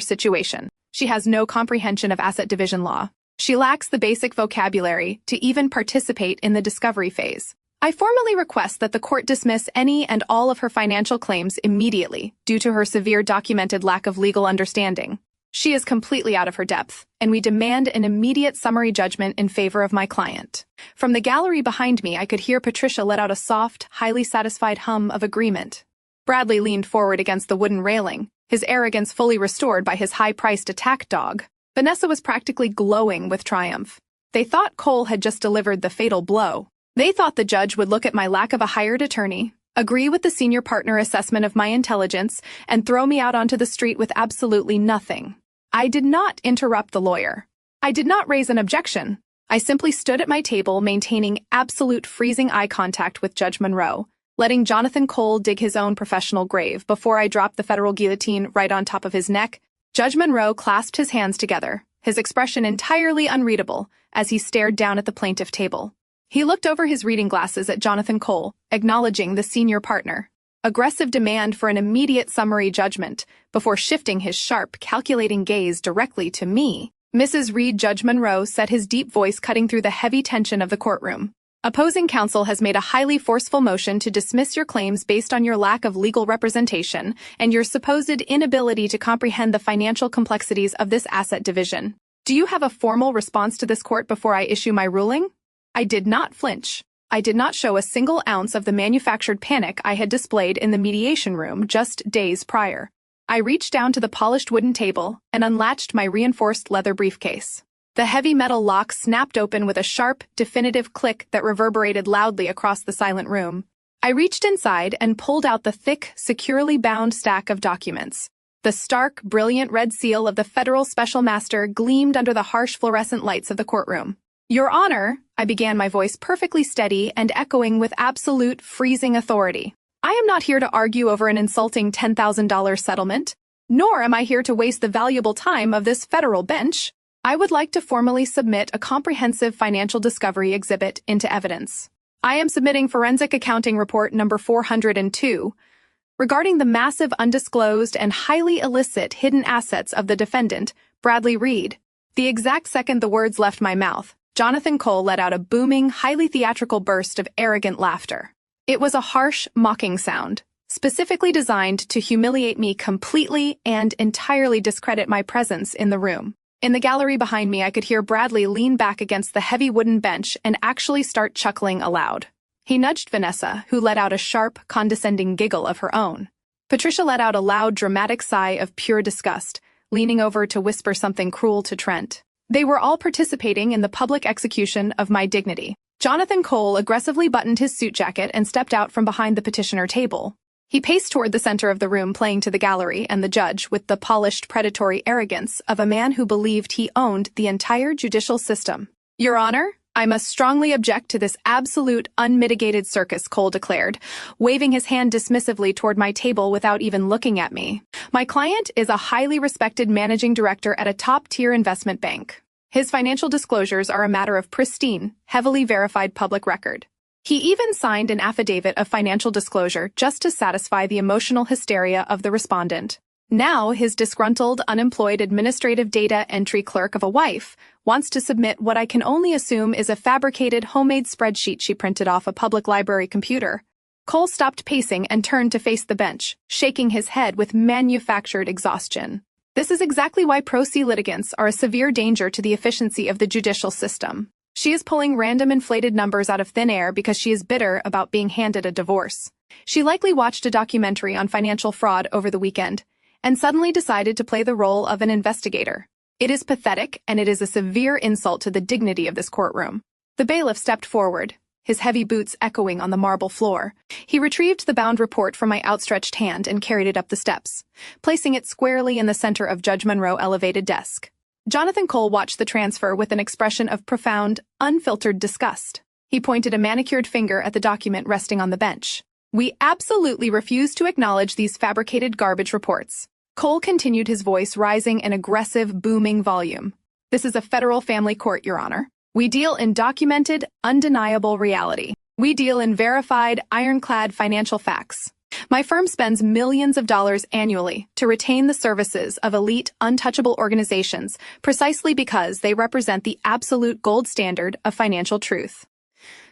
A: situation. She has no comprehension of asset division law. She lacks the basic vocabulary to even participate in the discovery phase. I formally request that the court dismiss any and all of her financial claims immediately due to her severe documented lack of legal understanding. She is completely out of her depth, and we demand an immediate summary judgment in favor of my client. From the gallery behind me, I could hear Patricia let out a soft, highly satisfied hum of agreement. Bradley leaned forward against the wooden railing, his arrogance fully restored by his high-priced attack dog. Vanessa was practically glowing with triumph. They thought Cole had just delivered the fatal blow. They thought the judge would look at my lack of a hired attorney, agree with the senior partner assessment of my intelligence, and throw me out onto the street with absolutely nothing. I did not interrupt the lawyer. I did not raise an objection. I simply stood at my table maintaining absolute freezing eye contact with Judge Monroe, letting Jonathan Cole dig his own professional grave before I dropped the federal guillotine right on top of his neck. Judge Monroe clasped his hands together, his expression entirely unreadable as he stared down at the plaintiff table. He looked over his reading glasses at Jonathan Cole, acknowledging the senior partner. Aggressive demand for an immediate summary judgment before shifting his sharp, calculating gaze directly to me. Mrs. Reed, Judge Monroe said, his deep voice cutting through the heavy tension of the courtroom. Opposing counsel has made a highly forceful motion to dismiss your claims based on your lack of legal representation and your supposed inability to comprehend the financial complexities of this asset division. Do you have a formal response to this court before I issue my ruling? I did not flinch. I did not show a single ounce of the manufactured panic I had displayed in the mediation room just days prior. I reached down to the polished wooden table and unlatched my reinforced leather briefcase. The heavy metal lock snapped open with a sharp, definitive click that reverberated loudly across the silent room. I reached inside and pulled out the thick, securely bound stack of documents. The stark, brilliant red seal of the federal special master gleamed under the harsh fluorescent lights of the courtroom. Your Honor, I began, my voice perfectly steady and echoing with absolute, freezing authority. I am not here to argue over an insulting $10,000 settlement, nor am I here to waste the valuable time of this federal bench. I would like to formally submit a comprehensive financial discovery exhibit into evidence. I am submitting Forensic Accounting Report number 402 regarding the massive undisclosed and highly illicit hidden assets of the defendant, Bradley Reed. The exact second the words left my mouth, Jonathan Cole let out a booming, highly theatrical burst of arrogant laughter. It was a harsh, mocking sound, specifically designed to humiliate me completely and entirely discredit my presence in the room. In the gallery behind me, I could hear Bradley lean back against the heavy wooden bench and actually start chuckling aloud. He nudged Vanessa, who let out a sharp, condescending giggle of her own. Patricia let out a loud, dramatic sigh of pure disgust, leaning over to whisper something cruel to Trent. They were all participating in the public execution of my dignity. Jonathan Cole aggressively buttoned his suit jacket and stepped out from behind the petitioner table. He paced toward the center of the room, playing to the gallery and the judge with the polished, predatory arrogance of a man who believed he owned the entire judicial system. Your Honor, I must strongly object to this absolute, unmitigated circus, Cole declared, waving his hand dismissively toward my table without even looking at me. My client is a highly respected managing director at a top-tier investment bank. His financial disclosures are a matter of pristine, heavily verified public record. He even signed an affidavit of financial disclosure just to satisfy the emotional hysteria of the respondent. Now, his disgruntled, unemployed administrative data entry clerk of a wife wants to submit what I can only assume is a fabricated homemade spreadsheet she printed off a public library computer. Cole stopped pacing and turned to face the bench, shaking his head with manufactured exhaustion. This is exactly why pro se litigants are a severe danger to the efficiency of the judicial system. She is pulling random inflated numbers out of thin air because she is bitter about being handed a divorce. She likely watched a documentary on financial fraud over the weekend and suddenly decided to play the role of an investigator. It is pathetic, and it is a severe insult to the dignity of this courtroom. The bailiff stepped forward, his heavy boots echoing on the marble floor. He retrieved the bound report from my outstretched hand and carried it up the steps, placing it squarely in the center of Judge Monroe's elevated desk. Jonathan Cole watched the transfer with an expression of profound, unfiltered disgust. He pointed a manicured finger at the document resting on the bench. "We absolutely refuse to acknowledge these fabricated garbage reports." Cole continued, his voice rising in aggressive, booming volume. "This is a federal family court, Your Honor. We deal in documented, undeniable reality. We deal in verified, ironclad financial facts. My firm spends millions of dollars annually to retain the services of elite, untouchable organizations precisely because they represent the absolute gold standard of financial truth."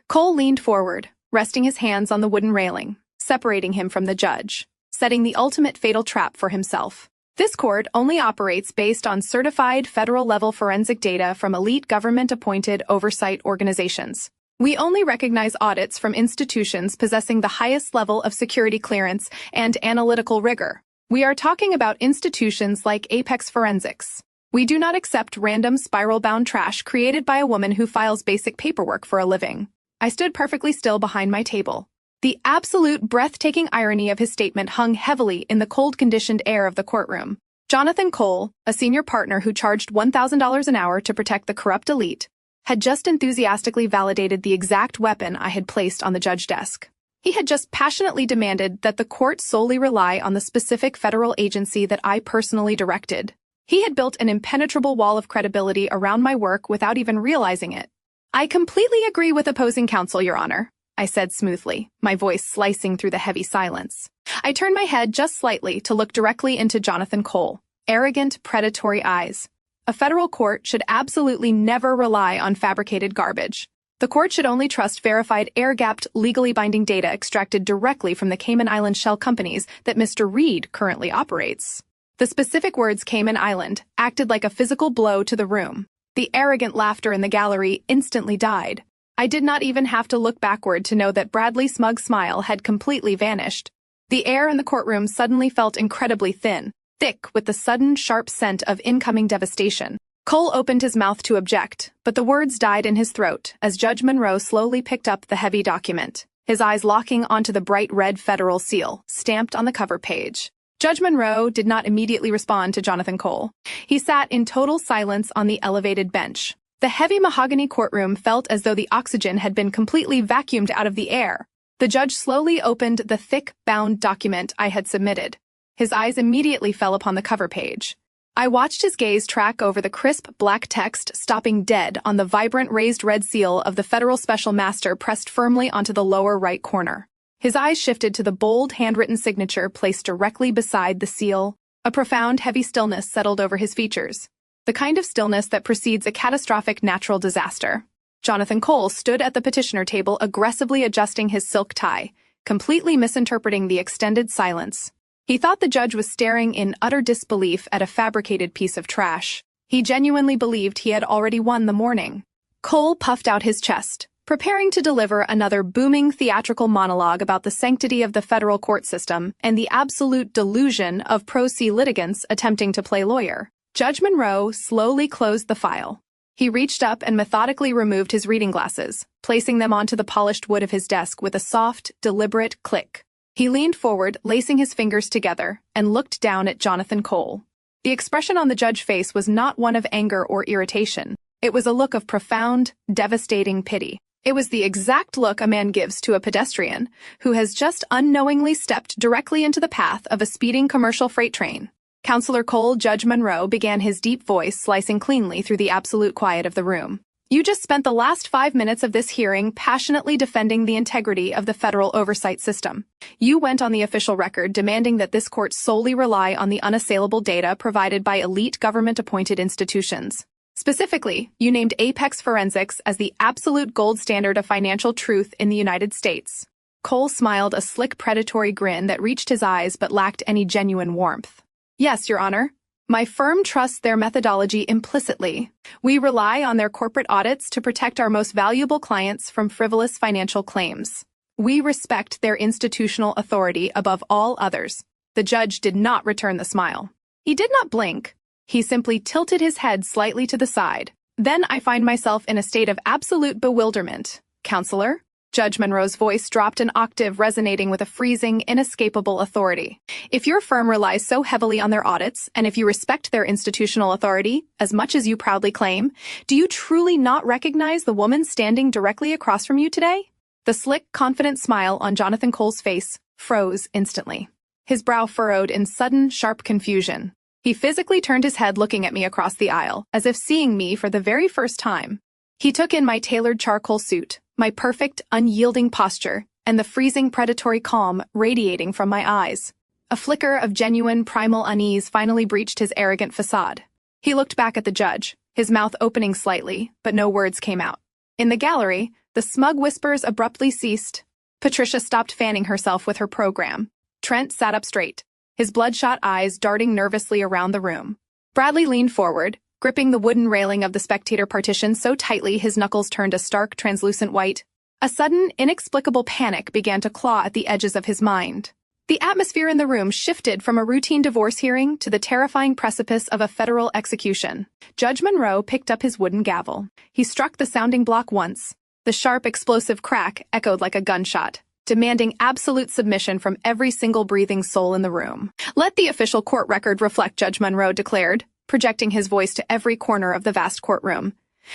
A: Cole leaned forward, resting his hands on the wooden railing, separating him from the judge, setting the ultimate fatal trap for himself. This court only operates based on certified federal-level forensic data from elite government-appointed oversight organizations. We only recognize audits from institutions possessing the highest level of security clearance and analytical rigor. We are talking about institutions like Apex Forensics. We do not accept random spiral-bound trash created by a woman who files basic paperwork for a living. I stood perfectly still behind my table. The absolute breathtaking irony of his statement hung heavily in the cold-conditioned air of the courtroom. Jonathan Cole, a senior partner who charged $1,000 an hour to protect the corrupt elite, had just enthusiastically validated the exact weapon I had placed on the judge's desk. He had just passionately demanded that the court solely rely on the specific federal agency that I personally directed. He had built an impenetrable wall of credibility around my work without even realizing it. "I completely agree with opposing counsel, Your Honor," I said smoothly, my voice slicing through the heavy silence. I turned my head just slightly to look directly into Jonathan Cole. Arrogant, predatory eyes. A federal court should absolutely never rely on fabricated garbage. The court should only trust verified, air-gapped, legally binding data extracted directly from the Cayman Island shell companies that Mr. Reed currently operates. The specific words Cayman Island acted like a physical blow to the room. The arrogant laughter in the gallery instantly died. I did not even have to look backward to know that Bradley's smug smile had completely vanished. The air in the courtroom suddenly felt incredibly thin, thick with the sudden, sharp scent of incoming devastation. Cole opened his mouth to object, but the words died in his throat as Judge Monroe slowly picked up the heavy document, his eyes locking onto the bright red federal seal, stamped on the cover page. Judge Monroe did not immediately respond to Jonathan Cole. He sat in total silence on the elevated bench. The heavy mahogany courtroom felt as though the oxygen had been completely vacuumed out of the air. The judge slowly opened the thick, bound document I had submitted. His eyes immediately fell upon the cover page. I watched his gaze track over the crisp, black text, stopping dead on the vibrant raised red seal of the federal special master pressed firmly onto the lower right corner. His eyes shifted to the bold, handwritten signature placed directly beside the seal. A profound, heavy stillness settled over his features. The kind of stillness that precedes a catastrophic natural disaster. Jonathan Cole stood at the petitioner table aggressively adjusting his silk tie, completely misinterpreting the extended silence. He thought the judge was staring in utter disbelief at a fabricated piece of trash. He genuinely believed he had already won the morning. Cole puffed out his chest, preparing to deliver another booming theatrical monologue about the sanctity of the federal court system and the absolute delusion of pro se litigants attempting to play lawyer. Judge Monroe slowly closed the file. He reached up and methodically removed his reading glasses, placing them onto the polished wood of his desk with a soft, deliberate click. He leaned forward, lacing his fingers together, and looked down at Jonathan Cole. The expression on the judge's face was not one of anger or irritation. It was a look of profound, devastating pity. It was the exact look a man gives to a pedestrian who has just unknowingly stepped directly into the path of a speeding commercial freight train. Counselor Cole, Judge Monroe began, his deep voice slicing cleanly through the absolute quiet of the room. You just spent the last 5 minutes of this hearing passionately defending the integrity of the federal oversight system. You went on the official record demanding that this court solely rely on the unassailable data provided by elite government-appointed institutions. Specifically, you named Apex Forensics as the absolute gold standard of financial truth in the United States. Cole smiled a slick predatory grin that reached his eyes but lacked any genuine warmth. Yes, Your Honor. My firm trusts their methodology implicitly. We rely on their corporate audits to protect our most valuable clients from frivolous financial claims. We respect their institutional authority above all others. The judge did not return the smile. He did not blink, He simply tilted his head slightly to the side. Then I find myself in a state of absolute bewilderment. Counselor? Judge Monroe's voice dropped an octave, resonating with a freezing, inescapable authority. If your firm relies so heavily on their audits, and if you respect their institutional authority as much as you proudly claim, do you truly not recognize the woman standing directly across from you today? The slick, confident smile on Jonathan Cole's face froze instantly. His brow furrowed in sudden, sharp confusion. He physically turned his head, looking at me across the aisle, as if seeing me for the very first time. He took in my tailored charcoal suit, my perfect, unyielding posture, and the freezing, predatory calm radiating from my eyes. A flicker of genuine, primal unease finally breached his arrogant facade. He looked back at the judge, his mouth opening slightly, but no words came out. In the gallery, the smug whispers abruptly ceased. Patricia stopped fanning herself with her program. Trent sat up straight, his bloodshot eyes darting nervously around the room. Bradley leaned forward, gripping the wooden railing of the spectator partition so tightly his knuckles turned a stark, translucent white. A sudden, inexplicable panic began to claw at the edges of his mind. The atmosphere in the room shifted from a routine divorce hearing to the terrifying precipice of a federal execution. Judge Monroe picked up his wooden gavel. He struck the sounding block once. The sharp, explosive crack echoed like a gunshot, demanding absolute submission from every single breathing soul in the room. "Let the official court record reflect," Judge Monroe declared, projecting his voice to every corner of the vast courtroom,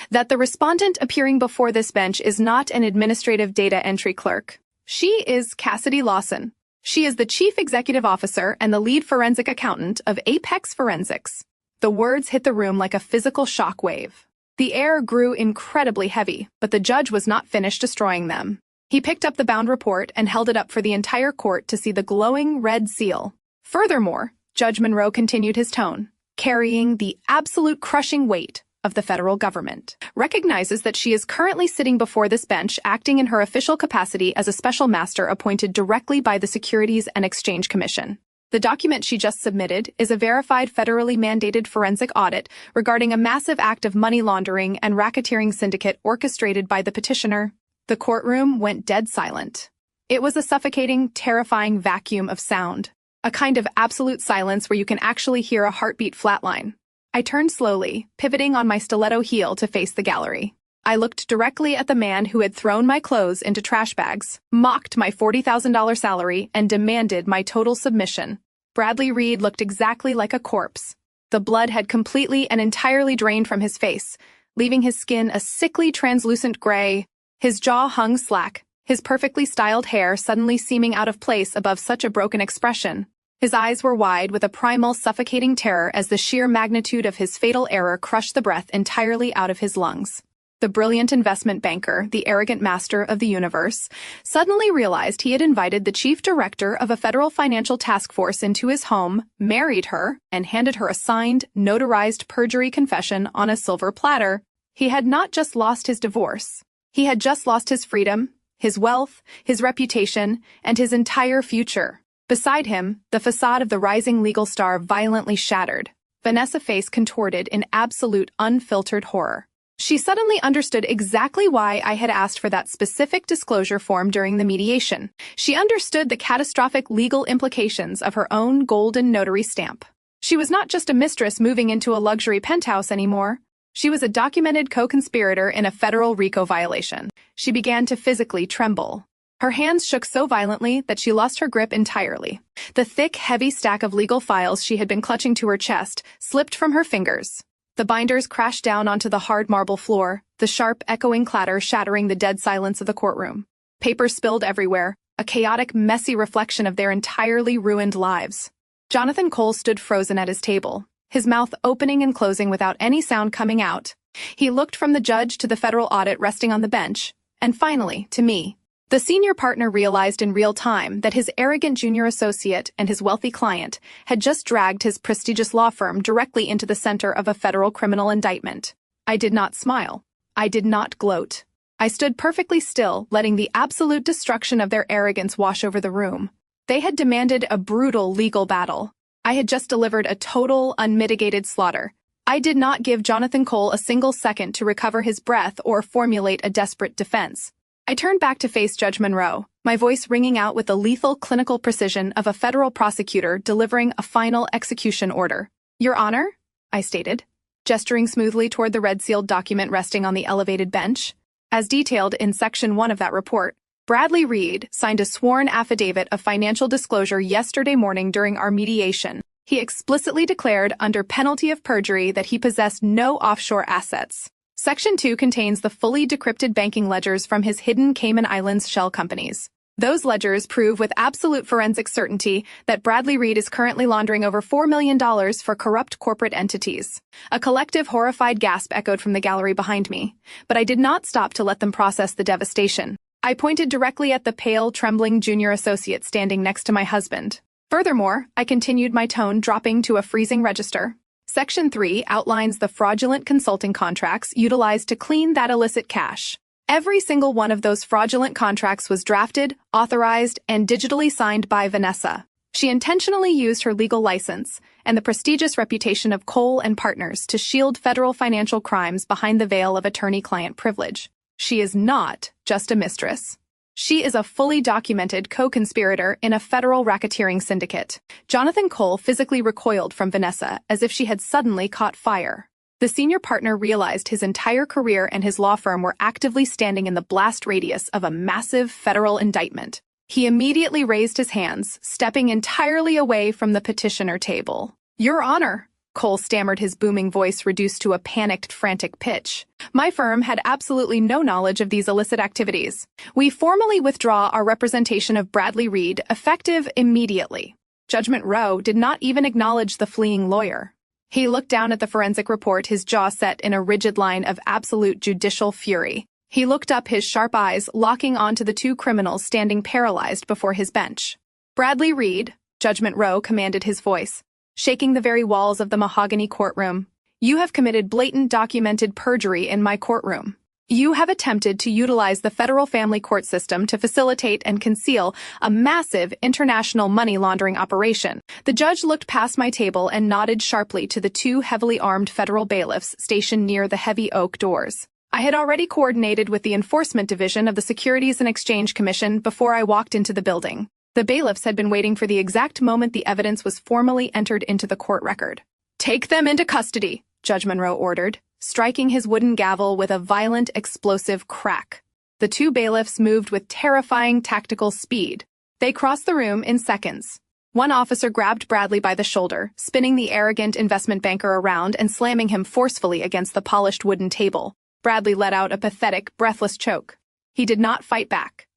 A: "that the respondent appearing before this bench is not an administrative data entry clerk. She is Cassidy Lawson. She is the chief executive officer and the lead forensic accountant of Apex Forensics." The words hit the room like a physical shock wave. The air grew incredibly heavy, but the judge was not finished destroying them. He picked up the bound report and held it up for the entire court to see the glowing red seal. Furthermore, Judge Monroe continued his tone, carrying the absolute crushing weight of the federal government, recognizes that she is currently sitting before this bench acting in her official capacity as a special master appointed directly by the Securities and Exchange Commission. The document she just submitted is a verified federally mandated forensic audit regarding a massive act of money laundering and racketeering syndicate orchestrated by the petitioner. The courtroom went dead silent. It was a suffocating, terrifying vacuum of sound. A kind of absolute silence where you can actually hear a heartbeat flatline. I turned slowly, pivoting on my stiletto heel to face the gallery. I looked directly at the man who had thrown my clothes into trash bags, mocked my $40,000 salary, and demanded my total submission. Bradley Reed looked exactly like a corpse. The blood had completely and entirely drained from his face, leaving his skin a sickly, translucent gray. His jaw hung slack, his perfectly styled hair suddenly seeming out of place above such a broken expression. His eyes were wide with a primal, suffocating terror as the sheer magnitude of his fatal error crushed the breath entirely out of his lungs. The brilliant investment banker, the arrogant master of the universe, suddenly realized he had invited the chief director of a federal financial task force into his home, married her, and handed her a signed, notarized perjury confession on a silver platter. He had not just lost his divorce. He had just lost his freedom, his wealth, his reputation, and his entire future. Beside him, the facade of the rising legal star violently shattered. Vanessa's face contorted in absolute, unfiltered horror. She suddenly understood exactly why I had asked for that specific disclosure form during the mediation. She understood the catastrophic legal implications of her own golden notary stamp. She was not just a mistress moving into a luxury penthouse anymore. She was a documented co-conspirator in a federal RICO violation. She began to physically tremble. Her hands shook so violently that she lost her grip entirely. The thick, heavy stack of legal files she had been clutching to her chest slipped from her fingers. The binders crashed down onto the hard marble floor, the sharp, echoing clatter shattering the dead silence of the courtroom. Papers spilled everywhere, a chaotic, messy reflection of their entirely ruined lives. Jonathan Cole stood frozen at his table, his mouth opening and closing without any sound coming out. He looked from the judge to the federal audit resting on the bench, and finally, to me. The senior partner realized in real time that his arrogant junior associate and his wealthy client had just dragged his prestigious law firm directly into the center of a federal criminal indictment. I did not smile. I did not gloat. I stood perfectly still, letting the absolute destruction of their arrogance wash over the room. They had demanded a brutal legal battle. I had just delivered a total, unmitigated slaughter. I did not give Jonathan Cole a single second to recover his breath or formulate a desperate defense. I turned back to face Judge Monroe, my voice ringing out with the lethal clinical precision of a federal prosecutor delivering a final execution order. "Your Honor, I stated, gesturing smoothly toward the red-sealed document resting on the elevated bench. As detailed in Section 1 of that report, Bradley Reed signed a sworn affidavit of financial disclosure yesterday morning during our mediation. He explicitly declared under penalty of perjury that he possessed no offshore assets. Section 2 contains the fully decrypted banking ledgers from his hidden Cayman Islands shell companies. Those ledgers prove with absolute forensic certainty that Bradley Reed is currently laundering over $4 million for corrupt corporate entities. A collective horrified gasp echoed from the gallery behind me, but I did not stop to let them process the devastation. I pointed directly at the pale, trembling junior associate standing next to my husband. Furthermore, I continued, my tone dropping to a freezing register. Section 3 outlines the fraudulent consulting contracts utilized to clean that illicit cash. Every single one of those fraudulent contracts was drafted, authorized, and digitally signed by Vanessa. She intentionally used her legal license and the prestigious reputation of Cole and Partners to shield federal financial crimes behind the veil of attorney-client privilege. She is not just a mistress. She is a fully documented co-conspirator in a federal racketeering syndicate. Jonathan Cole physically recoiled from Vanessa as if she had suddenly caught fire. The senior partner realized his entire career and his law firm were actively standing in the blast radius of a massive federal indictment. He immediately raised his hands, stepping entirely away from the petitioner table. "Your Honor," Cole stammered, his booming voice reduced to a panicked, frantic pitch. "My firm had absolutely no knowledge of these illicit activities. We formally withdraw our representation of Bradley Reed, effective immediately." Judgment Rowe did not even acknowledge the fleeing lawyer. He looked down at the forensic report, his jaw set in a rigid line of absolute judicial fury. He looked up, his sharp eyes locking onto the two criminals standing paralyzed before his bench. "Bradley Reed," Judgment Rowe commanded, his voice shaking the very walls of the mahogany courtroom, "you have committed blatant documented perjury in my courtroom. You have attempted to utilize the federal family court system to facilitate and conceal a massive international money laundering operation." The judge looked past my table and nodded sharply to the two heavily armed federal bailiffs stationed near the heavy oak doors. I had already coordinated with the Enforcement Division of the Securities and Exchange Commission before I walked into the building. The bailiffs had been waiting for the exact moment the evidence was formally entered into the court record. "Take them into custody," Judge Monroe ordered, striking his wooden gavel with a violent, explosive crack. The two bailiffs moved with terrifying tactical speed. They crossed the room in seconds. One officer grabbed Bradley by the shoulder, spinning the arrogant investment banker around and slamming him forcefully against the polished wooden table. Bradley let out a pathetic, breathless choke. He did not fight back.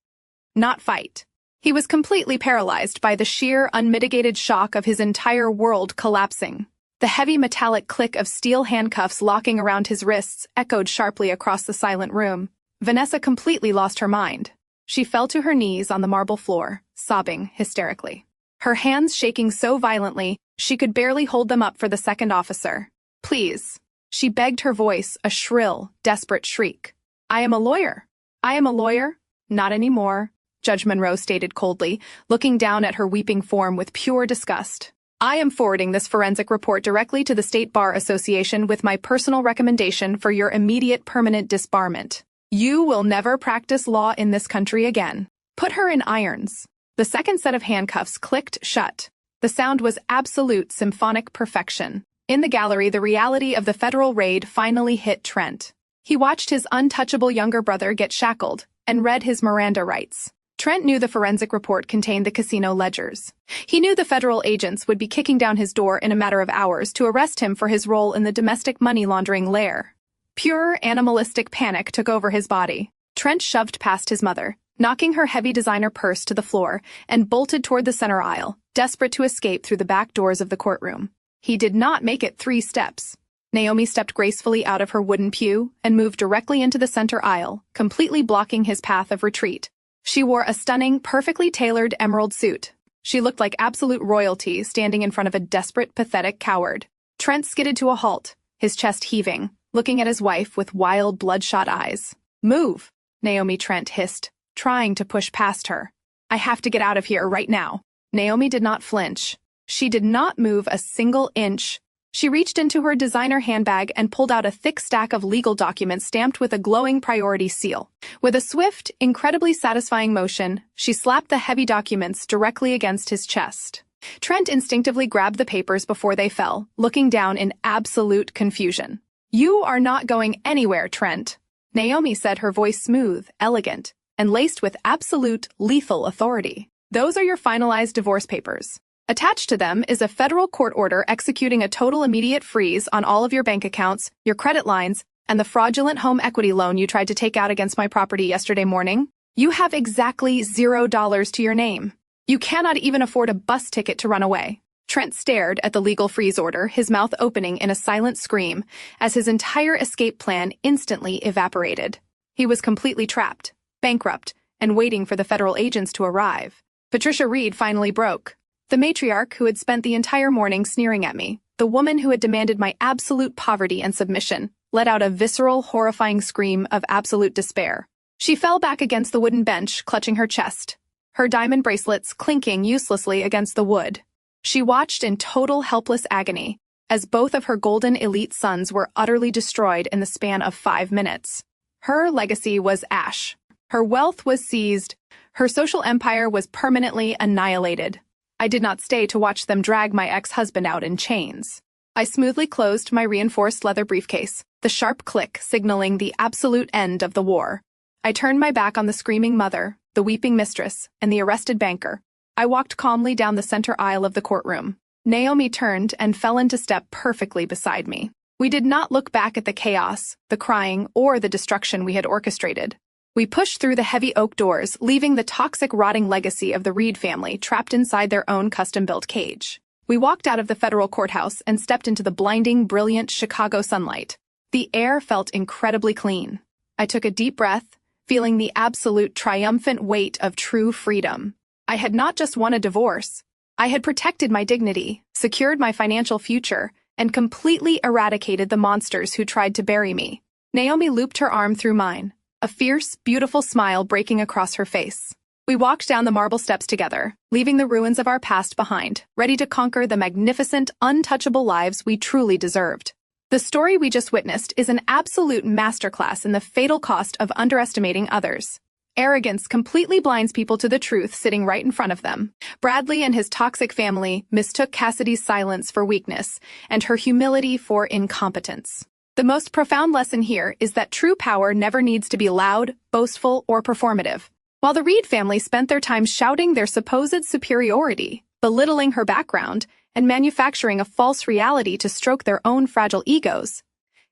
A: Not fight. He was completely paralyzed by the sheer, unmitigated shock of his entire world collapsing. The heavy metallic click of steel handcuffs locking around his wrists echoed sharply across the silent room. Vanessa completely lost her mind. She fell to her knees on the marble floor, sobbing hysterically. Her hands shaking so violently, she could barely hold them up for the second officer. "Please," she begged, her voice a shrill, desperate shriek. "I am a lawyer. I am a lawyer." "Not anymore," Judge Monroe stated coldly, looking down at her weeping form with pure disgust. "I am forwarding this forensic report directly to the State Bar Association with my personal recommendation for your immediate permanent disbarment. You will never practice law in this country again. Put her in irons." The second set of handcuffs clicked shut. The sound was absolute symphonic perfection. In the gallery, the reality of the federal raid finally hit Trent. He watched his untouchable younger brother get shackled and read his Miranda rights. Trent knew the forensic report contained the casino ledgers. He knew the federal agents would be kicking down his door in a matter of hours to arrest him for his role in the domestic money laundering lair. Pure animalistic panic took over his body. Trent shoved past his mother, knocking her heavy designer purse to the floor, and bolted toward the center aisle, desperate to escape through the back doors of the courtroom. He did not make it 3 steps. Naomi stepped gracefully out of her wooden pew and moved directly into the center aisle, completely blocking his path of retreat. She wore a stunning, perfectly tailored emerald suit. She looked like absolute royalty standing in front of a desperate, pathetic coward. Trent skidded to a halt, his chest heaving, looking at his wife with wild, bloodshot eyes. "Move," Naomi Trent hissed, trying to push past her. "I have to get out of here right now." Naomi did not flinch. She did not move a single inch. She reached into her designer handbag and pulled out a thick stack of legal documents stamped with a glowing priority seal. With a swift, incredibly satisfying motion, she slapped the heavy documents directly against his chest. Trent instinctively grabbed the papers before they fell, looking down in absolute confusion. "You are not going anywhere, Trent," Naomi said, her voice smooth, elegant, and laced with absolute, lethal authority. "Those are your finalized divorce papers. Attached to them is a federal court order executing a total immediate freeze on all of your bank accounts, your credit lines, and the fraudulent home equity loan you tried to take out against my property yesterday morning. You have exactly $0 to your name. You cannot even afford a bus ticket to run away." Trent stared at the legal freeze order, his mouth opening in a silent scream, as his entire escape plan instantly evaporated. He was completely trapped, bankrupt, and waiting for the federal agents to arrive. Patricia Reed finally broke. The matriarch who had spent the entire morning sneering at me, the woman who had demanded my absolute poverty and submission, let out a visceral, horrifying scream of absolute despair. She fell back against the wooden bench, clutching her chest, her diamond bracelets clinking uselessly against the wood. She watched in total helpless agony as both of her golden elite sons were utterly destroyed in the span of 5 minutes. Her legacy was ash. Her wealth was seized. Her social empire was permanently annihilated. I did not stay to watch them drag my ex-husband out in chains. I smoothly closed my reinforced leather briefcase, the sharp click signaling the absolute end of the war. I turned my back on the screaming mother, the weeping mistress, and the arrested banker. I walked calmly down the center aisle of the courtroom. Naomi turned and fell into step perfectly beside me. We did not look back at the chaos, the crying, or the destruction we had orchestrated. We pushed through the heavy oak doors, leaving the toxic, rotting legacy of the Reed family trapped inside their own custom-built cage. We walked out of the federal courthouse and stepped into the blinding, brilliant Chicago sunlight. The air felt incredibly clean. I took a deep breath, feeling the absolute triumphant weight of true freedom. I had not just won a divorce. I had protected my dignity, secured my financial future, and completely eradicated the monsters who tried to bury me. Naomi looped her arm through mine, a fierce, beautiful smile breaking across her face. We walked down the marble steps together, leaving the ruins of our past behind, ready to conquer the magnificent, untouchable lives we truly deserved. The story we just witnessed is an absolute masterclass in the fatal cost of underestimating others. Arrogance completely blinds people to the truth sitting right in front of them. Bradley and his toxic family mistook Cassidy's silence for weakness and her humility for incompetence. The most profound lesson here is that true power never needs to be loud, boastful, or performative. While the Reed family spent their time shouting their supposed superiority, belittling her background, and manufacturing a false reality to stroke their own fragile egos,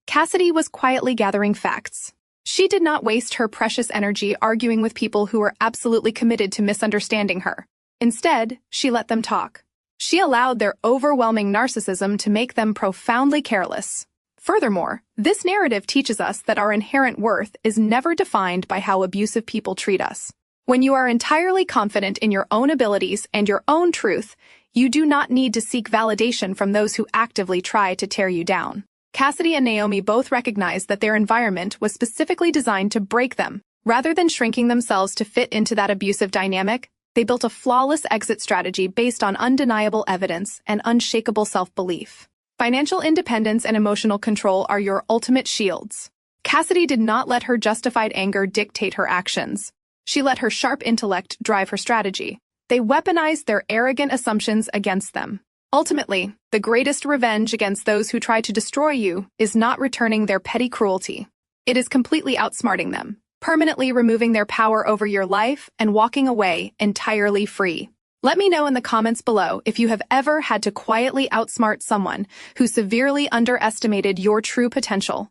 A: Cassidy was quietly gathering facts. She did not waste her precious energy arguing with people who were absolutely committed to misunderstanding her. Instead, she let them talk. She allowed their overwhelming narcissism to make them profoundly careless. Furthermore, this narrative teaches us that our inherent worth is never defined by how abusive people treat us. When you are entirely confident in your own abilities and your own truth, you do not need to seek validation from those who actively try to tear you down. Cassidy and Naomi both recognized that their environment was specifically designed to break them. Rather than shrinking themselves to fit into that abusive dynamic, they built a flawless exit strategy based on undeniable evidence and unshakable self-belief. Financial independence and emotional control are your ultimate shields. Cassidy did not let her justified anger dictate her actions. She let her sharp intellect drive her strategy. They weaponized their arrogant assumptions against them. Ultimately, the greatest revenge against those who try to destroy you is not returning their petty cruelty. It is completely outsmarting them, permanently removing their power over your life and walking away entirely free. Let me know in the comments below if you have ever had to quietly outsmart someone who severely underestimated your true potential.